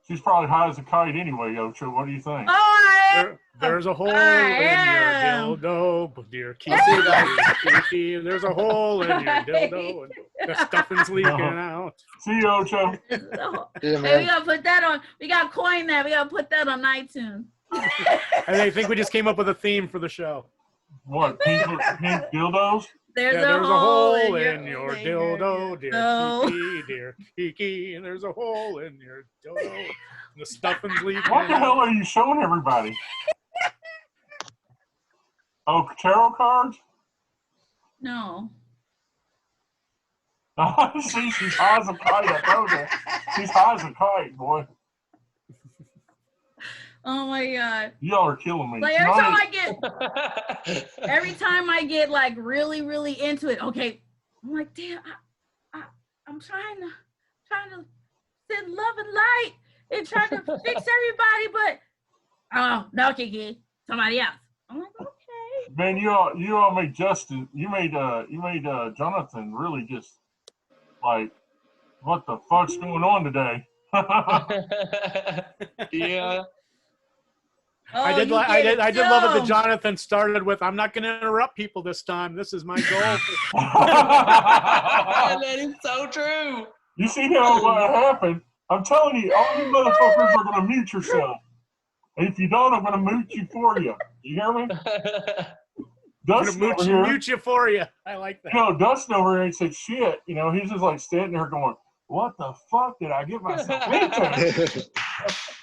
She's probably high as a kite anyway, Ocho. What do you think? There's a hole in your dildo, dear KiKi. There's a hole in your dildo, and the stuffing's leaking out. See you, Ocho. Hey, we gotta put that on. We gotta coin that. We gotta put that on iTunes. And I think we just came up with a theme for the show. What? Pink dildos? There's a hole in your dildo, dear KiKi, dear KiKi. And there's a hole in your dildo. The stuffing's leaking. What the hell are you showing everybody? Oh, tarot cards? No. See, she's high as a kite. I told you. She's high as a kite, boy. Oh my God. Y'all are killing me. Like every time I get like really, really into it. Okay, I'm like, damn, I'm trying to send love and light and trying to fix everybody, but oh no, KiKi, somebody else. I'm like, okay. Man, you all made Justin. You made Johnathan really just like, what the fuck's going on today? Yeah. Oh, I did love it that Johnathan started with, I'm not going to interrupt people this time. This is my goal. That is so true. You see how what happened? I'm telling you, all you motherfuckers are going to mute yourself. And if you don't, I'm going to mute you for you. You hear me? Dustin over here. Mute you for you. I like that. Dustin over here ain't said shit. He's just like standing there going, what the fuck did I get myself into?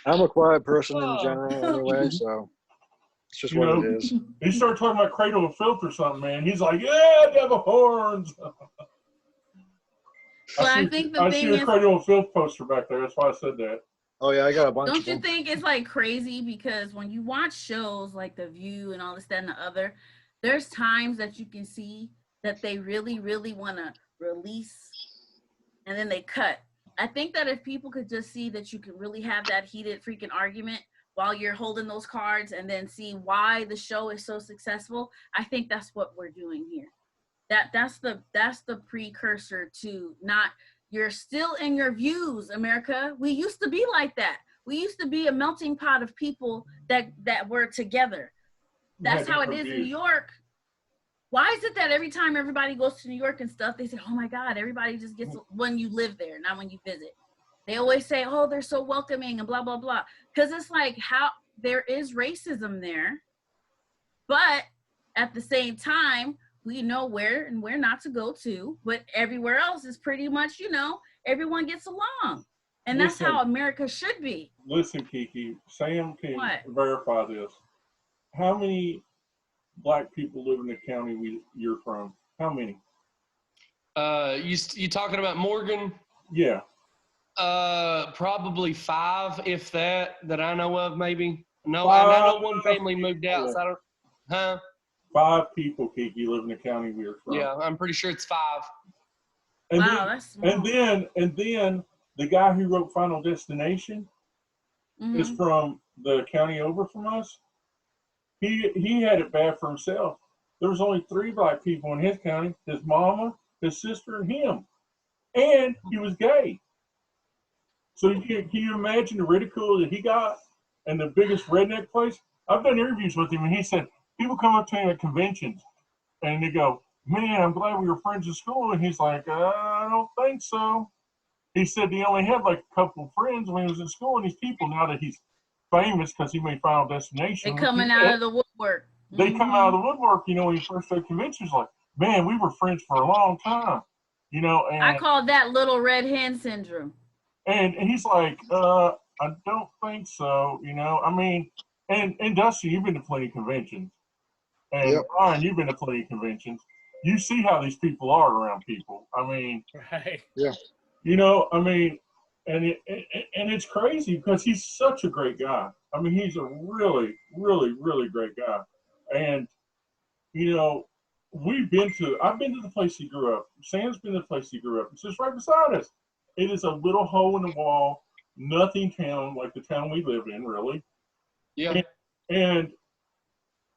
I'm a quiet person in general anyway, so it's just what it is. He started talking about Cradle of Filth or something, man. He's like, yeah, devil horns. I think the thing see a is, Cradle of Filth poster back there. That's why I said that. Oh, yeah, I got a bunch don't of you them. think it's like crazy? Because when you watch shows like The View and all this, that, and the other, there's times that you can see that they really, really want to release and then they cut. I think that if people could just see that you can really have that heated freaking argument while you're holding those cards and then see why the show is so successful, I think that's what we're doing here. That's the precursor to not, you're still in your views, America. We used to be like that. We used to be a melting pot of people that were together. That's how it is in New York. Why is it that every time everybody goes to New York and stuff, they say, oh my God, everybody just gets, when you live there, not when you visit. They always say, oh, they're so welcoming and blah, blah, blah. Because it's like how there is racism there. But at the same time, we know where and where not to go to. But everywhere else is pretty much, everyone gets along. And that's how America should be. Listen, KiKi, Sam can verify this. How many Black people live in the county you're from? How many? You talking about Morgan? Yeah. Probably 5, if that I know of, maybe. No, 5, I know one family moved out. So I don't, huh? 5 people, KiKi, live in the county we're from. Yeah, I'm pretty sure it's 5. And wow, that's small. And then the guy who wrote Final Destination is from the county over from us. He had it bad for himself. There was only 3 Black people in his county: his mama, his sister, and him. And he was gay. So can you imagine the ridicule that he got in the biggest redneck place? I've done interviews with him, and he said people come up to him at conventions, and they go, "Man, I'm glad we were friends in school." And he's like, "I don't think so." He said he only had like a couple of friends when he was in school, and these people, now that he's famous because he made Final Destination, they're coming out of the woodwork. They come out of the woodwork, when he first started conventions, like, man, we were friends for a long time, And I call that little red hen syndrome. And he's like, I don't think so, I mean, and Dustin, you've been to plenty of conventions. And Ryan, you've been to plenty of conventions. You see how these people are around people. I mean, right. Yeah. I mean, and it's crazy because he's such a great guy. I mean, he's a really, really, really great guy. And, you know, I've been to the place he grew up. Sam's been to the place he grew up. It's just right beside us. It is a little hole in the wall, nothing town like the town we live in, really. Yeah. And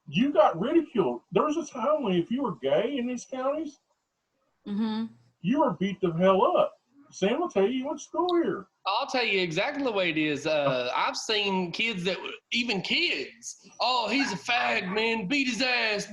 you got ridiculed. There was a time when if you were gay in these counties, you were beat the hell up. Sam will tell you went to school here. I'll tell you exactly the way it is. I've seen kids even kids, oh, he's a fag, man, beat his ass.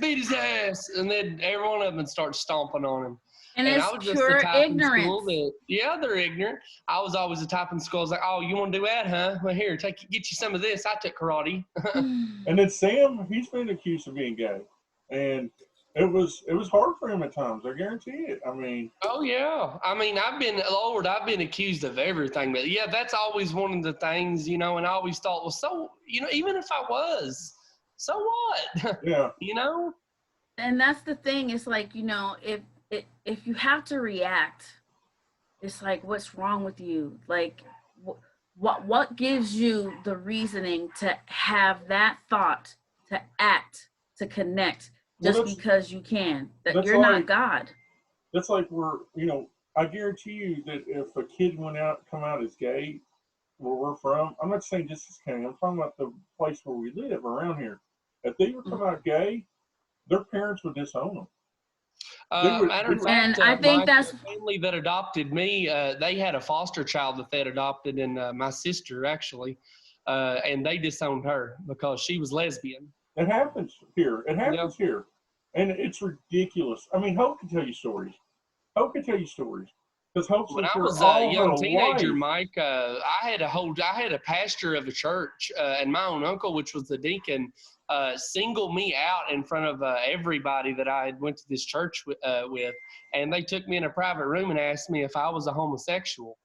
And then every one of them starts stomping on him. And it's I was pure just the type ignorance. in school that, they're ignorant. I was always the type in school. I was like, oh, you want to do that, huh? Well, here, get you some of this. I took karate. And then Sam, he's been accused of being gay. And it was hard for him at times. I guarantee it. I mean. Oh yeah. I mean, I've been accused of everything, but yeah, that's always one of the things, and I always thought, well, so, even if I was, so what? Yeah. And that's the thing. It's like, if you have to react, it's like, what's wrong with you? Like, what gives you the reasoning to have that thought, to act, to connect? Just because you can, that you're not God. That's like I guarantee you that if a kid come out as gay, where we're from, I'm not saying just as County, I'm talking about the place where we live around here. If they were come out gay, their parents would disown them. Matter of fact, I think that's the family that adopted me. They had a foster child that they had adopted, and my sister actually, and they disowned her because she was lesbian. It happens here. Here. And it's ridiculous. I mean, Hope can tell you stories. Because Hope's when I was a young teenager, Mike, I had a pastor of a church, and my own uncle, which was the deacon, singled me out in front of everybody that I had went to this church with, and they took me in a private room and asked me if I was a homosexual.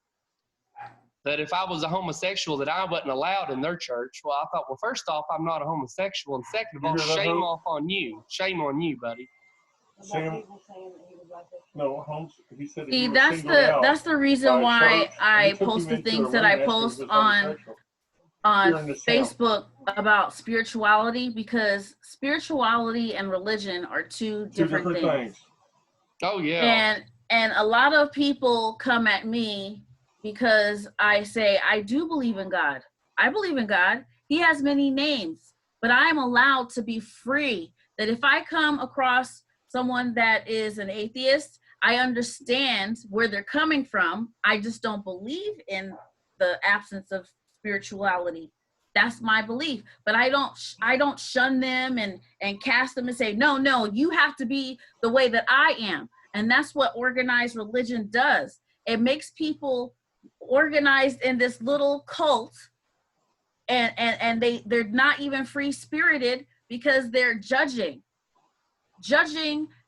That if I was a homosexual, that I wasn't allowed in their church. Well, I thought, well, first off, I'm not a homosexual, and second of all, shame on you. Shame on you, buddy. Sam, no, Holmes, he said see, that's the reason why I post the things that I post on Facebook about spirituality, because spirituality and religion are two different things. Oh yeah. And a lot of people come at me because I say, I do believe in God. I believe in God. He has many names, but I'm allowed to be free. That if I come across someone that is an atheist, I understand where they're coming from. I just don't believe in the absence of spirituality. That's my belief. But I don't shun them and cast them and say, no, you have to be the way that I am. And that's what organized religion does. It makes people organized in this little cult, and they're not even free spirited because they're judging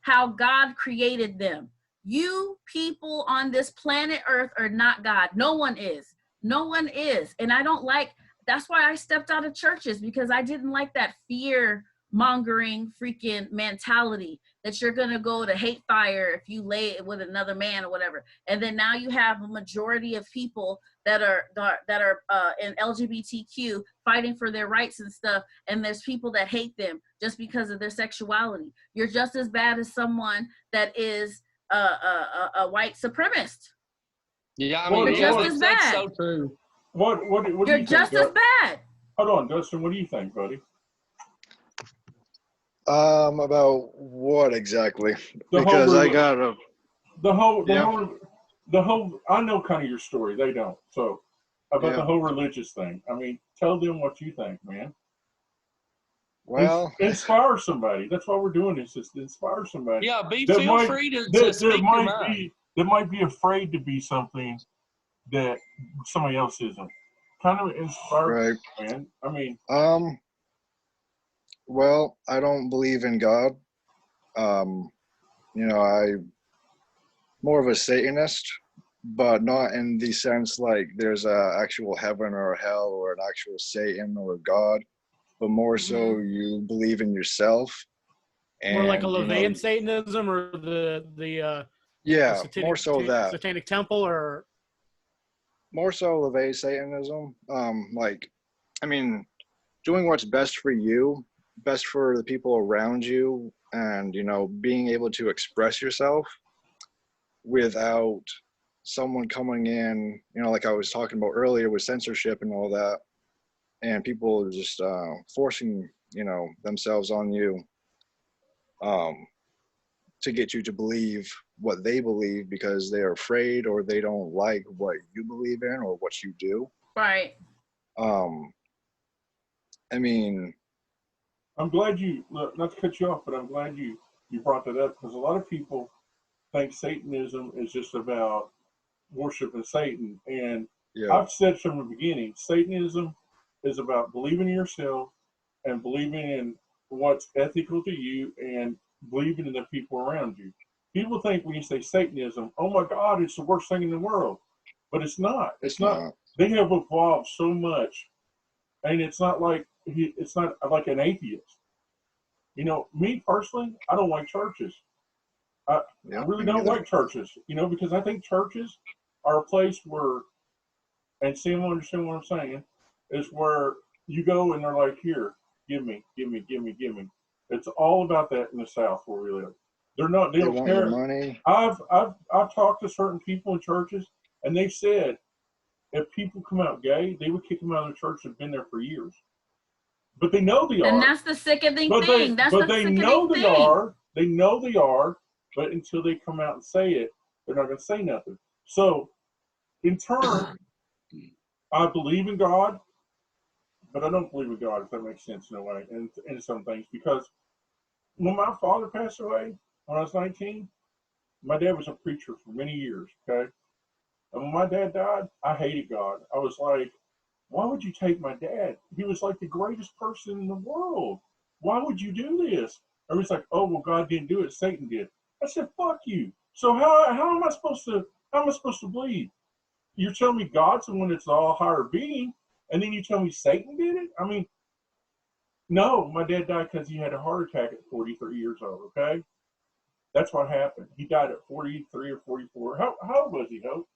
how God created them. You people on this planet Earth are not God. No one is. And I don't that's why I stepped out of churches, because I didn't like that fear mongering freaking mentality that you're going to go to hate fire if you lay it with another man or whatever. And then now you have a majority of people that are in LGBTQ fighting for their rights and stuff. And there's people that hate them just because of their sexuality. You're just as bad as someone that is a white supremacist. Yeah, I mean, you're just as bad. That's so true. What do you you're think, just as bad. Hold on, Dustin, what do you think, buddy? About what exactly? Because I got the whole. I know kind of your story. They don't. So about the whole religious thing. I mean, tell them what you think, man. Well, inspire somebody. That's why we're doing this. Is to inspire somebody. Yeah, feel free to speak your mind. That might be afraid to be something that somebody else isn't. Kind of inspire, right, man. I mean, well, I don't believe in God. I'm more of a Satanist, but not in the sense like there's a actual heaven or a hell or an actual Satan or God, but more so you believe in yourself. And, more like a Levian Satanism, or the more so that Satanic Temple, or more so LeVay Satanism. Like, I mean, doing what's best for you, best for the people around you, and, you know, being able to express yourself without someone coming in, you know, like I was talking about earlier with censorship and all that, and people just forcing, you know, themselves on you to get you to believe what they believe because they're afraid or they don't like what you believe in or what you do. Right. I mean, I'm glad you, not to cut you off, but I'm glad you brought that up, because a lot of people think Satanism is just about worshiping Satan. And yeah, I've said from the beginning, Satanism is about believing in yourself and believing in what's ethical to you and believing in the people around you. People think when you say Satanism, oh my God, it's the worst thing in the world. But it's not. It's not. They have evolved so much. And it's not like an atheist. You know, me personally, I don't like churches. I really don't like churches, you know, because I think churches are a place where, and Sam will understand what I'm saying, is where you go and they're like, here, give me. It's all about that in the South where we live. They don't want care. your money. I've talked to certain people in churches, and they've said if people come out gay, they would kick them out of the church that have been there for years. But they know they are. And that's the sickening thing. They know they are, but until they come out and say it, they're not going to say nothing. So, in turn, I believe in God, but I don't believe in God, if that makes sense in a way, and in some things. Because when my father passed away, when I was 19, my dad was a preacher for many years, okay? And when my dad died, I hated God. I was like, why would you take my dad? He was like the greatest person in the world. Why would you do this? Everybody's like, oh, well, God didn't do it. Satan did. I said, fuck you. So how am I supposed to believe? You're telling me God's the one that's all higher being, and then you tell me Satan did it? I mean, no, my dad died because he had a heart attack at 43 years old, okay? That's what happened. He died at 43 or 44. How old was he, Hope?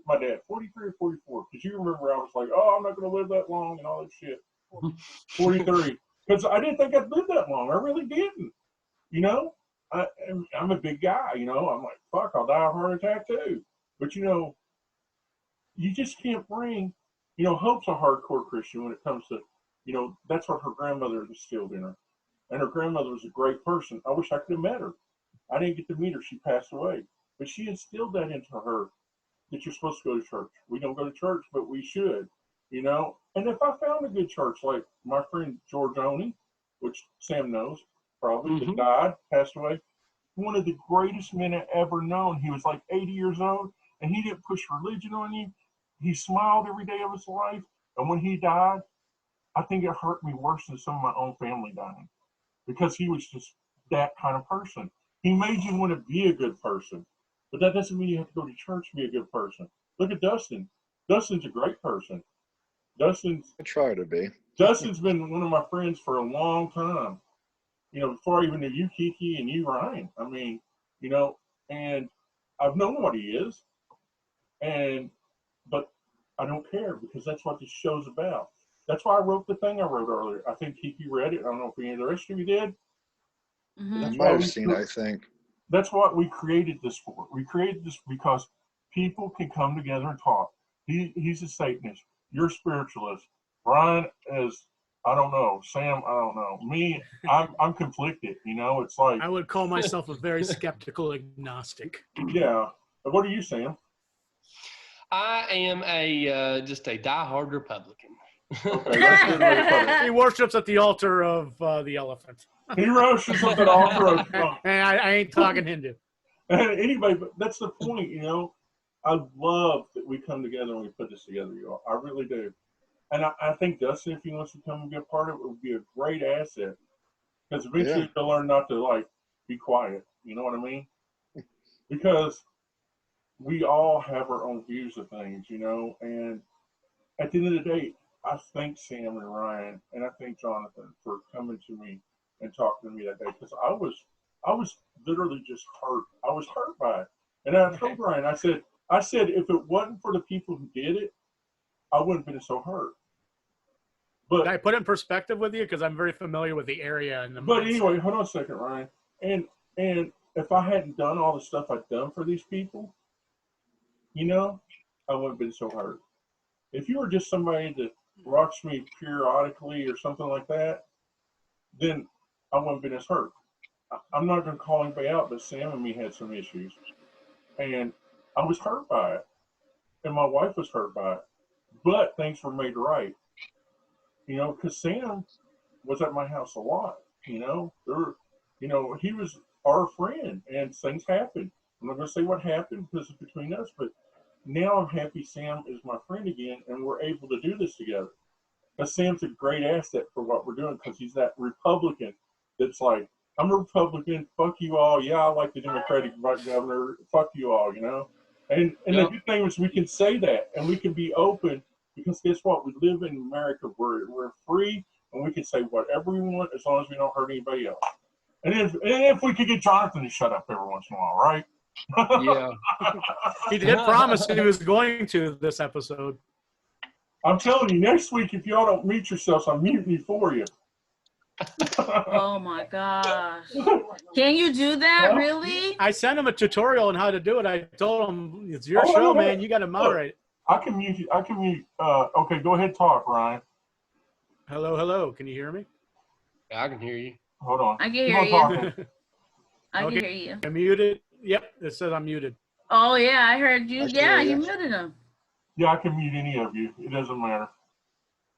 My dad, 43 or 44. Because you remember I was like, oh, I'm not going to live that long and all that shit. 43. Because I didn't think I'd live that long. I really didn't. You know, I'm a big guy, you know. I'm like, fuck, I'll die of a heart attack too. But, you know, you just can't bring, you know, Hope's a hardcore Christian when it comes to, you know, that's what her grandmother instilled in her. And her grandmother was a great person. I wish I could have met her. I didn't get to meet her. She passed away. But she instilled that into her, that you're supposed to go to church. We don't go to church, but we should, you know. And if I found a good church, like my friend George Oney, which Sam knows probably, that died, passed away, one of the greatest men I ever known. He was like 80 years old, and he didn't push religion on you. He smiled every day of his life. And when he died, I think it hurt me worse than some of my own family dying, because he was just that kind of person. He made you want to be a good person. But that doesn't mean you have to go to church to be a good person. Look at Dustin. Dustin's a great person. I try to be. Dustin's been one of my friends for a long time. You know, before I even knew you, KiKi, and you, Ryan. I mean, you know, and I've known what he is. But I don't care, because that's what this show's about. That's why I wrote the thing I wrote earlier. I think KiKi read it. I don't know if any of the rest of you did. Mm-hmm. I might have seen it, I think. That's what we created this for. We created this because people can come together and talk. He's a Satanist. You're a spiritualist. Brian is, I don't know. Sam, I don't know. Me, I'm conflicted. You know, it's like, I would call myself a very skeptical agnostic. Yeah. What are you, Sam? I am just a diehard Republican. Okay, that's good Republican. He worships at the altar of the elephant. He worships at the altar of Trump. And I ain't talking Hindu. Anyway, but that's the point, you know. I love that we come together and we put this together, y'all. I really do. And I think Dustin, if he wants to come and be a part of it, would be a great asset. Because eventually he'll learn not to, like, be quiet. You know what I mean? Because we all have our own views of things, you know. And at the end of the day, I thank Sam and Ryan, and I thank Johnathan for coming to me and talking to me that day. Because I was literally just hurt. I was hurt by it. And I told Ryan, I said, I said if it wasn't for the people who did it, I wouldn't have been so hurt. But can I put it in perspective with you? Because I'm very familiar with the area and the But mindset. anyway, hold on a second, Ryan. And if I hadn't done all the stuff I've done for these people, you know, I wouldn't have been so hurt. If you were just somebody that rocks me periodically or something like that, then I wouldn't have been as hurt. I'm not going to call anybody out, but Sam and me had some issues. And I was hurt by it. And my wife was hurt by it. But things were made right. You know, because Sam was at my house a lot. You know, he was our friend, and things happened. I'm not going to say what happened because it's between us, but now I'm happy Sam is my friend again, and we're able to do this together. Because Sam's a great asset for what we're doing, because he's that Republican that's like, I'm a Republican, fuck you all. Yeah, I like the Democratic governor, fuck you all, you know? And the good thing is we can say that, and we can be open, because guess what? We live in America. We're free, and we can say whatever we want as long as we don't hurt anybody else. And if we could get Johnathan to shut up every once in a while, right? Yeah. He did promise he was going to this episode. I'm telling you, next week, if y'all don't mute yourselves, I'm muting for you. Oh my gosh. Can you do that, really? I sent him a tutorial on how to do it. I told him, it's your show, man. You got to moderate it. I can mute you. Okay, go ahead, talk, Ryan. Hello. Can you hear me? Yeah, I can hear you. Hold on. I can hear you. I can hear you. I'm muted. Yep, it says I'm muted. Oh, yeah, I heard you. Yeah, you muted him. Yeah, I can mute any of you. It doesn't matter.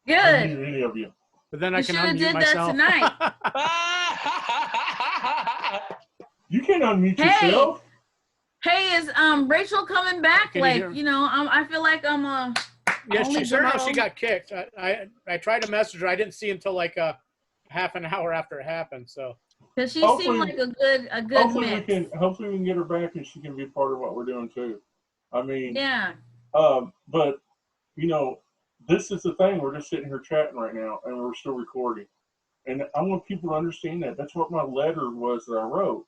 Good. I can mute any of you. But then I can unmute did myself. That tonight. You can't unmute yourself. Hey, is Rachel coming back? Can like, I feel like I'm a yeah, somehow she got kicked. I tried to message her. I didn't see until like half an hour after it happened. So because she seemed like a good mix. Hopefully we can get her back and she can be part of what we're doing too. I mean, yeah. But this is the thing. We're just sitting here chatting right now, and we're still recording. And I want people to understand that. That's what my letter was that I wrote.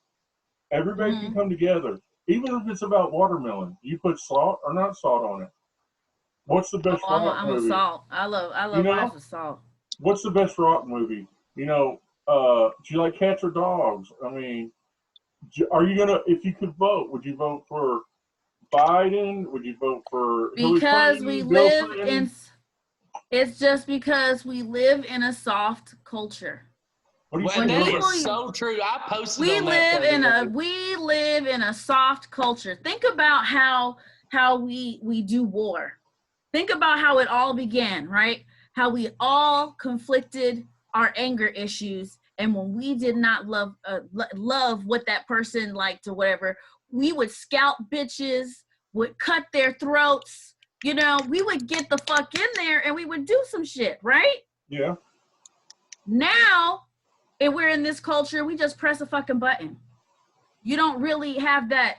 Everybody can come together, even if it's about watermelon. You put salt or not salt on it. What's the best rock movie? I'm a salt. I love mine with salt. What's the best rock movie? Do you like cats or dogs? I mean, are you gonna? If you could vote, would you vote for Biden? Would you vote for because we live in? It's just because we live in a soft culture. Well, that is so true. I posted. We live in a soft culture. Think about how we do war. Think about how it all began, right? How we all conflicted our anger issues, and when we did not love what that person liked or whatever, we would scalp bitches, would cut their throats. We would get the fuck in there and we would do some shit, right? Yeah. Now, if we're in this culture, we just press a fucking button. You don't really have that,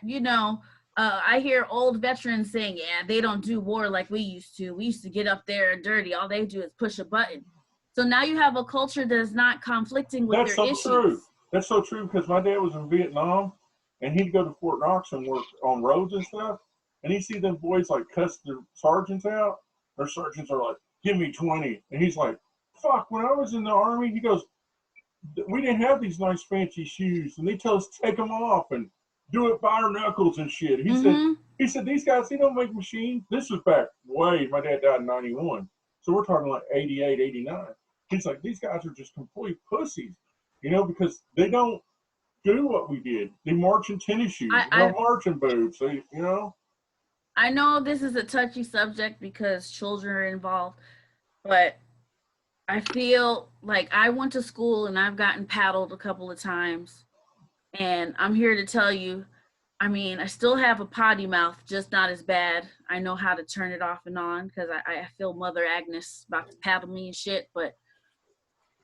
I hear old veterans saying, yeah, they don't do war like we used to. We used to get up there and dirty. All they do is push a button. So now you have a culture that's not conflicting with their issues. True. That's so true, because my dad was in Vietnam, and he'd go to Fort Knox and work on roads and stuff, and he'd see them boys like cuss their sergeants out. Their sergeants are like, give me 20. And he's like, fuck, when I was in the Army, he goes, we didn't have these nice fancy shoes, and they tell us to take them off and do it by our knuckles and shit. He said, these guys, they don't make machines. This was back way, my dad died in 91. So we're talking like 88, 89. He's like, these guys are just complete pussies, because they don't do what we did. They march in tennis shoes. They don't march in boots. I know this is a touchy subject because children are involved, but I feel like I went to school and I've gotten paddled a couple of times. And I'm here to tell you, I still have a potty mouth, just not as bad. I know how to turn it off and on because I feel Mother Agnes about to paddle me and shit, but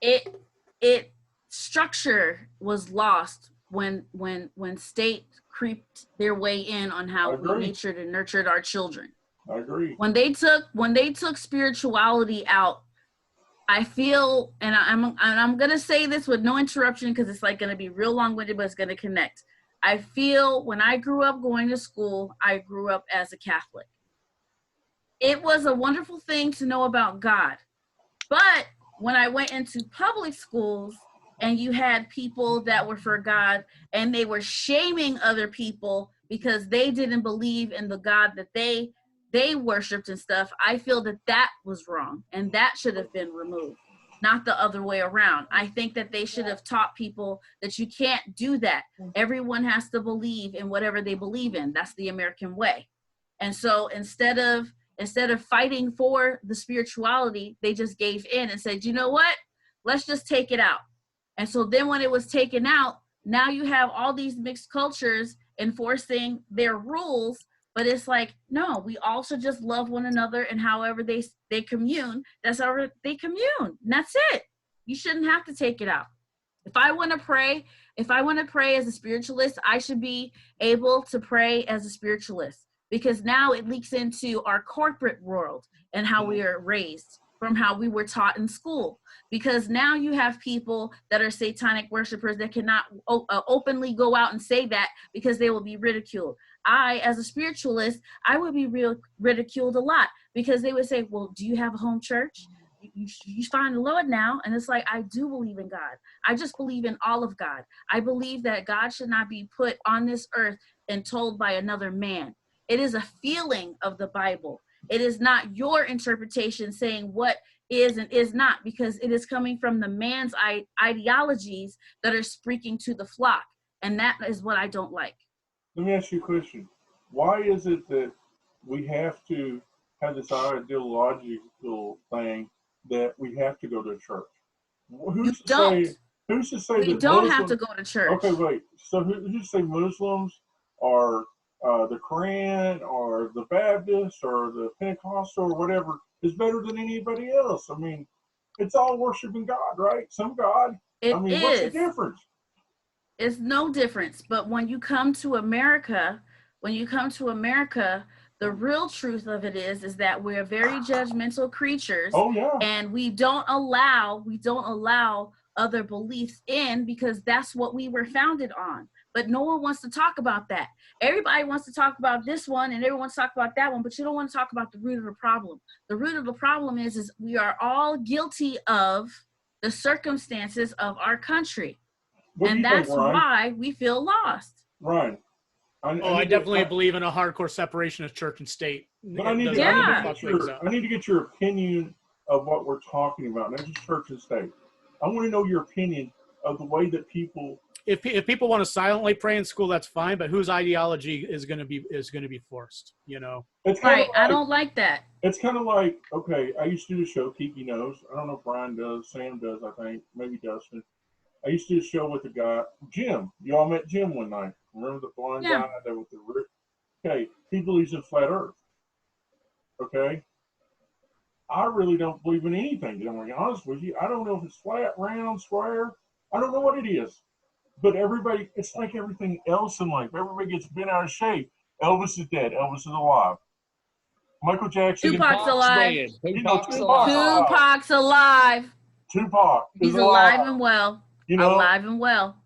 it structure was lost when state creeped their way in on how we natured and nurtured our children. I agree. When they took spirituality out, I feel, and I'm gonna say this with no interruption because it's like gonna be real long-winded, but it's gonna connect. I feel when I grew up going to school, I grew up as a Catholic. It was a wonderful thing to know about God. But when I went into public schools and you had people that were for God and they were shaming other people because they didn't believe in the God that they worshiped and stuff, I feel that that was wrong and that should have been removed, not the other way around. I think that they should have taught people that you can't do that. Everyone has to believe in whatever they believe in. That's the American way. And so instead of fighting for the spirituality, they just gave in and said, you know what? Let's just take it out. And so then when it was taken out, now you have all these mixed cultures enforcing their rules, but it's like, no, we all should just love one another, and however they commune, that's how they commune. And that's it. You shouldn't have to take it out. If I want to pray as a spiritualist, I should be able to pray as a spiritualist, because now it leaks into our corporate world and how we are raised from how we were taught in school. Because now you have people that are satanic worshipers that cannot openly go out and say that because they will be ridiculed. I, as a spiritualist, I would be ridiculed a lot because they would say, well, do you have a home church? You find the Lord now. And it's like, I do believe in God. I just believe in all of God. I believe that God should not be put on this earth and told by another man. It is a feeling of the Bible. It is not your interpretation saying what is and is not, because it is coming from the man's ideologies that are speaking to the flock. And that is what I don't like. Let me ask you a question. Why is it that we have to have this ideological thing that we have to go to church? Who's to say we that don't Muslims, have to go to church? Okay, wait. So who's to say Muslims are the Korean or the Baptist or the Pentecostal or whatever is better than anybody else? I mean, it's all worshiping God, right? Some God. What's the difference? It's no difference. But when you come to America, the real truth of it is that we're very judgmental creatures. Oh yeah. And we don't allow other beliefs in, because that's what we were founded on. But no one wants to talk about that. Everybody wants to talk about this one and everyone wants to talk about that one, but you don't want to talk about the root of the problem. The root of the problem is we are all guilty of the circumstances of our country. And that's why we feel lost. Right. I definitely believe in a hardcore separation of church and state. But I need to get your opinion of what we're talking about, not just church and state. I want to know your opinion of the way that people. If people want to silently pray in school, that's fine. But whose ideology is going to be forced? You know. It's right. I don't like that. It's kind of like, okay, I used to do a show. KiKi knows. I don't know if Brian does. Sam does. I think maybe Dustin. I used to do a show with a guy, Jim. You all met Jim one night. Remember the blind guy that with the root? Okay, he believes in flat Earth. Okay, I really don't believe in anything. I'm going to be honest with you. I don't know if it's flat, round, square. I don't know what it is. But everybody, it's like everything else in life. Everybody gets bent out of shape. Elvis is dead. Elvis is alive. Michael Jackson. Tupac's alive. Tupac's alive. Tupac. He's alive and well. Alive and well.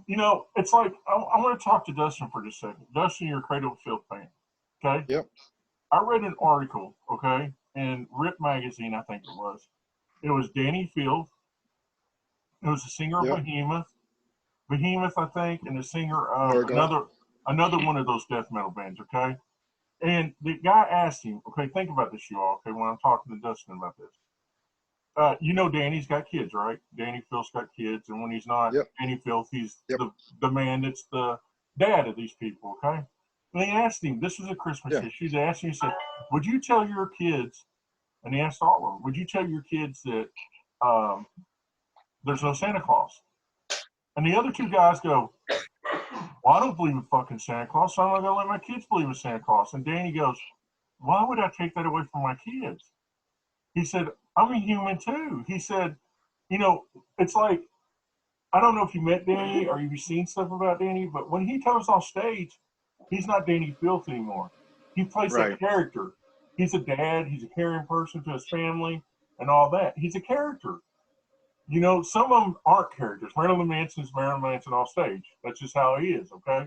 You know, it's like, I'm going to talk to Dustin for just a second. Dustin, you're a Cradle of Filth fan. Okay? Yep. I read an article, okay, in Rip Magazine, I think it was. It was Danny Field. It was the singer of Behemoth, I think, and the singer of another one of those death metal bands, okay? And the guy asked him, okay, think about this, you all, okay, when I'm talking to Dustin about this. You know Danny's got kids, right? Danny Filth's got kids, and when he's not Danny Filth, he's the man that's the dad of these people, okay? And they asked him, this was a Christmas issue, they asked him, he said, would you tell your kids, and he asked all of them, would you tell your kids that there's no Santa Claus? And the other two guys go, well, I don't believe in fucking Santa Claus, so I'm not going to let my kids believe in Santa Claus. And Danny goes, why would I take that away from my kids? He said, I'm a human too. He said, you know, it's like, I don't know if you met Danny or you've seen stuff about Danny, but when he comes off stage, he's not Danny Filth anymore. He plays that character. He's a dad. He's a caring person to his family and all that. He's a character. You know, some of them aren't characters. Marilyn Manson's Marilyn Manson off stage. That's just how he is, okay?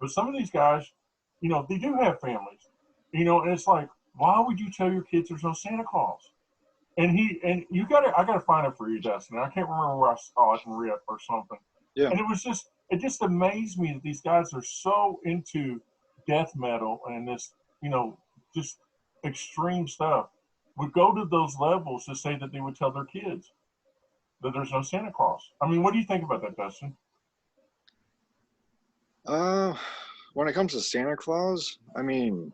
But some of these guys, you know, they do have families, you know, and it's like, why would you tell your kids there's no Santa Claus? And I gotta find it for you, Dustin. I can't remember where I saw it in Rip or something. Yeah. And it just amazed me that these guys are so into death metal and this, you know, just extreme stuff, would go to those levels to say that they would tell their kids that there's no Santa Claus. I mean, what do you think about that, Dustin? When it comes to Santa Claus, I mean,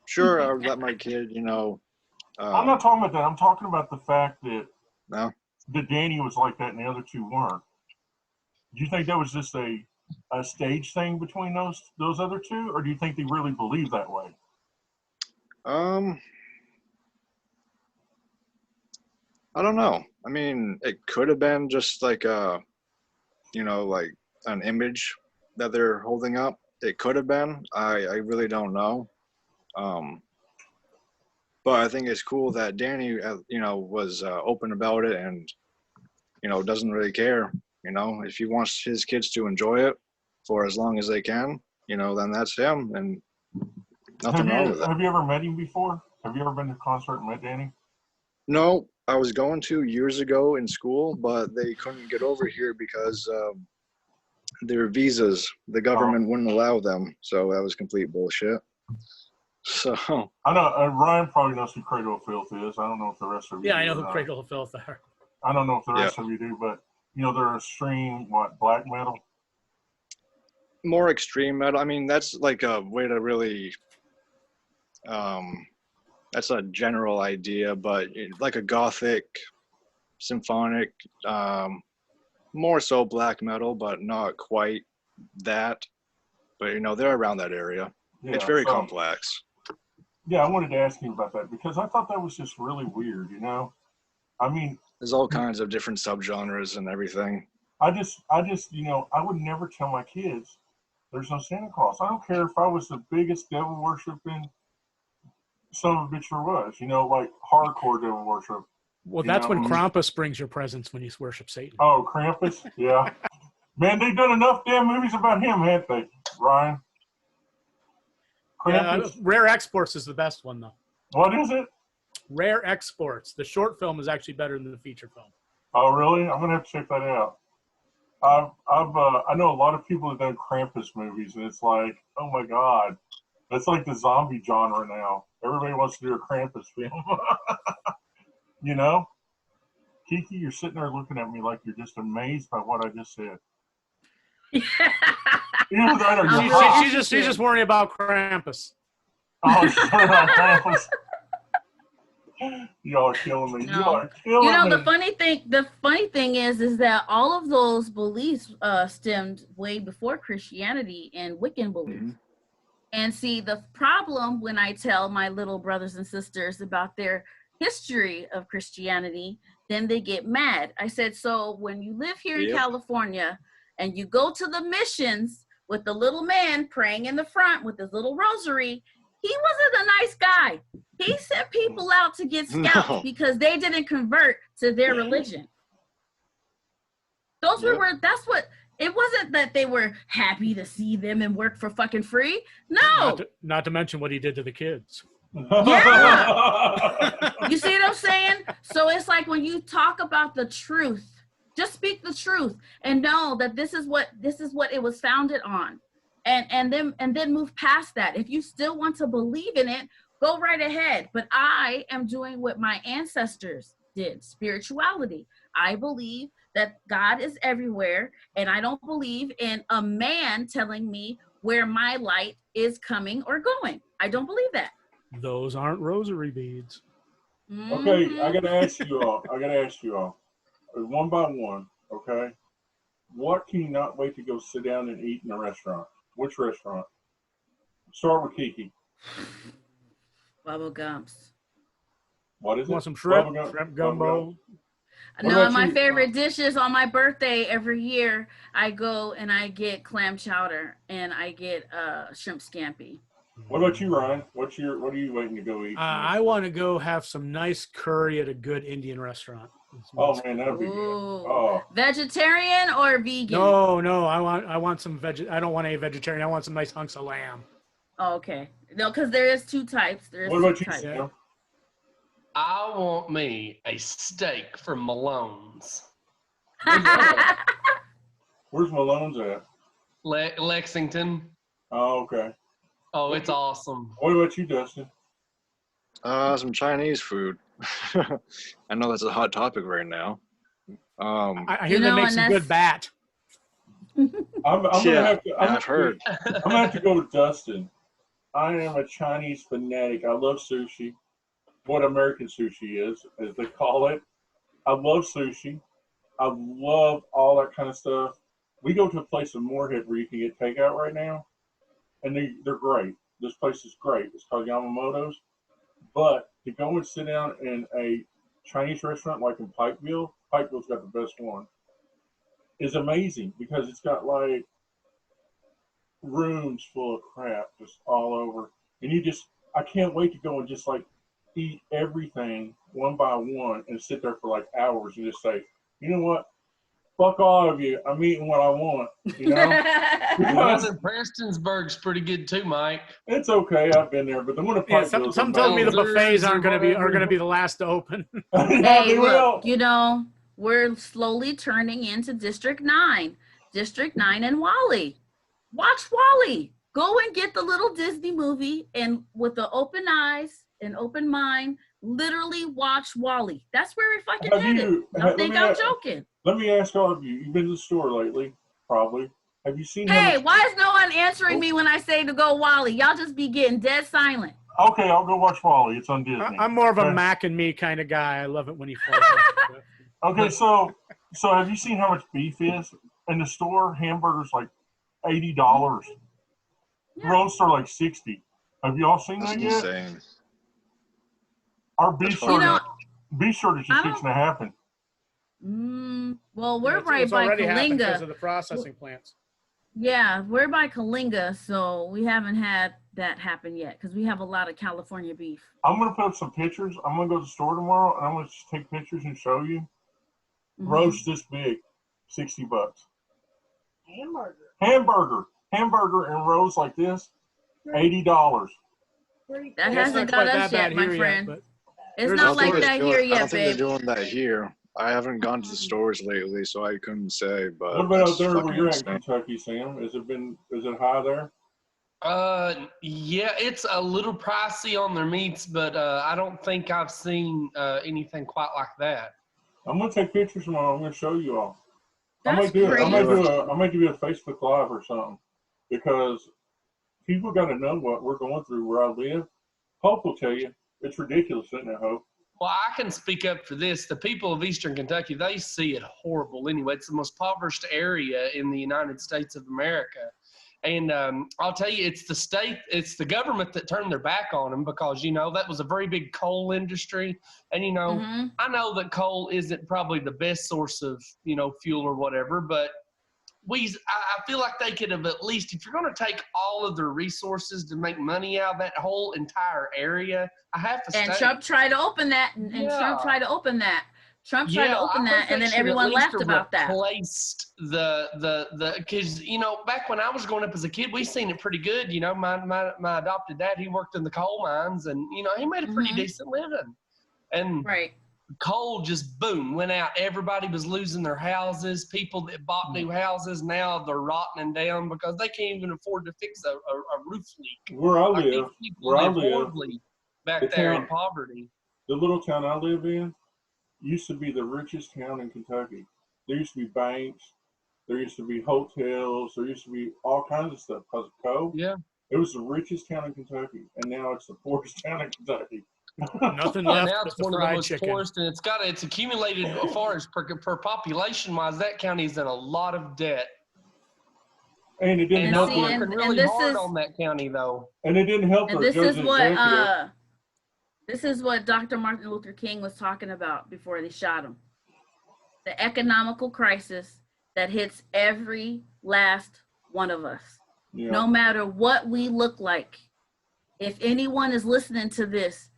sure, I would let my kid, you know. I'm not talking about that. I'm talking about the fact that that Danny was like that and the other two weren't. Do you think that was just a stage thing between those other two, or do you think they really believe that way? I don't know. I mean, it could have been just like you know, like an image that they're holding up. It could have been. I really don't know. But I think it's cool that Danny, you know, was open about it and, you know, doesn't really care. You know, if he wants his kids to enjoy it for as long as they can, you know, then that's him, and nothing wrong with that. Have you ever met him before? Have you ever been to a concert and met Danny? No, I was going to years ago in school, but they couldn't get over here because their visas, the government wouldn't allow them. So that was complete bullshit. So I know Ryan probably knows who Cradle of Filth is. I don't know if the rest of you do. Yeah, I know who Cradle of Filth are. I don't know if the rest of you do, but you know, they're extreme, black metal? More extreme metal. I mean, that's like a way to really, that's a general idea, but like a gothic, symphonic, more so black metal, but not quite that. But, you know, they're around that area. Yeah, it's very complex. Yeah, I wanted to ask you about that because I thought that was just really weird, you know? I mean, there's all kinds of different subgenres and everything. I just, you know, I would never tell my kids there's no Santa Claus. I don't care if I was the biggest devil worshiping son of a bitch there was, you know, like hardcore devil worship. Well, that's when Krampus brings your presents when you worship Satan. Oh, Krampus? Yeah. Man, they've done enough damn movies about him, haven't they, Ryan? Yeah, Rare Exports is the best one, though. What is it? Rare Exports. The short film is actually better than the feature film. Oh, really? I'm gonna have to check that out. I know a lot of people have done Krampus movies, and it's like, oh my god, that's like the zombie genre now. Everybody wants to do a Krampus film. You know, KiKi, you're sitting there looking at me like you're just amazed by what I just said. She's just worrying about Krampus. Oh, she's worried about Krampus. Y'all are killing me. No. You are killing me. The funny thing is that all of those beliefs stemmed way before Christianity and Wiccan beliefs. Mm-hmm. And see, the problem when I tell my little brothers and sisters about their history of Christianity, then they get mad. I said, so when you live here in California and you go to the missions with the little man praying in the front with his little rosary, he wasn't a nice guy. He sent people out to get scalped because they didn't convert to their religion. Those were that's what it wasn't that they were happy to see them and work for fucking free. No. Not to mention what he did to the kids. Yeah. You see what I'm saying? So it's like when you talk about the truth, just speak the truth and know that this is what it was founded on. And then move past that. If you still want to believe in it, go right ahead. But I am doing what my ancestors did, spirituality. I believe that God is everywhere, and I don't believe in a man telling me where my light is coming or going. I don't believe that. Those aren't rosary beads. Mm-hmm. Okay, I gotta ask you all, one by one, okay? What can you not wait to go sit down and eat in a restaurant? Which restaurant? Start with KiKi. Bubble gums. What is it? Want some shrimp gumbo? No, my favorite dishes on my birthday every year, I go and I get clam chowder and I get shrimp scampi. What about you, Ryan? What are you waiting to go eat? I want to go have some nice curry at a good Indian restaurant. Oh man, that'd be good. Oh. Vegetarian or vegan? No, I want some I don't want a vegetarian. I want some nice hunks of lamb. Oh, okay. No, because there is two types. What about you, Sam? I want me a steak from Malone's. Where's Malone's at? Lexington. Oh, okay. Oh, it's awesome. What about you, Dustin? Some Chinese food. I know that's a hot topic right now. I hear they make some good bat. I'm gonna have to. I've heard. I'm gonna have to go with Dustin. I am a Chinese fanatic. I love sushi. What American sushi is, as they call it. I love sushi. I love all that kind of stuff. We go to a place in Moorhead where you can get takeout right now, and they're great. This place is great. It's called Yamamoto's. But to go and sit down in a Chinese restaurant like in Pikeville's got the best one, is amazing because it's got like rooms full of crap just all over. And I can't wait to go and just like eat everything one by one and sit there for like hours and just say, you know what? Fuck all of you. I'm eating what I want. You know? Prestonsburg's pretty good too, Mike. It's okay. I've been there, but the one at Pikeville's some told me the buffets are going to be the last to open. Hey, look, you know, we're slowly turning into District 9. District 9 and Wally. Watch Wally. Go and get the little Disney movie and with the open eyes and open mind, literally watch Wally. That's where we're fucking headed. Don't think I'm joking. Let me ask all of you. You've been to the store lately, probably. Have you seen? Hey, why is no one answering me when I say to go Wally? Y'all just be getting dead silent. Okay, I'll go watch Wally. It's on Disney. I'm more of a Mac and me kind of guy. I love it when he falls. Okay, so have you seen how much beef is in the store? Hamburgers like $80. Yeah. Roasts are like $60. Have you all seen that yet? Insane. Our beef shortage is fixing to happen. Well, we're right by Kalinga because of the processing plants. Yeah, we're by Kalinga, so we haven't had that happen yet because we have a lot of California beef. I'm gonna put up some pictures. I'm gonna go to the store tomorrow and I'm gonna just take pictures and show you. Roast this big, $60. Hamburger and roast like this, $80. That hasn't got us yet, my friend. But it's not like that here yet, babe. I don't think they're doing that here. I haven't gone to the stores lately, so I couldn't say. But what about out there where you're at in Kentucky, Sam? Is it high there? Yeah, it's a little pricey on their meats, but I don't think I've seen anything quite like that. I'm gonna take pictures tomorrow. I'm gonna show you all. That's I might do a Facebook Live or something because people got to know what we're going through where I live. Hope will tell you it's ridiculous, isn't it, Hope? Well, I can speak up for this. The people of Eastern Kentucky, they see it horrible anyway. It's the most impoverished area in the United States of America. And I'll tell you, it's the government that turned their back on them because, that was a very big coal industry. And, I know that coal isn't probably the best source of, fuel or whatever, but I feel like they could have at least, if you're going to take all of their resources to make money out of that whole entire area, I have to say. And Trump tried to open that, and Trump tried to open that. And then everyone laughed about that. Replaced because back when I was growing up as a kid, we seen it pretty good. My adopted dad, he worked in the coal mines, and he made a pretty decent living. And coal just boom went out. Everybody was losing their houses. People that bought new houses, now they're rotting down because they can't even afford to fix a roof leak. Where I live, back there in poverty. The little town I live in used to be the richest town in Kentucky. There used to be banks, there used to be hotels, there used to be all kinds of stuff because of coal. Yeah. It was the richest town in Kentucky, and now it's the poorest town in Kentucky. Nothing left. Now it's one of the most poorest, and it's accumulated as far as per population wise. That county's in a lot of debt. And it didn't help. Working really hard on that county though. And it didn't help. And this is what Dr. Martin Luther King was talking about before they shot him. The economical crisis that hits every last one of us, no matter what we look like. If anyone is listening to this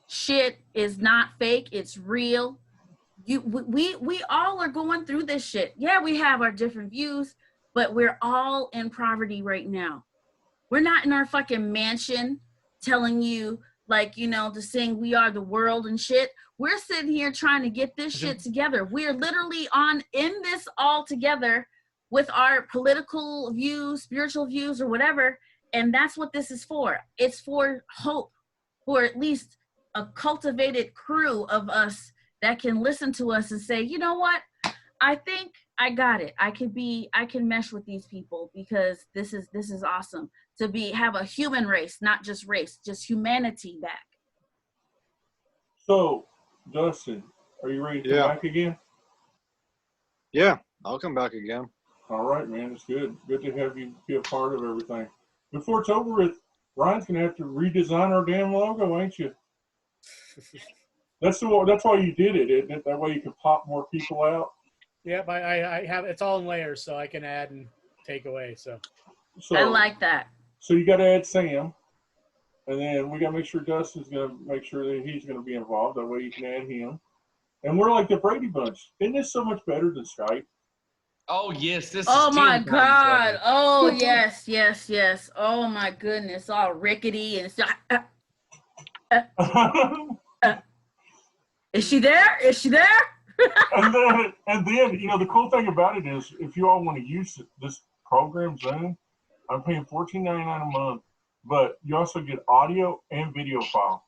shit is not fake. It's real. we all are going through this shit. Yeah, we have our different views, but we're all in poverty right now. We're not in our fucking mansion telling you, like, you know, to sing "We Are the World" and shit. We're sitting here trying to get this shit together. We're literally in this all together with our political views, spiritual views, or whatever. And that's what this is for. It's for hope, for at least a cultivated crew of us that can listen to us and say, you know what? I think I got it. I can mesh with these people because this is awesome to have a human race, not just race, just humanity back. So, Dustin, are you ready to come back again? Yeah, I'll come back again. All right, man. It's good. Good to have you be a part of everything. Before it's over with, Ryan's going to have to redesign our damn logo, ain't you? That's why you did it. That way you can pop more people out. Yep, I have, it's all in layers, so I can add and take away. So I like that. So you got to add Sam, and then we got to make sure Dustin's going to make sure that he's going to be involved. That way you can add him. And we're like the Brady Bunch. Isn't this so much better than Skype? Oh yes, this. Oh is my 10 times God! better. Oh yes! Oh my goodness! All rickety and stuff. Is she there? Is she there? and then, you know, the cool thing about it is, if you all want to use this program, Zoom, I'm paying $14.99 a month, but you also get audio and video file.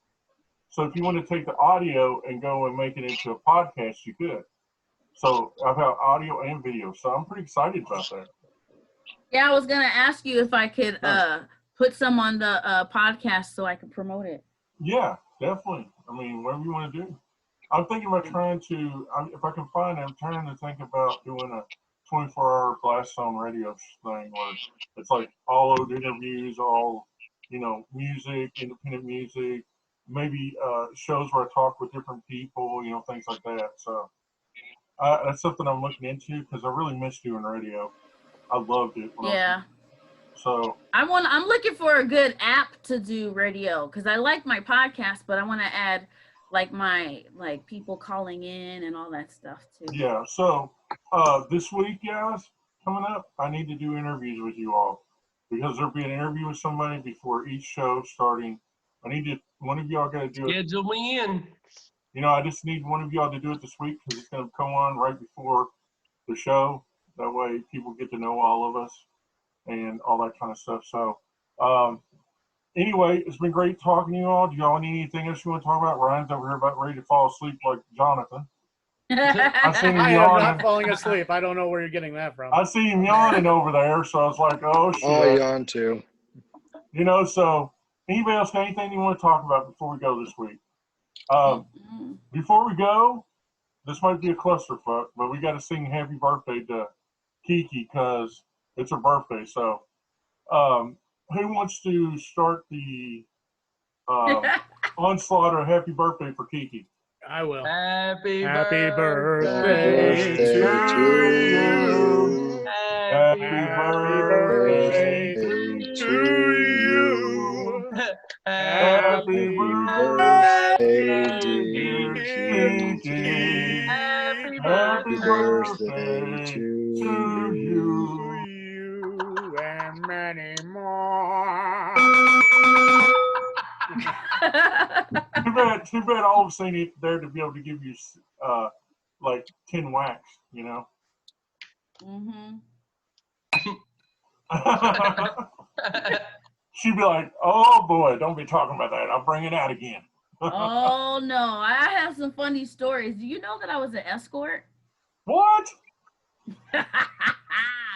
So if you want to take the audio and go and make it into a podcast, you could. So I've got audio and video, so I'm pretty excited about that. Yeah, I was gonna ask you if I could put some on the podcast so I could promote it. Yeah, definitely. I mean, whatever you want to do. I'm thinking about trying to, if I can find it, I'm trying to think about doing a 24-hour Blastzone radio thing where it's like all those interviews, all, you know, music, independent music, maybe shows where I talk with different people, you know, things like that. So that's something I'm looking into because I really miss doing radio. I loved it. Yeah. So I'm looking for a good app to do radio because I like my podcast, but I want to add like my people calling in and all that stuff too. Yeah. So this week, guys, coming up, I need to do interviews with you all because there'll be an interview with somebody before each show starting. One of y'all got to do it. Schedule me in. You know, I just need one of y'all to do it this week because it's going to come on right before the show. That way people get to know all of us and all that kind of stuff. So anyway, it's been great talking to you all. Do y'all need anything else you want to talk about? Ryan's over here about ready to fall asleep like Johnathan. I am not falling asleep. I don't know where you're getting that from. I see him yawning over there, so I was like, oh, shit. Oh, yawn too. You know, so anybody else got anything you want to talk about before we go this week? Before we go, this might be a clusterfuck, but we got to sing happy birthday to KiKi because it's her birthday. So who wants to start the onslaught of happy birthday for KiKi? I will. Happy birthday to you. Happy birthday to you. Happy birthday, dear KiKi. Happy birthday to you. And many more. Too bad all of us ain't there to be able to give you like 10 whacks, you know? She'd be like, oh boy, don't be talking about that. I'll bring it out again. Oh no, I have some funny stories. Do you know that I was an escort? What?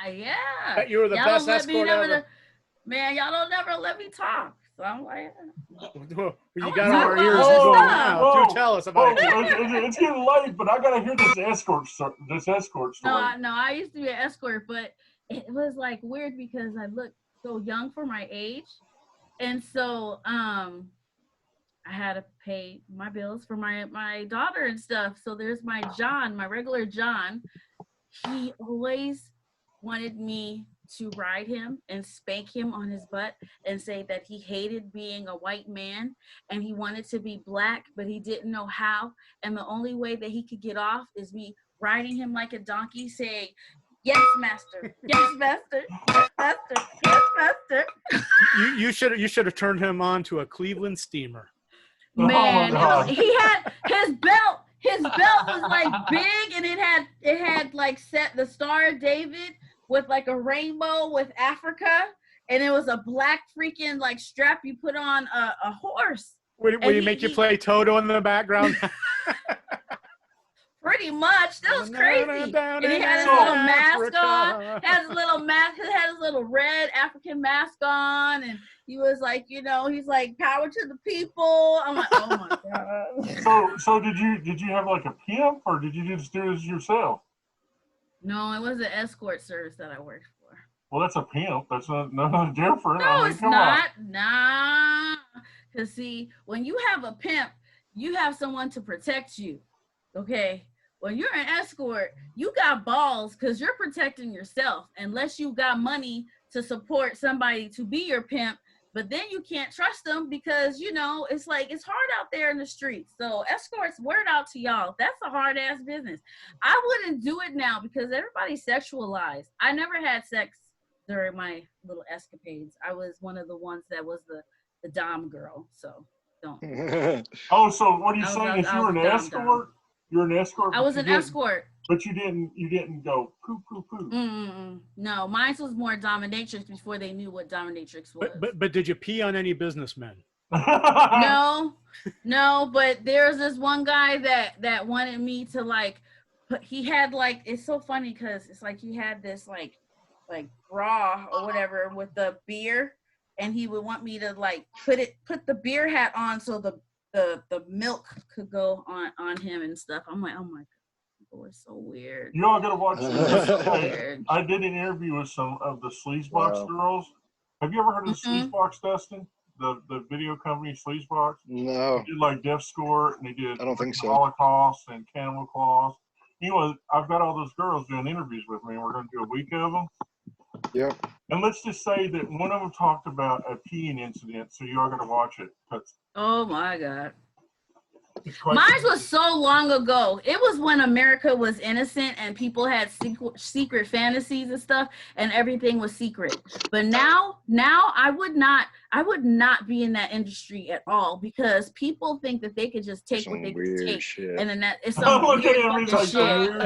Yeah. Bet you were the best escort ever. Man, y'all don't never let me talk. So I'm like, you got our ears going now. Do tell us about it. It's getting late, but I gotta hear this escort story. No, I used to be an escort, but it was like weird because I looked so young for my age, and so I had to pay my bills for my daughter and stuff. So there's my John, my regular John. He always wanted me to ride him and spank him on his butt and say that he hated being a white man and he wanted to be black, but he didn't know how. And the only way that he could get off is me riding him like a donkey saying, yes, master. Yes, master. Yes, master. Yes, master. You should have turned him on to a Cleveland steamer. Man, he had his belt. His belt was like big, and it had like set the Star of David with like a rainbow with Africa, and it was a black freaking like strap you put on a horse. Will you make you play Toto in the background? Pretty much. That was crazy. And he had his little mask on. Had his little mask. He had his little red African mask on, and he was like, you know, he's like, power to the people. I'm like, oh my god. So did you have like a pimp, or did you just do it yourself? No, it was an escort service that I worked for. Well, that's a pimp. That's nothing different. No, it's not. Nah. Because see, when you have a pimp, you have someone to protect you. Okay? When you're an escort, you got balls because you're protecting yourself unless you got money to support somebody to be your pimp. But then you can't trust them because, you know, it's like, it's hard out there in the streets. So escorts, word out to y'all. That's a hard ass business. I wouldn't do it now because everybody's sexualized. I never had sex during my little escapades. I was one of the ones that was the dom girl. So don't. Oh, so what are you saying? If you were an escort? You're an escort? I was an escort. But you didn't go poo poo poo. No, mine was more dominatrix before they knew what dominatrix was. But did you pee on any businessmen? No, but there's this one guy that wanted me to like, he had like, it's so funny because it's like he had this like bra or whatever with the beer, and he would want me to like put the beer hat on so the milk could go on him and stuff. I'm like, oh my god. It's so weird. You all gotta watch this. I did an interview with some of the Sleazebox girls. Have you ever heard of Sleazebox, Dustin? The video company Sleazebox? No. They did like Death Score, and they did I don't think so. Holocaust and Cannibal Claws. Anyway, I've got all those girls doing interviews with me, and we're gonna do a week of them. Yep. And let's just say that one of them talked about a peeing incident, so you are gonna watch it. Oh my god. Mine was so long ago. It was when America was innocent and people had secret fantasies and stuff, and everything was secret. But now I would not be in that industry at all because people think that they could just take what they can take, shit. and then it's some weird shit.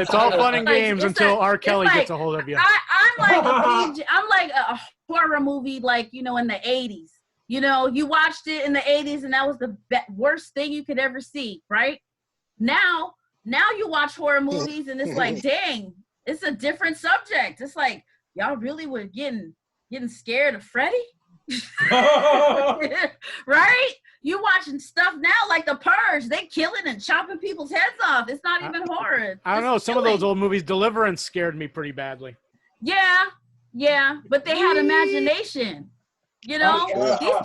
It's all fun and games until R. Kelly gets a hold of you. I'm like a horror movie, like, you know, in the 80s. You know, you watched it in the 80s and that was the worst thing you could ever see, right? Now you watch horror movies and it's like, dang, it's a different subject. It's like, y'all really were getting scared of Freddy? Right? You watching stuff now like The Purge. They killing and chopping people's heads off. It's not even horror. I don't know. Some of those old movies, Deliverance scared me pretty badly. Yeah, but they had imagination. You know, these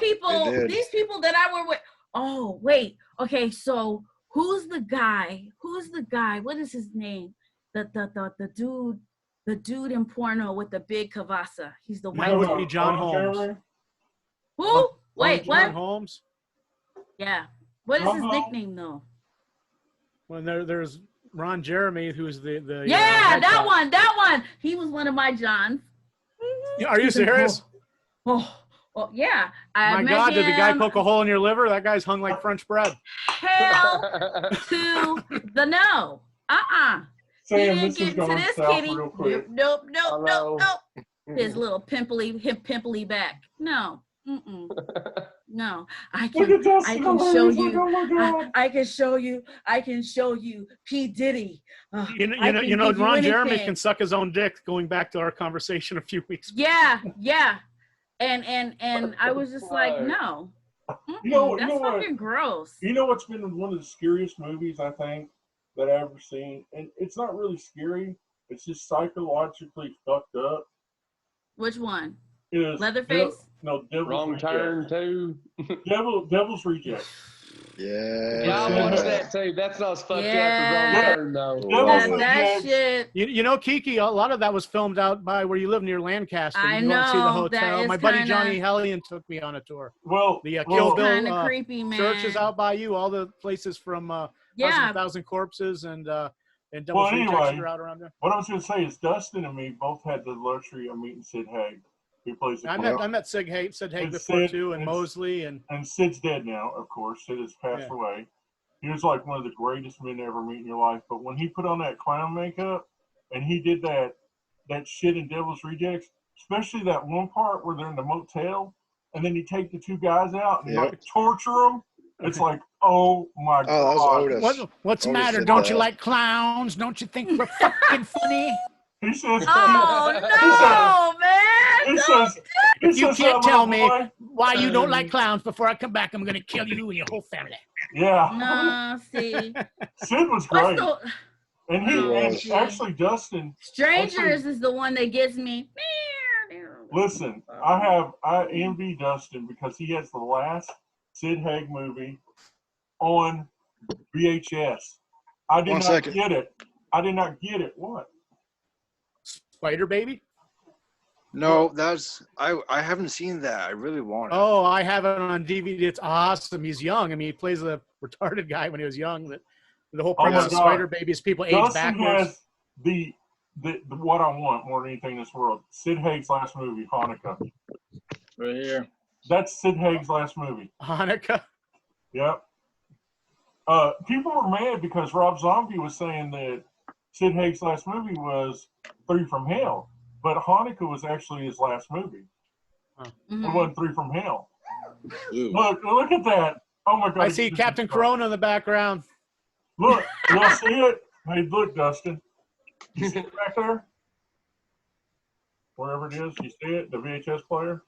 people that I were with. Oh, wait. Okay, so who's the guy? What is his name? The dude in porno with the big kavasa. He's the white. That would be John Holmes. Who? Wait, what? John Holmes. Yeah. What is his nickname though? Well, there's Ron Jeremy, who's the that one. He was one of my Johns. Are you serious? Oh, yeah. My God, did the guy poke a hole in your liver? That guy's hung like French bread. Hell to the no. Sam, he didn't get into this, kitty. Nope. His little pimply back. No. No. I can show you. I can show you P. Diddy. You know, Ron Jeremy can suck his own dick, going back to our conversation a few weeks ago. Yeah. And I was just like, no. That's fucking gross. You know what's been one of the scariest movies I think that I've ever seen? And it's not really scary. It's just psychologically fucked up. Which one? Leatherface? No, Devil's Wrong Reject. Turn 2. Devil's Reject. Yeah, I watched that too. That's not as fucked up as Wrong Turn, though. That shit. You know, KiKi, a lot of that was filmed out by where you live near Lancaster. I you go and see the know, hotel. that is My buddy kinda- Johnny Hellion took me on a tour. Well, the Kill Bill kinda creepy, man. church is out by you. All the places from Thousand Corpses and Devil's Rejects are out around there. What I was going to say is Dustin and me both had the luxury of meeting Sid Haig. He plays the I met Sid Haig before too, and Mosley and Sid's dead now, of course. Sid has passed away. He was like one of the greatest men to ever meet in your life. But when he put on that clown makeup and he did that shit in Devil's Rejects, especially that one part where they're in the motel and then you take the two guys out and like torture them. It's like, oh my God. What's the matter? Don't you like clowns? Don't you think we're fucking funny? He says, "Oh no, man!" If you can't tell me why you don't like clowns before I come back, I'm gonna kill you and your whole family. Yeah. No, see. Sid was great. And actually Dustin. Strangers is the one that gets me. Listen, I envy Dustin because he has the last Sid Haig movie on VHS. I did not get it. I did not get it. What? Spider Baby? No, I haven't seen that. I really want it. Oh, I have it on DVD. It's awesome. He's young. I mean, he plays a retarded guy when he was young. The whole premise of Spider Baby is people age backwards. Has the what I want more than anything in this world. Sid Haig's last movie, Hanukkah. Right here. That's Sid Haig's last movie. Hanukkah? Yep. People were mad because Rob Zombie was saying that Sid Haig's last movie was Three from Hell. But Hanukkah was actually his last movie. It wasn't Three from Hell. Look at that. Oh my God. I see Captain Corona in the background. Look, you see it? Hey, look, Dustin. You see it back there? Wherever it is, you see it? The VHS player?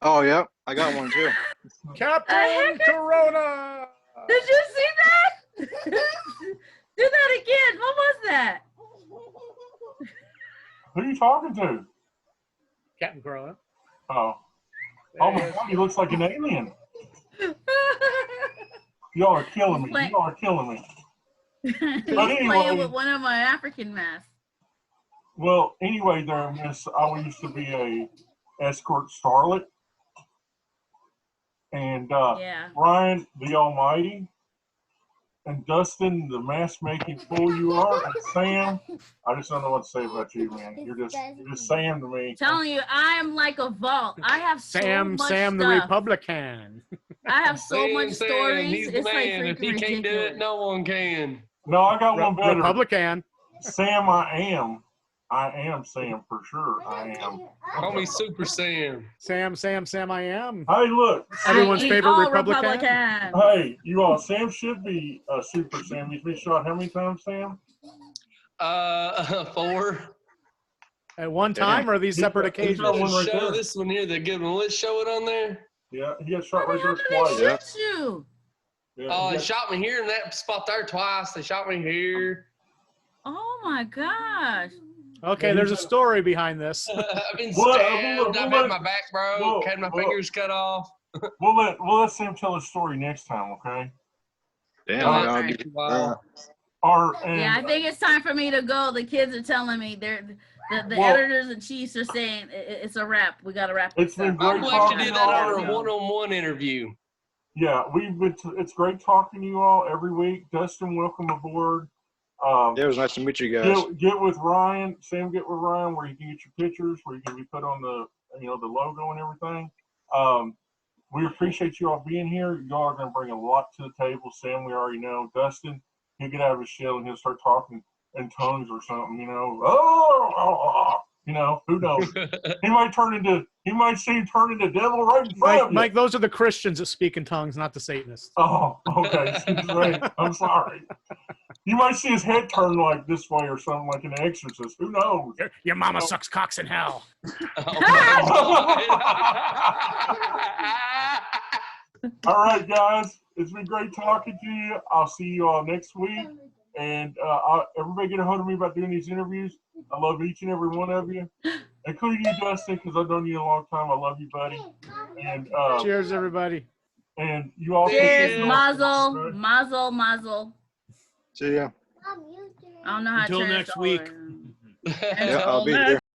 Oh, yeah. I got one too. Captain Corona! Did you see that? Do that again. What was that? Who are you talking to? Captain Corona. Oh. Oh my God, he looks like an alien. Y'all are killing me. Y'all are killing me. He's playing with one of my African masks. Well, anyway, there, Miss, I used to be a escort starlet. And Ryan, the Almighty, and Dustin, the mask-making fool you are, and Sam, I just don't know what to say about you, man. You're just Sam to me. Telling you, I am like a vault. I have so much Sam stuff. the Republican. I have so much stories. He's the man. If he can't do it, no one can. No, I got one better. Republican. Sam, I am Sam for sure. I am. Call me Super Sam. Sam, I am. Hey, look. Everyone's favorite Republican. Hey, you all. Sam should be a Super Sam. He's been shot how many times, Sam? 4. At one time, or are these separate occasions? Show this one here, the good one. Let's show it on there. Yeah, he got shot right there twice. Yeah. Oh, they shot me here in that spot there twice. They shot me here. Oh my gosh. Okay, there's a story behind this. I've been stabbed. I've had my back broke. Had my fingers cut off. We'll let Sam tell his story next time, okay? Damn. Yeah, I think it's time for me to go. The kids are telling me the editors and chiefs are saying it's a wrap. We got to wrap this up. I'm glad you did that on a one-on-one interview. Yeah, it's great talking to you all every week. Dustin, welcome aboard. It was nice to meet you guys. Get with Ryan. Sam, get with Ryan where you can get your pictures, where you can be put on the logo and everything. We appreciate you all being here. Y'all are going to bring a lot to the table. Sam, we already know. Dustin, he'll get out of his shell and he'll start talking in tongues or something. Who knows? He might see him turn into devil right in front of you. Mike, those are the Christians that speak in tongues, not the Satanists. Oh, okay. I'm sorry. You might see his head turn like this way or something, like an exorcist. Who knows? Your mama sucks cocks in hell. All right, guys. It's been great talking to you. I'll see you all next week. And everybody get a hold of me about doing these interviews. I love each and every one of you, including you, Dustin, because I've known you a long time. I love you, buddy. And cheers, everybody. And you all cheers, mazel, mazel, mazel. See ya. I don't know how Until to turn next this week. over. Yeah, I'll be here.